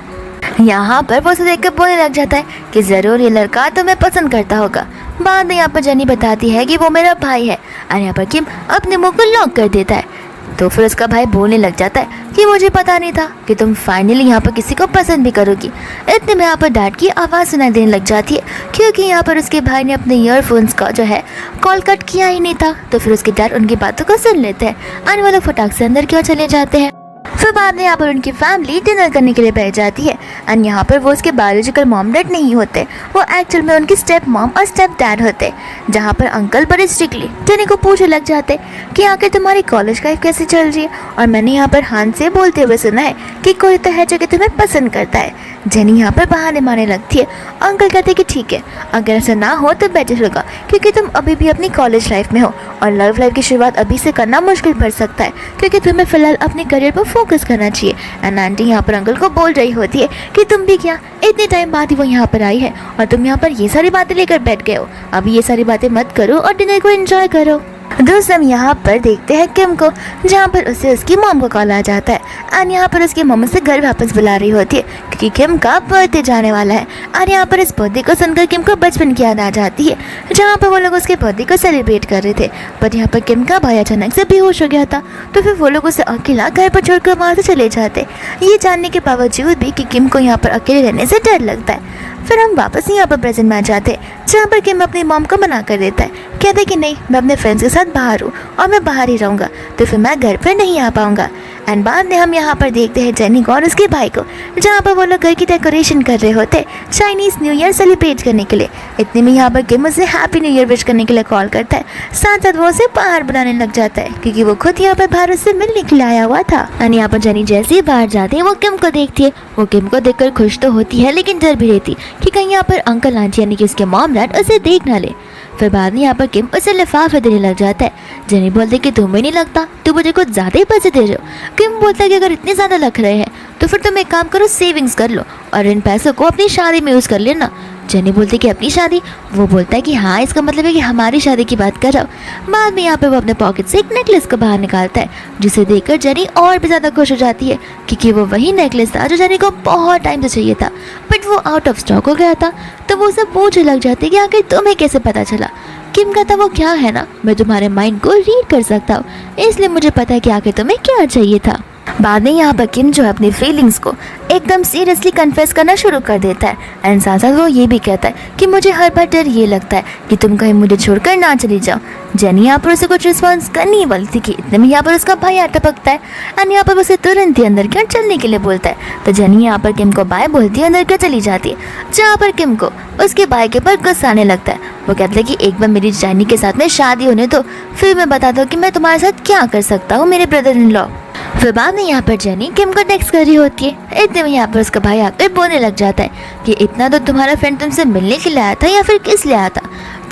यहाँ पर वो उसे देखकर बोलने लग जाता है कि ज़रूर ये लड़का तुम्हें पसंद करता होगा। बाद में यहाँ पर जेनी बताती है कि वो मेरा भाई है। और यहाँ पर किम अपने मुंह को लॉक कर देता है। तो फिर उसका भाई बोलने लग जाता है कि मुझे पता नहीं था कि तुम फाइनली यहाँ पर किसी को पसंद भी करोगी। इतने में यहाँ पर डैड की आवाज़ सुनाई देने लग जाती है, क्योंकि यहाँ पर उसके भाई ने अपने ईयरफोन्स का जो है कॉल कट किया ही नहीं था। तो फिर उसके डैड उनकी बातों को सुन लेते हैं। आने वाले फटाक से अंदर क्यों चले जाते हैं। फिर बाद में यहाँ पर उनकी फैमिली डिनर करने के लिए बैठ जाती है। और यहाँ पर वो उसके बायोलॉजिकल मॉम डैड नहीं होते, वो एक्चुअल में उनकी स्टेप मॉम और स्टेप डैड होते। जहाँ पर अंकल बड़े स्ट्रिक्टली जेनी को पूछने लग जाते कि आखिर तुम्हारी कॉलेज लाइफ कैसे चल रही है। और मैंने यहाँ पर हान से बोलते हुए सुना है कि कोई तो है जो कि तुम्हें पसंद करता है। जेनी यहाँ पर बहाने मारने लगती है। अंकल कहते कि ठीक है, अगर ऐसा ना हो तो बेटर होगा, क्योंकि तुम अभी भी अपनी कॉलेज लाइफ में हो और लव लाइफ की शुरुआत अभी से करना मुश्किल पड़ सकता है, क्योंकि तुम्हें फिलहाल अपने करियर पर फोकस करना चाहिए। एंड आंटी यहाँ पर अंकल को बोल रही होती है कि तुम भी क्या, इतने टाइम बाद ही वो यहाँ पर आई है और तुम यहाँ पर ये सारी बातें लेकर बैठ गए हो। अभी ये सारी बातें मत करो और डिनर को एंजॉय करो। दोस्त हम यहाँ पर देखते हैं किम को, जहाँ पर उसे उसकी मॉम का कॉल आ जाता है। और यहाँ पर उसकी मम्मी से घर वापस बुला रही होती है, क्योंकि किम का बर्थडे जाने वाला है। और यहाँ पर इस बर्थडे को सुनकर किम को बचपन की याद आ जाती है, जहाँ पर वो लोग उसके बर्थडे को सेलिब्रेट कर रहे थे। पर यहाँ पर किम का भाई अचानक से बेहोश हो गया था। तो फिर वो लोग उसे अकेला घर पर छोड़कर वहाँ से चले जाते, ये जानने के बावजूद भी कि किम को यहाँ पर अकेले रहने से डर लगता है। फिर हम वापस यहाँ पर प्रेजेंट में आ जाते हैं, जहाँ पर किम अपनी मॉम को मना कर देता है। कहते कि नहीं, मैं अपने फ्रेंड्स के साथ बाहर हूँ और मैं बाहर ही रहूँगा, तो फिर मैं घर पर नहीं आ पाऊँगा। एंड बाद में हम यहाँ पर देखते हैं जेनी को और उसके भाई को, जहाँ पर वो लोग घर की डेकोरेशन कर रहे होते चाइनीज़ न्यू ईयर सेलिब्रेट करने के लिए। इतने में यहाँ पर किम उसे हैप्पी न्यू ईयर विश करने के लिए कॉल करता है, साथ साथ वो उसे बाहर बुलाने लग जाता है, क्योंकि वो खुद यहाँ पर बाहर उससे मिलने के लिए आया हुआ था। एंड यहाँ पर जेनी जैसे ही बाहर जाती है वो किम को देखती है। वो किम को देखकर खुश तो होती है, लेकिन डर भी रहती कि कहीं यहाँ पर अंकल आंटी यानी कि उसके मॉम डैड उसे देख ना ले। फिर बाद में यहाँ पर किम उसे लिफाफे देने लग जाता है। जेनी बोलते कि तुम्हें नहीं लगता तू मुझे कुछ ज़्यादा ही पैसे दे रहे हो। किम बोलता है कि अगर इतने ज़्यादा लग रहे हैं तो फिर तुम एक काम करो, सेविंग्स कर लो और इन पैसों को अपनी शादी में यूज़ कर लेना। जेनी बोलती कि अपनी शादी? वो बोलता है कि हाँ, इसका मतलब है कि हमारी शादी की बात कर रहा हूँ। बाद में यहाँ पे वो अपने पॉकेट से एक नेकलेस को बाहर निकालता है, जिसे देखकर जेनी और भी ज़्यादा खुश हो जाती है, क्योंकि वो वही नेकलेस था जो जेनी को बहुत टाइम से चाहिए था, बट वो आउट ऑफ स्टॉक हो गया था। तो वो उसे पूछने लग जाती है कि आखिर तुम्हें कैसे पता चला। किम कहता वो क्या है ना, मैं तुम्हारे माइंड को रीड कर सकता हूँ, इसलिए मुझे पता है कि आखिर तुम्हें क्या चाहिए था। बाद में यहाँ पर किम जो है अपनी फीलिंग्स को एकदम सीरियसली कन्फेस करना शुरू कर देता है। एंड साथ साथ वो ये भी कहता है कि मुझे हर बार डर ये लगता है कि तुम कहीं मुझे छोड़कर ना चली जाओ। जेनी यहाँ पर उसे कुछ रिस्पॉन्स करनी ही वाली थी कि इतने में यहाँ पर उसका भाई टपकता है एंड यहाँ पर उसे तुरंत ही अंदर क्या चलने के लिए बोलता है। तो जेनी यहाँ पर किम को बाय बोलती है, अंदर क्या चली जाती है, जहाँ पर किम को उसके भाई के ऊपर गुस्सा आने लगता है। वो कहता है कि एक बार मेरी जेनी के साथ में शादी होने दो, फिर मैं बता दूँ कि मैं तुम्हारे साथ क्या कर सकता हूँ, मेरे ब्रदर इन लॉ। फिर बाद में यहाँ पर जेनी किम को टेक्स्ट कर रही होती है। इतने में यहाँ पर उसका भाई आकर बोलने लग जाता है कि इतना तो तुम्हारा फ्रेंड तुमसे मिलने के लिए आया था या फिर किस लिए आया था।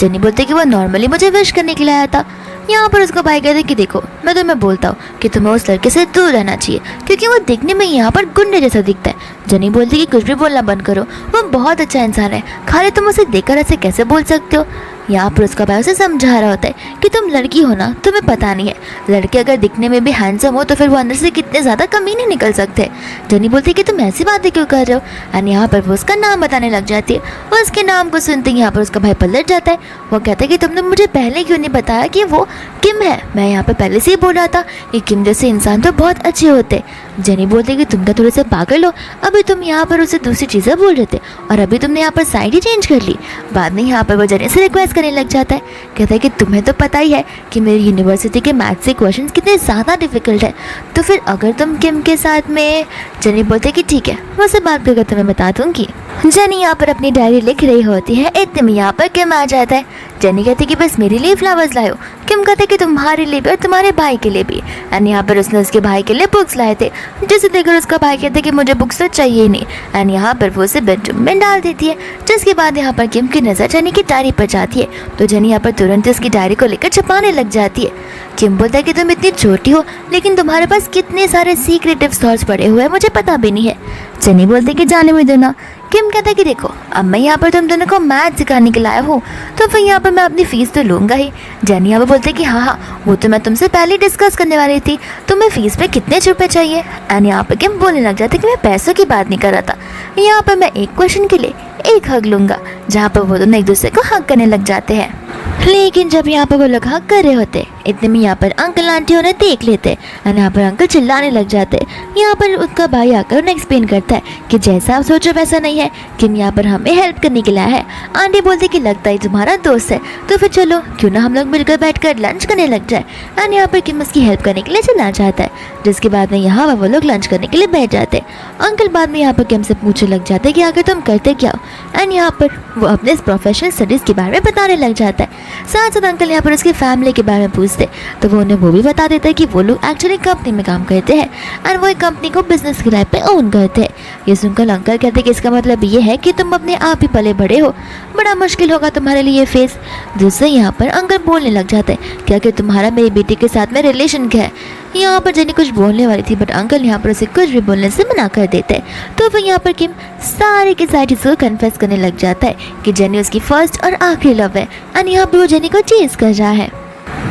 जेनी बोलते कि वो नॉर्मली मुझे विश करने के लिए आया था। यहाँ पर उसका भाई कहते कि देखो, मैं तुम्हें बोलता हूँ कि तुम्हें उस लड़के से दूर रहना चाहिए, क्योंकि वो दिखने में यहाँ पर गुंडे जैसा दिखता है। जेनी बोलती कि कुछ भी बोलना बंद करो, वो बहुत अच्छा इंसान है, खाली तुम उसे देखकर ऐसे कैसे बोल सकते हो। यहाँ पर उसका भाई उसे समझा रहा होता है कि तुम लड़की हो ना, तुम्हें पता नहीं है, लड़के अगर दिखने में भी हैंडसम हो तो फिर वो अंदर से कितने ज़्यादा कमीने निकल सकते हैं। जेनी बोलती है कि तुम ऐसी बातें क्यों कर रहे हो। एंड यहाँ पर वो उसका नाम बताने लग जाती है। उसके नाम को सुनते ही यहाँ पर उसका भाई पलट जाता है। वो कहता है कि तुमने मुझे पहले क्यों नहीं बताया कि वो किम है। मैं यहाँ पर पहले से ही बोल रहा था कि किम जैसे इंसान तो बहुत अच्छे होते। जेनी बोलती है कि तुम तो थोड़े से पागल हो, अभी तुम यहाँ पर उसे दूसरी चीज़ें बोल रहे थे और अभी तुमने यहाँ पर साइड ही चेंज कर ली। बाद में यहाँ पर वो जेनी से रिक्वेस्ट करने लग जाता है। कहता है कि तुम्हें तो पता ही है कि मेरी यूनिवर्सिटी के मैथ्स से क्वेश्चंस कितने ज़्यादा डिफिकल्ट है, तो फिर अगर तुम किम के साथ में। जेनी बोलते कि ठीक है, मैं उससे बात करके तुम्हें बता दूंगी। जेनी यहाँ पर अपनी डायरी लिख रही होती है। इतने में यहाँ पर किम आ जाता है। जेनी कहती है कि बस मेरे लिए फ्लावर्स लाओ। किम कहते हैं कि तुम्हारे लिए भी और तुम्हारे भाई के लिए भी। एंड यहाँ पर उसने उसके भाई के लिए बुक्स लाए थे, जिसे देखकर उसका भाई कहते हैं कि मुझे बुक्स तो चाहिए ही नहीं। एंड यहाँ पर वो उसे बेडरूम में डाल देती है। जिसके बाद यहाँ पर किम की नज़र जेनी की डायरी पर जाती है, तो जेनी यहाँ पर तुरंत उसकी डायरी को लेकर छुपाने लग जाती है। किम बोलता है कि तुम इतनी छोटी हो, लेकिन तुम्हारे पास कितने सारे सीक्रेटिव थॉट्स पड़े हुए हैं मुझे पता भी नहीं है। जेनी बोलती कि जाने में दो ना। किम कहता है कि देखो अब मैं यहाँ पर तुम दोनों को मैथ सिखाने के लिए आया हूँ, तो फिर यहाँ पर मैं अपनी फीस तो लूँगा ही। जेनी यहाँ पर बोलते कि हाँ वो तो मैं तुमसे पहले डिस्कस करने वाली थी, तुम्हें फीस में कितने रुपए चाहिए। एंड यहाँ पर किम बोलने लग जाते कि मैं पैसों की बात नहीं कर रहा था, यहाँ पर मैं एक क्वेश्चन के लिए एक हक लूँगा, जहाँ पर वो दोनों एक दूसरे को हक करने लग जाते हैं। लेकिन जब यहाँ पर वो लोग हक कर रहे होते इतने में यहाँ पर अंकल आंटी उन्हें देख लेते और यहाँ पर अंकल चिल्लाने लग जाते। यहाँ पर उसका भाई आकर उन्हें एक्सप्लेन करता है कि जैसा आप सोचो वैसा नहीं है, किम यहाँ पर हमें हेल्प करने के लिए आया है। आंटी बोलती कि लगता है तुम्हारा दोस्त है, तो फिर चलो क्यों ना हम लोग मिलकर बैठकर लंच करने लग जाए। एंड यहाँ पर किम उसकी हेल्प करने के लिए चला जाता है, जिसके बाद में यहाँ वो लोग लंच करने के लिए बैठ जाते। अंकल बाद में यहाँ पर किम से पूछने लग जाते कि आखिर तुम करते क्या हो। एंड यहाँ पर वो अपने प्रोफेशनल स्टडीज़ के बारे में बताने लग जाता है। साथ साथ अंकल यहाँ पर उसकी फैमिली के बारे में पूछते तो वो उन्हें वो भी बता देता है कि वो लोग एक्चुअली कंपनी में काम करते हैं और वो एक कंपनी को बिजनेस किराए पे ओन करते हैं। ये सुनकर अंकल कहते हैं कि इसका मतलब ये है कि तुम अपने आप ही पले बड़े हो, बड़ा मुश्किल होगा तुम्हारे लिए फेस। दूसरे यहाँ पर अंकल बोलने लग जाते हैं कि आखिर तुम्हारा मेरी बेटी के साथ में रिलेशन क्या है। यहाँ पर जेनी कुछ बोलने वाली थी बट अंकल यहाँ पर उसे कुछ भी बोलने से मना कर देते हैं। तो फिर यहाँ पर किम सारी की सारी चीज़ों को कन्फेस करने लग जाता है कि जेनी उसकी फर्स्ट और आखिरी लव है और यहाँ पर वो जेनी को चेज कर रहा है।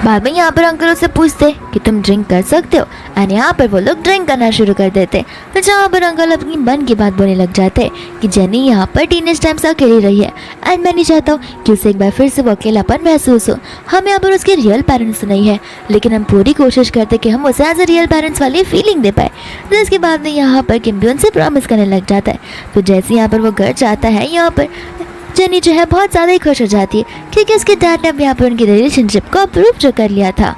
बाद में यहाँ पर अंकल उससे पूछते कि तुम ड्रिंक कर सकते हो एंड यहाँ पर वो लोग ड्रिंक करना शुरू कर देते। तो जहाँ पर अंकल अपनी मन की बात बोलने लग जाते कि जेनी यहाँ पर टीनेज टाइम से अकेली रही है एंड मैं नहीं चाहता हूँ कि उसे एक बार फिर से वो अकेलापन महसूस हो। हम यहाँ पर उसके रियल पेरेंट्स नहीं है, लेकिन हम पूरी कोशिश करते कि हम उसे एज ए रियल पेरेंट्स वाली फीलिंग दे पाए। तो इसके बाद में यहाँ पर किम भी उनसे प्रॉमिस करने लग जाता है। तो जैसे यहाँ पर वो घर जाता है, यहाँ पर जेनी जो है बहुत ज़्यादा ही खुश हो जाती है क्योंकि उसके डैड ने अब यहाँ पर उनकी रिलेशनशिप को अप्रूव जो कर लिया था।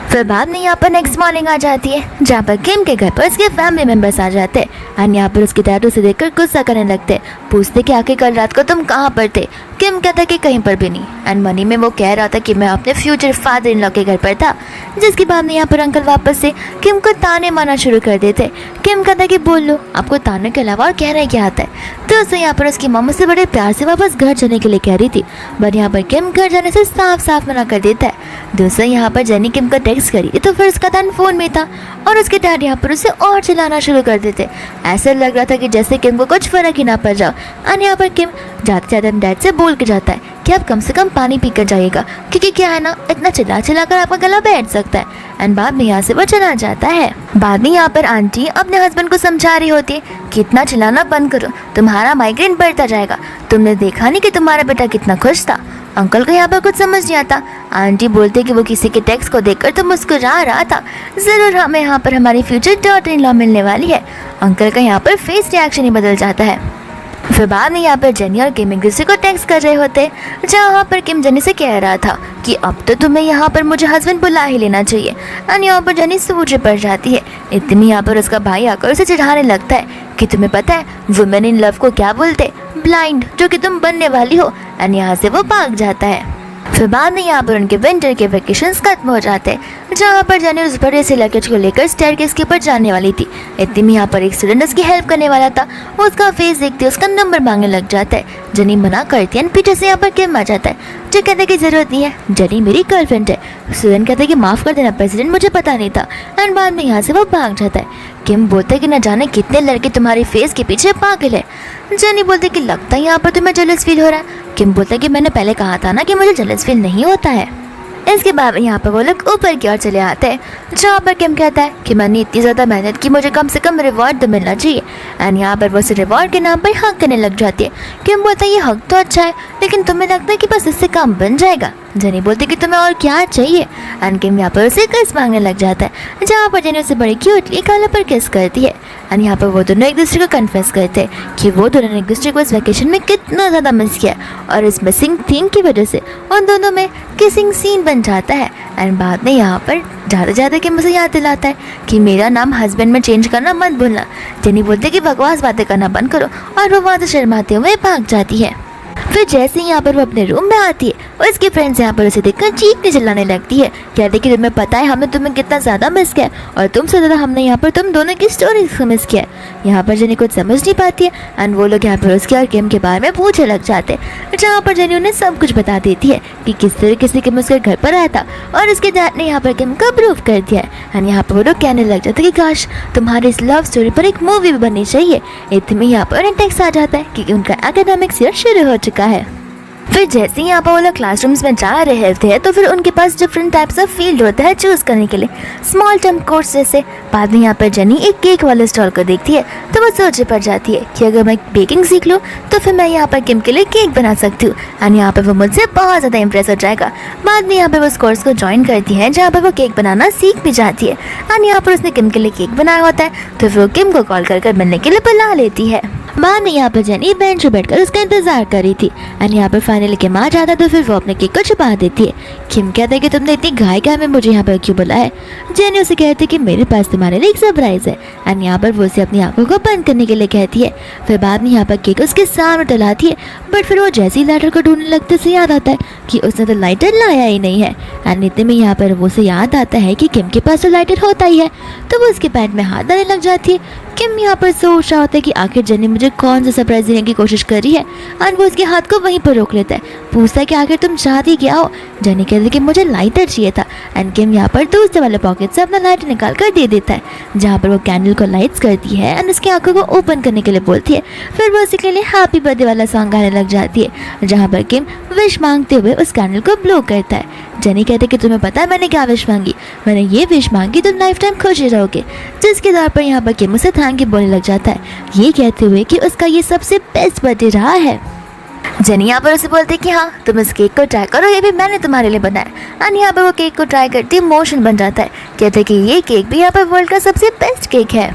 फिर बाद में यहाँ पर नेक्स्ट मॉर्निंग आ जाती है जहाँ पर किम के घर पर उसके फैमिली मेंबर्स आ जाते हैं एंड यहाँ पर उसके डैड उसे देखकर गुस्सा करने लगते, पूछते कि आखिर कल रात को तुम कहाँ पर थे। किम कहता कि कहीं पर भी नहीं एंड मनी में वो कह रहा था कि मैं अपने फ्यूचर फादर इन लॉ के घर पर था। जिसके बाद में यहाँ पर अंकल वापस से किम को ताने मारना शुरू कर देते। किम कहता कि बोल लो आपको ताने के अलावा और कहना क्या आता है। तो उसने यहाँ पर उसकी मम्मी से बड़े प्यार से वापस घर जाने के लिए कह रही थी बट यहाँ पर किम घर जाने से साफ साफ मना कर देता है। दूसरा यहाँ पर जेनी किम को टेक्स्ट करी तो फिर उसका ध्यान फ़ोन में था और उसके डैड यहाँ पर उसे और चिल्लाना शुरू कर देते। ऐसा लग रहा था कि जैसे किम को कुछ फ़र्क ही ना पड़ जाओ। और यहाँ पर किम जाते जाते डैड से बोल के जाता है कि आप कम से कम पानी पी कर जाइएगा क्योंकि क्या है ना, इतना चिल्ला चिल्ला कर आपका गला बैठ सकता है। एंड बाद में यहाँ से वो चला जाता है। बाद में यहाँ पर आंटी अपने हस्बैंड को समझा रही होती है कि इतना चिल्लाना बंद करो, तुम्हारा माइग्रेन बढ़ता जाएगा। तुमने देखा नहीं कि तुम्हारा बेटा कितना खुश था। अंकल को यहाँ पर कुछ समझ नहीं आता। आंटी बोलते कि वो किसी के टेक्स्ट को देखकर तो मुस्कुरा रहा था, ज़रूर हमें यहाँ पर हमारी फ्यूचर डॉटर इन लॉ मिलने वाली है। अंकल का यहाँ पर फेस रिएक्शन ही बदल जाता है। फिर बाद में यहाँ पर जेनी और किम एक दूसरे को टेक्स्ट कर रहे होते, जहाँ पर किम जेनी से कह रहा था कि अब तो तुम्हें यहाँ पर मुझे हस्बैंड बुला ही लेना चाहिए। और यहाँ पर जेनी सोच पड़ जाती है। इतनी यहाँ पर उसका भाई आकर उसे चिढ़ाने लगता है कि तुम्हें पता है वुमेन इन लव को क्या बोलते, ब्लाइंड, जो कि तुम बनने वाली हो। और यहाँ से वो भाग जाता है। फिर बाद में यहाँ पर उनके विंटर के वेकेशंस खत्म हो जाते हैं, जहाँ पर जेनी उस बड़े से लगेज को लेकर स्टेयरकेस के ऊपर जाने वाली थी। इतनी में यहाँ पर एक स्टूडेंट उसकी हेल्प करने वाला था। वो उसका फेस देखते उसका नंबर मांगने लग जाता है। जेनी मना करती है और पीछे से यहाँ पर किम आ जाता है, जो कहते हैं कि ज़रूरत नहीं है, जेनी मेरी गर्लफ्रेंड है। स्टूडेंट कहते हैं कि माफ़ कर देना प्रेसिडेंट, मुझे पता नहीं था। एंड बाद में यहाँ से वो भाग जाता है। किम बोलता है कि न जाने कितने लड़के तुम्हारी फेस के पीछे पागल है। जेनी बोलती कि लगता है यहाँ पर तुम्हें जेलस फील हो रहा है। किम बोलता है कि मैंने पहले कहा था ना कि मुझे जेलस फील नहीं होता है। इसके बाद यहाँ पर वो लोग ऊपर की ओर चले आते हैं, जहाँ पर किम कहता है कि मैंने इतनी ज़्यादा मेहनत की, मुझे कम से कम रिवॉर्ड तो मिलना चाहिए। एंड यहाँ पर वो उसे रिवॉर्ड के नाम पर हक करने लग जाती है। किम बोलता है ये हक तो अच्छा है, लेकिन तुम्हें लगता है कि बस इससे काम बन जाएगा। जेनी बोलती कि तुम्हें और क्या चाहिए। एंड किम यहाँ पर उसे किस मांगने लग जाता है, जहाँ पर जेनी उसे बड़ी क्यूटली गालों पर किस करती है। एंड यहाँ पर वो दोनों एक दूसरे को कन्फेस करते हैं कि वो दोनों ने एक दूसरे को इस वैकेशन में कितना ज़्यादा मिस किया, और इस मिसिंग थिंग की वजह से उन दोनों में किसिंग सीन बन जाता है। एंड बाद में यहाँ पर जाते जाते कि मुझे याद दिलाता है कि मेरा नाम हस्बैंड में चेंज करना मत भूलना। जेनी बोलते कि बकवास बातें करना बंद करो, और वो वहाँ से शर्माते हुए भाग जाती है। फिर जैसे ही यहाँ पर वो अपने रूम में आती है, उसकी फ्रेंड्स यहाँ पर उसे देखकर चीखने चिल्लाने लगती है। कहती कि तुम्हें पता है हमने तुम्हें कितना ज़्यादा मिस किया और तुमसे ज़्यादा हमने यहाँ पर तुम दोनों की स्टोरी को मिस किया। यहाँ पर जेनी कुछ समझ नहीं पाती है एंड वो लोग यहाँ पर उसके और किम के बारे में पूछने लग जाते हैं, जहाँ पर जेनी उन्हें सब कुछ बता देती है कि किस तरीके से किम उसके घर पर आया था और उसके डैड ने यहाँ पर किम का प्रूफ कर दिया है। एंड यहाँ पर वो लोग कहने लग जाते हैं कि काश तुम्हारी इस लव स्टोरी पर एक मूवी भी बननी चाहिए। इतने में यहाँ पर उन्हें टेक्स्ट आ जाता है कि उनका एकेडमिक्स ईयर शुरू हो चुका है। फिर जैसे ही यहाँ पर वो लोग क्लासरूम्स में जा रहे थे तो फिर उनके पास डिफरेंट टाइप्स ऑफ फील्ड होता है चूज़ करने के लिए, स्मॉल टर्म कोर्स जैसे। बाद में यहाँ पर जेनी एक केक वाले स्टॉल को देखती है तो वो सोचे पड़ जाती है कि अगर मैं बेकिंग सीख लूँ तो फिर मैं यहाँ पर किम के लिए केक बना सकती हूँ एंड यहाँ पर वो मुझसे बहुत ज़्यादा इंप्रेस हो जाएगा। बाद में यहाँ पर वो उस कोर्स को ज्वाइन करती है जहाँ पर वो केक बनाना सीख भी जाती है एंड यहाँ पर उसने किम के लिए केक बनाया होता है तो फिर वो किम को कॉल कर मिलने के लिए बुला लेती है। बाद में यहाँ पर जेनी बेंच पर बैठकर उसका इंतजार कर रही थी एंड यहाँ पर फाइनली किम आ जाता तो फिर वो अपने केक को छुपा देती है। किम कहता है कि तुमने इतनी घाय में मुझे यहाँ पर क्यों बुलाया है। जेनी उसे कहती है कि मेरे पास तुम्हारे लिए एक सरप्राइज है एंड यहाँ पर वो उसे अपनी आंखों को बंद करने के लिए कहती है। फिर बाद में यहाँ पर केक उसके सामने डलाती है बट फिर वो जैसे ही लाइटर को ढूंढने लगते उसे याद आता है कि उसने तो लाइटर लाया ही नहीं है एंड इतने में यहाँ पर वो उसे याद आता है कि किम के पास तो लाइटर होता ही है तो वो उसके पैंट में हाथ डालने लग जाती है। किम यहाँ पर सोच रहा होता है कि आखिर जेनी मुझे कौन सा सरप्राइज देने की कोशिश कर रही है एंड वो उसके हाथ को वहीं पर रोक लेता है, पूछता है कि आखिर तुम चाहती क्या हो। जेनी कहती है कि मुझे लाइटर चाहिए था एंड किम यहाँ पर दूसरे वाले पॉकेट से अपना लाइटर निकाल कर दे देता है, जहाँ पर वो कैंडल को लाइट्स करती है एंड उसकी आंखों को ओपन करने के लिए बोलती है। फिर वो उसके लिए हैप्पी बर्थडे वाला सॉन्ग गाने लग जाती है, जहाँ पर किम विश मांगते हुए उस कैंडल को ब्लो करता है। जेनी कहते हैं कि तुम्हें पता है मैंने क्या विश मांगी, मैंने ये विश मांगी तुम लाइफ टाइम खुश ही रहोगे। जिसके तौर पर यहाँ पर किम उसे थैंक यू बोलने लग जाता है, ये कहते हुए कि उसका ये सबसे बेस्ट बर्थडे रहा है। जेनी यहाँ पर उसे बोलते कि हाँ तुम इस केक को ट्राई करो, ये भी मैंने तुम्हारे लिए बनाया। एंड यहाँ पर वो केक को ट्राई करती इमोशन बन जाता है, कहते हैं कि ये केक भी यहाँ पर वर्ल्ड का सबसे बेस्ट केक है।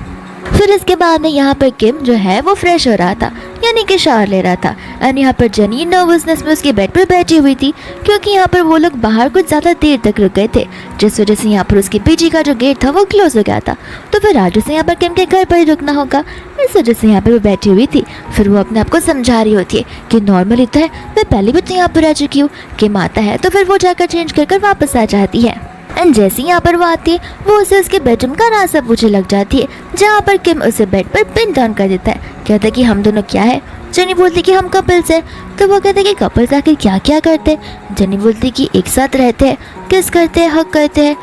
फिर इसके बाद में यहाँ पर किम जो है वो फ्रेश हो रहा था यानी कि शावर ले रहा था एंड यहाँ पर जेनी नर्वसनेस में उसके बेड पर बैठी हुई थी क्योंकि यहाँ पर वो लोग बाहर कुछ ज़्यादा देर तक रुक गए थे, जिस वजह से यहाँ पर उसके पीछे का जो गेट था वो क्लोज हो गया था। तो फिर आज उसे यहाँ पर किम के घर पर ही रुकना होगा, इस वजह से यहाँ पर वो बैठी हुई थी। फिर वो अपने आप को समझा रही होती है कि नॉर्मली तो है मैं पहले भी तो यहाँ पर रह चुकी हूँ। किम आता है तो फिर वो जाकर चेंज कर वापस आ जाती है एंड जैसे ही यहाँ पर वो आती है वो उसे उसके बेडरूम का रास्ता पूछने लग जाती है, जहाँ पर किम उसे बेड पर पिन डाउन कर देता है। कहता है कि हम दोनों क्या है। जेनी बोलती कि हम कपल्स हैं। तो वो कहते हैं कि कपल्स आखिर क्या क्या करते हैं। जेनी बोलती कि एक साथ रहते हैं, किस करते हैं, हक करते हैं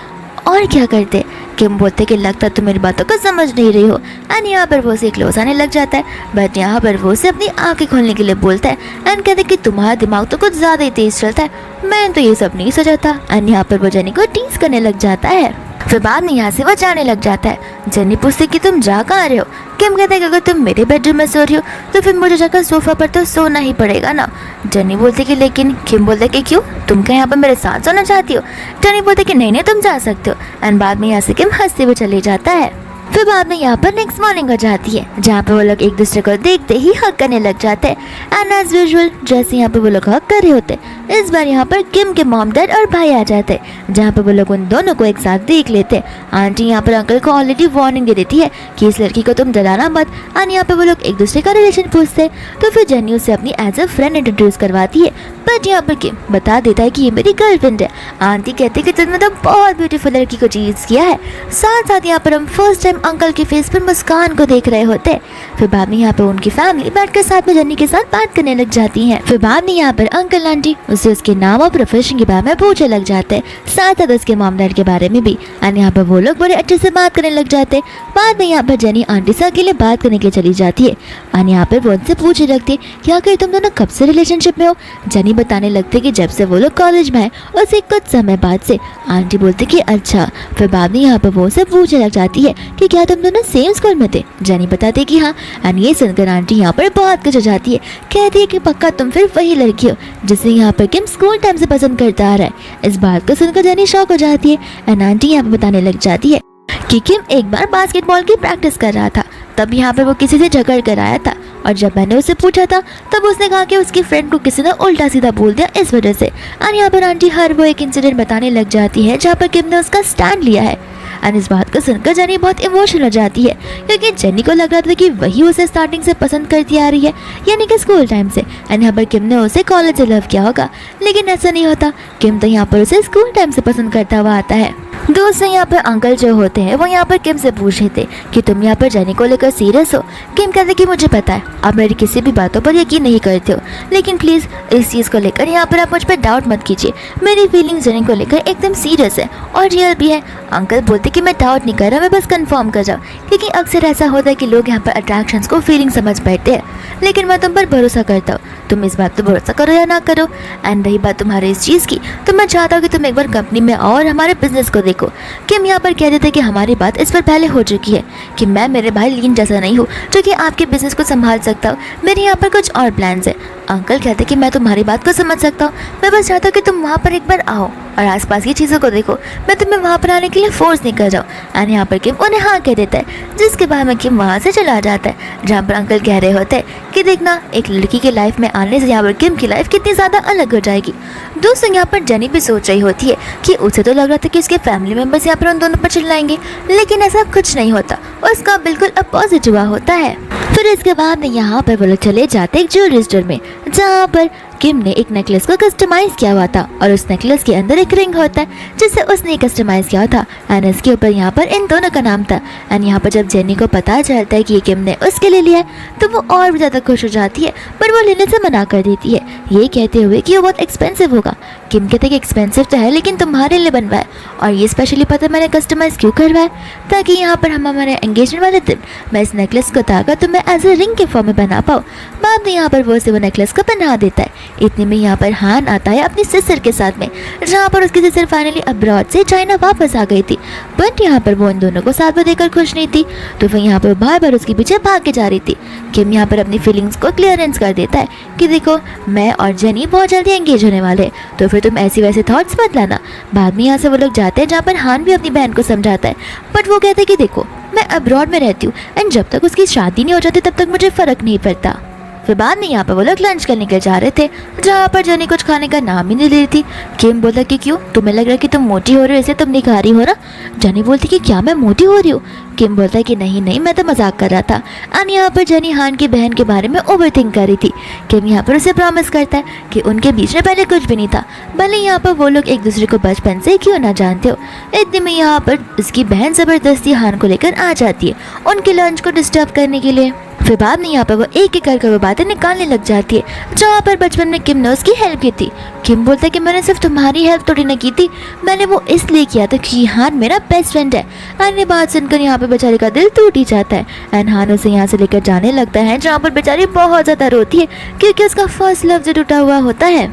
और क्या करते हैं। किम बोलते कि लगता तुम मेरी बातों को समझ नहीं रही हो एंड यहाँ पर वो उसे क्लोज आने लग जाता है बट यहाँ पर वो उसे अपनी आंखें खोलने के लिए बोलता है एंड कहते कि तुम्हारा दिमाग तो कुछ ज़्यादा ही तेज चलता है, मैंने तो ये सब नहीं सोचा था। एंड यहाँ पर वो जेनी को टीज करने लग जाता है। फिर बाद में यहाँ से वो जाने लग जाता है। जेनी पूछती कि तुम जा कहाँ रहे हो। किम कहता है कि अगर तुम मेरे बेडरूम में सो रही हो तो फिर मुझे जाकर सोफा पर तो सोना ही पड़ेगा ना। जेनी बोलती कि लेकिन। किम बोलता कि क्यों, तुम क्या यहाँ पर मेरे साथ सोना चाहती हो। जेनी बोलती कि नहीं नहीं तुम जा सकते हो एंड बाद में यहाँ से किम हंसते हुए चले जाता है। फिर बाद में यहाँ पर नेक्स्ट मॉर्निंग हो जाती है, जहाँ पर वो लोग एक दूसरे को देखते ही हक करने लग जाते हैं एंड एज यूजुअल जैसे यहाँ पर वो लोग हक कर रहे होते इस बार यहाँ पर किम के मॉम डैड और भाई आ जाते हैं, जहाँ पर वो लोग उन दोनों को एक साथ देख लेते हैं। आंटी यहाँ पर अंकल को ऑलरेडी वार्निंग दे देती है कि इस लड़की को तुम डराना मत एंड यहाँ पर वो लोग एक दूसरे का रिलेशन पूछते हैं। तो फिर जेनी उसे अपनी एज अ फ्रेंड इंट्रोड्यूस करवाती है बट यहाँ पर किम बता देता है कि ये मेरी गर्लफ्रेंड है। आंटी कहती है कि तुमने तो बहुत ब्यूटीफुल लड़की को चीज किया है। साथ साथ यहाँ पर हम फर्स्ट टाइम अंकल के फेस पर मुस्कान को देख रहे होते हैं। फिर बाद में यहाँ पर उनकी फैमिली बैठकर साथ में जेनी के साथ बात करने लग जाती है। फिर बाद में यहाँ पर अंकल आंटी उसे उसके नाम और प्रोफेशन के बारे में पूछने लग जाते हैं, साथ साथ उसके मॉम डैड के बारे में भी एंड यहाँ पर वो लोग बड़े अच्छे से बात करने लग जाते हैं। बाद में यहाँ पर जेनी आंटी से अकेले बात करने के लिए चली जाती है एंड यहाँ पर वो उनसे पूछने लगती है कि आखिर तुम दोनों कब से रिलेशनशिप में हो। जेनी बताने लगते कि जब से वो लोग कॉलेज में आए उससे कुछ समय बाद से। आंटी बोलते कि अच्छा। फिर बाद में यहाँ पर वो उसे पूछने लग जाती है कि क्या तुम दोनों सेम स्कूल में थे। जेनी बताते कि हाँ एंड ये सुनकर आंटी यहाँ पर बहुत कुछ हो जाती है, कहती है कि पक्का तुम फिर वही लड़की हो जिसे यहाँ पर किम स्कूल टाइम से पसंद करता आ रहा है। इस बात को सुनकर जेनी शॉक हो जाती है एंड आंटी यहाँ पर बताने लग जाती है कि किम एक बार बास्केटबॉल की प्रैक्टिस कर रहा था, तब यहाँ पर वो किसी से झगड़ कर आया था और जब मैंने उसे पूछा था तब उसने कहा कि उसकी फ्रेंड को किसी ने उल्टा सीधा बोल दिया इस वजह से। और यहाँ पर आंटी हर वो एक इंसिडेंट बताने लग जाती है जहाँ पर किम ने उसका स्टैंड लिया है। एंड इस बात को सुनकर जेनी बहुत इमोशनल हो जाती है, क्योंकि जेनी को लग रहा था कि वही उसे स्टार्टिंग से पसंद करती आ रही है, यानी कि स्कूल टाइम से। एंड यहाँ पर किम ने उसे कॉलेज से लव किया होगा, लेकिन ऐसा नहीं होता। किम तो यहाँ पर उसे स्कूल टाइम से पसंद करता हुआ आता है। दूसरे यहाँ पर अंकल जो होते हैं वो यहाँ पर किम से पूछ रहे थे कि तुम यहाँ पर जेनी को लेकर सीरियस हो। किम कहते कि मुझे पता है आप मेरी किसी भी बातों पर यकीन नहीं करते हो, लेकिन प्लीज़ इस चीज़ को लेकर यहाँ पर आप मुझ पर डाउट मत कीजिए। मेरी फीलिंग्स जेनी को लेकर एकदम सीरियस है और रियल भी है। अंकल बोलते कि मैं डाउट नहीं कर रहा, मैं बस कंफर्म कर जाऊँ, क्योंकि अक्सर ऐसा होता है कि लोग यहाँ पर अट्रैक्शंस को फीलिंग समझ बैठते हैं, लेकिन मैं तुम पर भरोसा करता हूँ। तुम इस बात पर भरोसा करो या ना करो। एंड रही बात तुम्हारे इस चीज़ की, तो मैं चाहता हूँ कि तुम एक बार कंपनी में आओ और हमारे बिजनेस को देखो। किम यहाँ पर कह देते कि हमारी बात इस पर पहले हो चुकी है कि मैं मेरे भाई लीन जैसा नहीं हूँ जो कि आपके बिजनेस को संभाल सकता हूँ। मेरे यहाँ पर कुछ और प्लान्स है। अंकल कहते कि मैं तुम्हारी बात को समझ सकता हूँ, मैं बस चाहता हूँ कि तुम वहाँ पर एक बार आओ और आसपास की चीज़ों को देखो। मैं तुम्हें वहाँ पर आने के लिए फोर्स नहीं कर रहा हूँ। एंड यहाँ पर किम उन्हें हाँ कह देता है, जिसके बाद में किम वहाँ से चला जाता है, जहाँ पर अंकल कह रहे होते हैं कि देखना एक लड़की की लाइफ में आने से यहाँ पर किम की लाइफ कितनी ज़्यादा अलग हो जाएगी। दोस्तों यहाँ पर जेनी भी सोच रही होती है कि उसे तो लग रहा था कि उसके फैमिली मेम्बर्स यहाँ पर उन दोनों पर चिल्लाएंगे, लेकिन ऐसा कुछ नहीं होता, उसका बिल्कुल अपोजिट हुआ होता है। फिर इसके बाद यहाँ पर वो लोग चले जाते एक ज्वेलरी स्टोर में, जहाँ पर किम ने एक नेकलेस को कस्टमाइज किया हुआ था और उस नेकलेस के अंदर एक रिंग होता है जिसे उसने कस्टमाइज किया था एंड इसके ऊपर यहाँ पर इन दोनों का नाम था। एंड यहाँ पर जब जेनी को पता चलता है कि ये किम ने उसके लिए लिया है तो वो और भी ज़्यादा खुश हो जाती है, पर वो लेने से मना कर देती है, ये कहते हुए कि वो बहुत एक्सपेंसिव होगा। किम कहते हैं कि एक्सपेंसिव तो है, लेकिन तुम्हारे लिए बनवाया और ये स्पेशली पता मैंने कस्टमाइज क्यों करवाया, ताकि यहाँ पर हम हमारे एंगेजमेंट वाले दिन मैं इस नेकलेस को उतारकर तुम्हें एज ए रिंग के फॉर्म में बना पाऊँ। बाद में यहाँ पर वो उसे वो नेकलेस को पहना देता है। इतने में यहाँ पर हान आता है अपनी सिस्टर के साथ में, जहाँ पर उसकी सिस्टर फाइनली अब्रॉड से चाइना वापस आ गई थी, बट यहाँ पर वो इन दोनों को साथ में देखकर खुश नहीं थी, तो फिर यहाँ पर बार बार उसके पीछे भाग के जा रही थी। किम यहाँ पर अपनी फीलिंग्स को क्लियरेंस कर देता है कि देखो मैं और जेनी बहुत जल्दी एंगेज होने वाले, तो फिर तुम ऐसी वैसे थॉट्स मत लाना। बाद में यहाँ से वो लोग जाते हैं, जहाँ पर हान भी अपनी बहन को समझाता है, बट वो कहते हैं कि देखो मैं अब्रॉड में रहती हूँ एंड जब तक उसकी शादी नहीं हो जाती तब तक मुझे फ़र्क नहीं पड़ता। फिर बाद में यहाँ पर वो लोग लंच करने के जा रहे थे, जहाँ पर जेनी कुछ खाने का नाम ही नहीं ले रही थी। किम बोलता कि क्यों, तुम्हें लग रहा है कि तुम मोटी हो रही हो, इसलिए तुम निखा रही हो ना। जेनी बोलती कि क्या मैं मोटी हो रही हूँ। किम बोलता है कि नहीं नहीं मैं तो मजाक कर रहा था। एंड यहाँ पर जेनी हान की बहन के बारे में ओवर थिंक कर रही थी। किम यहाँ पर उसे प्रॉमिस करता है कि उनके बीच में पहले कुछ भी नहीं था, भले यहाँ पर वो लोग एक दूसरे को बचपन से क्यों ना जानते हो। इतने में यहाँ पर उसकी बहन ज़बरदस्ती हान को लेकर आ जाती है उनके लंच को डिस्टर्ब करने के लिए। फिर बाद में यहाँ पर वो एक एक करके वो बातें निकालने लग जाती है, जहाँ पर बचपन में किम ने उसकी हेल्प की थी। किम बोलता है कि मैंने सिर्फ तुम्हारी हेल्प थोड़ी ना की थी, मैंने वो इसलिए किया था कि हान मेरा बेस्ट फ्रेंड है। अन्य बात सुनकर यहाँ पर बेचारी का दिल टूट ही जाता है एंड हान उसे यहाँ से लेकर जाने लगता है, जहाँ पर बेचारी बहुत ज़्यादा रोती है क्योंकि उसका फर्स्ट लव जो टूटा हुआ होता है।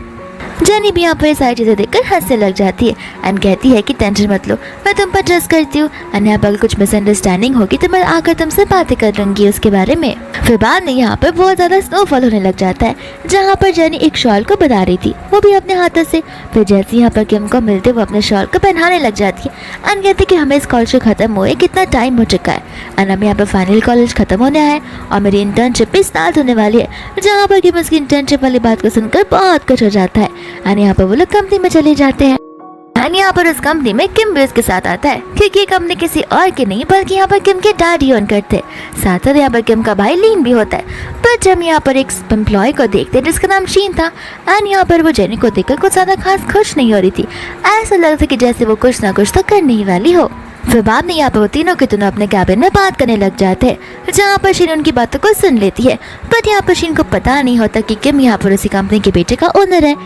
जेनी भी यहाँ पर सारी चीज़ें देखकर हंसने लग जाती है एंड कहती है कि टेंशन मत लो, मैं तुम पर ट्रस्ट करती हूँ एंड यहाँ पर अगर कुछ मिसअंडरस्टैंडिंग होगी तो मैं आकर तुमसे बातें कर लूँगी उसके बारे में। फिर बाद में यहाँ पर बहुत ज़्यादा स्नोफॉल होने लग जाता है, जहाँ पर जेनी एक शॉल को बना रही थी, वो भी अपने हाथों से। फिर जैसे यहाँ पर किम को मिलते वो अपने शॉल को पहनाने लग जाती है एंड कहती कि हमें इस कॉलेज को ख़त्म हुए कितना टाइम हो चुका है एंड अब यहाँ पर फाइनल कॉलेज ख़त्म होने आया है और मेरी इंटर्नशिप भी स्टार्ट होने वाली है। जहाँ पर किम उसकी इंटर्नशिप वाली बात को सुनकर बहुत कुछ हो जाता है एंड यहाँ पर वो लोग कंपनी में चले जाते हैं। एंड यहाँ पर उस कंपनी में किम भी उसके साथ आता है, क्योंकि ये कंपनी किसी और की नहीं बल्कि यहाँ पर किम के डैडी ओन करते हैं। साथ साथ यहाँ पर किम का भाई लीन भी होता है। पर जब यहाँ पर एक एम्प्लॉय को देखते हैं जिसका नाम शीन था एंड यहाँ पर वो जेनी को देखकर कुछ ज़्यादा खास खुश नहीं हो रही थी, ऐसा लग रहा था कि जैसे वो कुछ ना कुछ तो करने ही वाली हो। फिर बाद में यहाँ पर वो तीनों के तीनों अपने कैबिन में बात करने लग जाते हैं, जहाँ पर शीन उनकी बातों को सुन लेती है। बट यहाँ पर शीन को पता नहीं होता कि किम यहाँ पर उसी कंपनी के बेटे का ओनर है।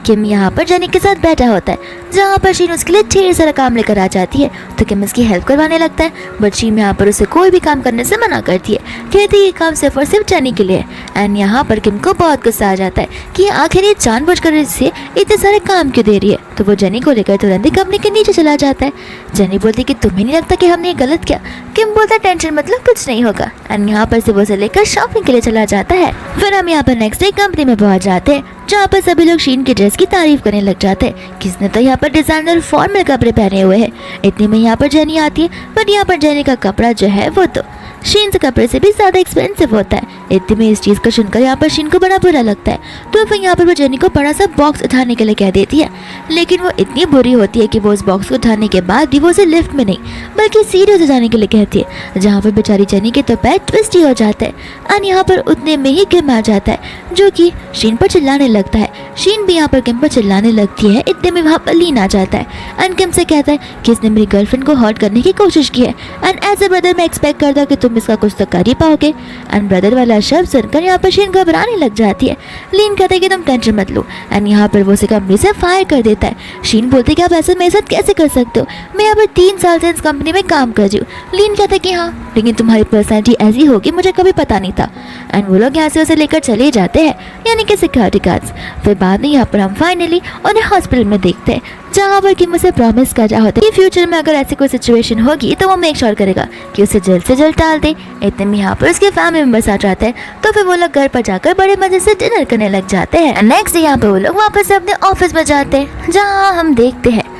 किम यहाँ पर जेनी के साथ बैठा होता है, जहाँ पर शीन उसके लिए ढेर सारा काम लेकर आ जाती है, तो किम उसकी हेल्प करवाने लगता है। बट शीन यहाँ पर उसे कोई भी काम करने से मना करती है, कहती है ये काम सिर्फ और सिर्फ जेनी के लिए। एंड यहाँ पर किम को बहुत गुस्सा आ जाता है कि आखिर ये जानबूझकर इसे इतने सारे काम क्यों दे रही है, तो वो जेनी को लेकर तुरंत ही कंपनी के नीचे चला जाता है। जेनी बोलती कि तुम्हें नहीं लगता कि हमने ये गलत किया। किम बोलता टेंशन मतलब कुछ नहीं होगा एंड यहाँ पर से वो उसे लेकर शॉपिंग के लिए चला जाता है। फिर हम यहाँ पर नेक्स्ट डे कंपनी में पहुँच जाते हैं, जहाँ पर सभी लोग शीन की ड्रेस की तारीफ करने लग जाते हैं। किसने तो यहाँ पर डिजाइनर फॉर्मल कपड़े पहने हुए हैं। इतने में यहाँ पर जेनी आती है, बट यहाँ पर जेनी का कपड़ा जो है वो तो शीन से कपड़े से भी ज्यादा एक्सपेंसिव होता है। इतने में इस चीज को सुनकर यहाँ पर शीन को बड़ा बुरा लगता है, तो फिर यहाँ पर वो जेनी को बड़ा सा बॉक्स उठाने के लिए कह देती है। लेकिन वो इतनी बुरी होती है कि वो उस बॉक्स को उठाने के बाद भी वो उसे लिफ्ट में नहीं बल्कि सीढ़ियों से जाने के लिए कहती है, जहाँ पर बेचारी जेनी के तो पैर ट्विस्ट ही हो जाता है। और यहाँ पर उतने में ही किम आ जाता है जो कि शीन पर चिल्लाने लगता है। शीन भी यहाँ पर किम पर चिल्लाने लगती है। इतने में वहाँ पर लीन आ जाता है एंड किम से कहता है कि इसने मेरी गर्लफ्रेंड को हर्ट करने की कोशिश की है एंड एज ए ब्रदर मैं एक्सपेक्ट करता हूँ कि तुम इसका कुछ तो कर ही पाओगे। एंड ब्रदर वाला शब्द सुनकर यहाँ पर शीन घबराने लग जाती है। लीन कहता है कि तुम टेंशन मत लो एंड यहाँ पर वो उसे कंपनी से फायर कर देता है। शीन बोलते कि आप ऐसे मेरे साथ कैसे कर सकते हो, मैं यहाँ पर 3 साल से इस कंपनी में काम कर रही हूँ। लीन कहता है कि हाँ, लेकिन तुम्हारी पर्सनैलिटी ऐसी होगी मुझे कभी पता नहीं था। एंड वो लोग यहाँ से उसे लेकर चले जाते हैं, यानी कि सिक्योरिटी गार्ड्स। फिर बाद में यहाँ पर हम फाइनली उन्हें हॉस्पिटल में देखते हैं, जहाँ पर कि मुझे प्रॉमिस कर रहा होता है कि फ्यूचर में अगर ऐसी कोई सिचुएशन होगी तो वो मेक श्योर करेगा कि उसे जल्द से जल्द टाल दे। इतने में यहाँ पर उसके फैमिली मेंबर्स आ जाते हैं, तो फिर वो लोग घर पर जाकर बड़े मजे से डिनर करने लग जाते हैं। नेक्स्ट डे यहाँ पे वो लोग वापस अपने ऑफिस में जाते हैं, जहाँ हम देखते हैं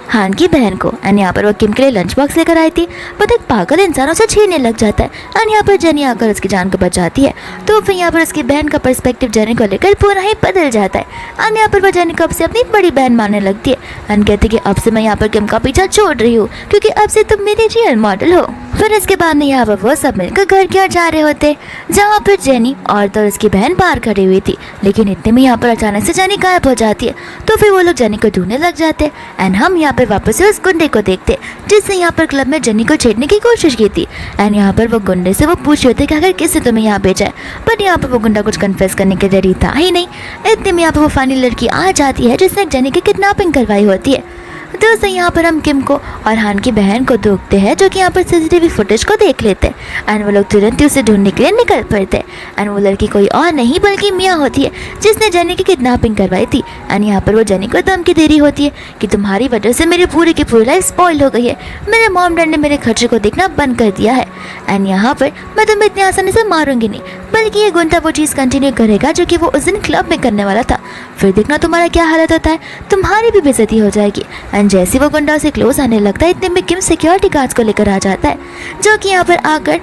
हान की बहन को। एंड यहाँ पर वो किम के लिए लंच बॉक्स लेकर आई थी, बट एक पागल इंसान उसे छीनने लग जाता है। एंड यहाँ पर जेनी आकर उसकी जान को बचाती है, तो फिर यहाँ पर उसकी बहन का पर्सपेक्टिव जेनी को लेकर पूरा ही बदल जाता है। एंड यहाँ पर वो जेनी को अब से अपनी बड़ी बहन मानने लगती है एंड कहती है कि अब से मैं यहाँ पर किम का पीछा छोड़ रही हूँ, क्योंकि अब से तुम मेरी रियल मॉडल हो। फिर इसके बाद में यहाँ पर वो सब मिलकर घर की ओर जा रहे होते, जहाँ पर जेनी और तो उसकी बहन बाहर खड़ी हुई थी। लेकिन इतने में यहाँ पर अचानक से जेनी गायब हो जाती है, तो फिर वो लोग जेनी को ढूंढने लग जाते हैं। एंड हम यहाँ पर वापस से उस गुंडे को देखते जिसने यहाँ पर क्लब में जेनी को छेड़ने की कोशिश की थी। एंड यहाँ पर वो गुंडे से वो पूछ रहे थे कि अगर किसने तुम्हें यहाँ भेजा है, बट यहाँ पर वो गुंडा कुछ कन्फेस करने के रेडी था ही नहीं। इतने में यहाँ पर वो फाइनल लड़की आ जाती है जिसने जेनी की किडनैपिंग करवाई होती है। दोस्तों यहाँ पर हम किम को और हान की बहन को देखते हैं, जो कि यहाँ पर सीसीटीवी फुटेज को देख लेते हैं। एंड वो लोग तुरंत ही उसे ढूंढने के लिए निकल पड़ते हैं। एंड वो लड़की कोई और नहीं बल्कि मिया होती है, जिसने जेनी की किडनैपिंग करवाई थी। एंड यहाँ पर वो जेनी को धमकी दे रही होती है कि तुम्हारी वजह से मेरी पूरी की पूरी लाइफ स्पॉइल हो गई है, मेरे मॉम डैड ने मेरे खर्चे को देखना बंद कर दिया है। एंड यहाँ पर मैं तुम्हें इतनी आसानी से मारूंगी नहीं, बल्कि ये गुंडा वो चीज़ कंटिन्यू करेगा जो कि वो उस दिन क्लब में करने वाला था। फिर देखना तुम्हारा क्या हालत होता है, तुम्हारी भी बेइज्जती हो जाएगी। एंड जैसे वो गुंडा उसे क्लोज आने लगता है, इतने में किम सिक्योरिटी गार्ड्स को लेकर आ जाता है, जो कि यहाँ पर आकर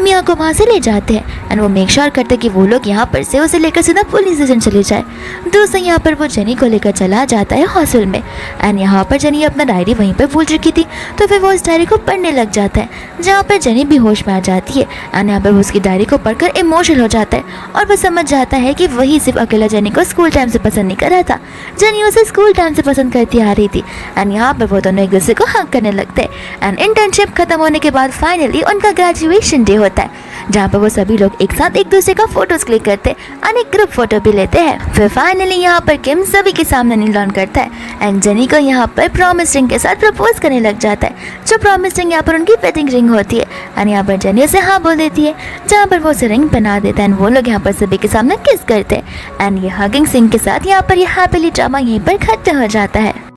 मिया को वहाँ से ले जाते हैं। एंड वो मेक श्योर करते हैं कि वो लोग यहाँ पर से उसे लेकर सीधा पुलिस स्टेशन चले जाए। दोस्तों यहाँ पर वो जेनी को लेकर चला जाता है हॉस्टल में। एंड यहाँ पर जेनी अपना डायरी वहीं पर भूल चुकी थी, तो फिर वो उस डायरी को पढ़ने लग जाता है, जहाँ पर जेनी भी होश में आ जाती है। एंड यहाँ पर वो उसकी डायरी को पढ़कर इमोशनल हो जाता है और वो समझ जाता है कि वही सिर्फ अकेला जेनी को स्कूल टाइम से पसंद नहीं कर रहा था, जेनी उसे स्कूल टाइम से पसंद करती आ रही थी। एंड यहाँ पर वो दोनों एक दूसरे को हक करने लगते हैं। एंड इंटर्नशिप खत्म होने के बाद फाइनली उनका ग्रेजुएशन डे होता है, जहाँ पर वो सभी लोग एक साथ एक दूसरे का फोटोज क्लिक करते हैं और एक ग्रुप फोटो भी लेते हैं। फिर फाइनली यहाँ पर किम सभी के सामने नील डाउन करता है एंड जेनी को यहाँ पर प्रॉमिस रिंग के साथ प्रपोज करने लग जाता है, जो प्रॉमिस रिंग यहाँ पर उनकी वेडिंग रिंग होती है। एंड यहाँ पर जेनी उसे हाँ बोल देती है, जहाँ पर वो उसे रिंग पहना देता है एंड वो लोग यहाँ पर सभी के सामने किस करते हैं। एंड ये हगिंग सीन के साथ यहाँ पर ये हैप्पीली ड्रामा यहीं पर खत्म हो जाता है।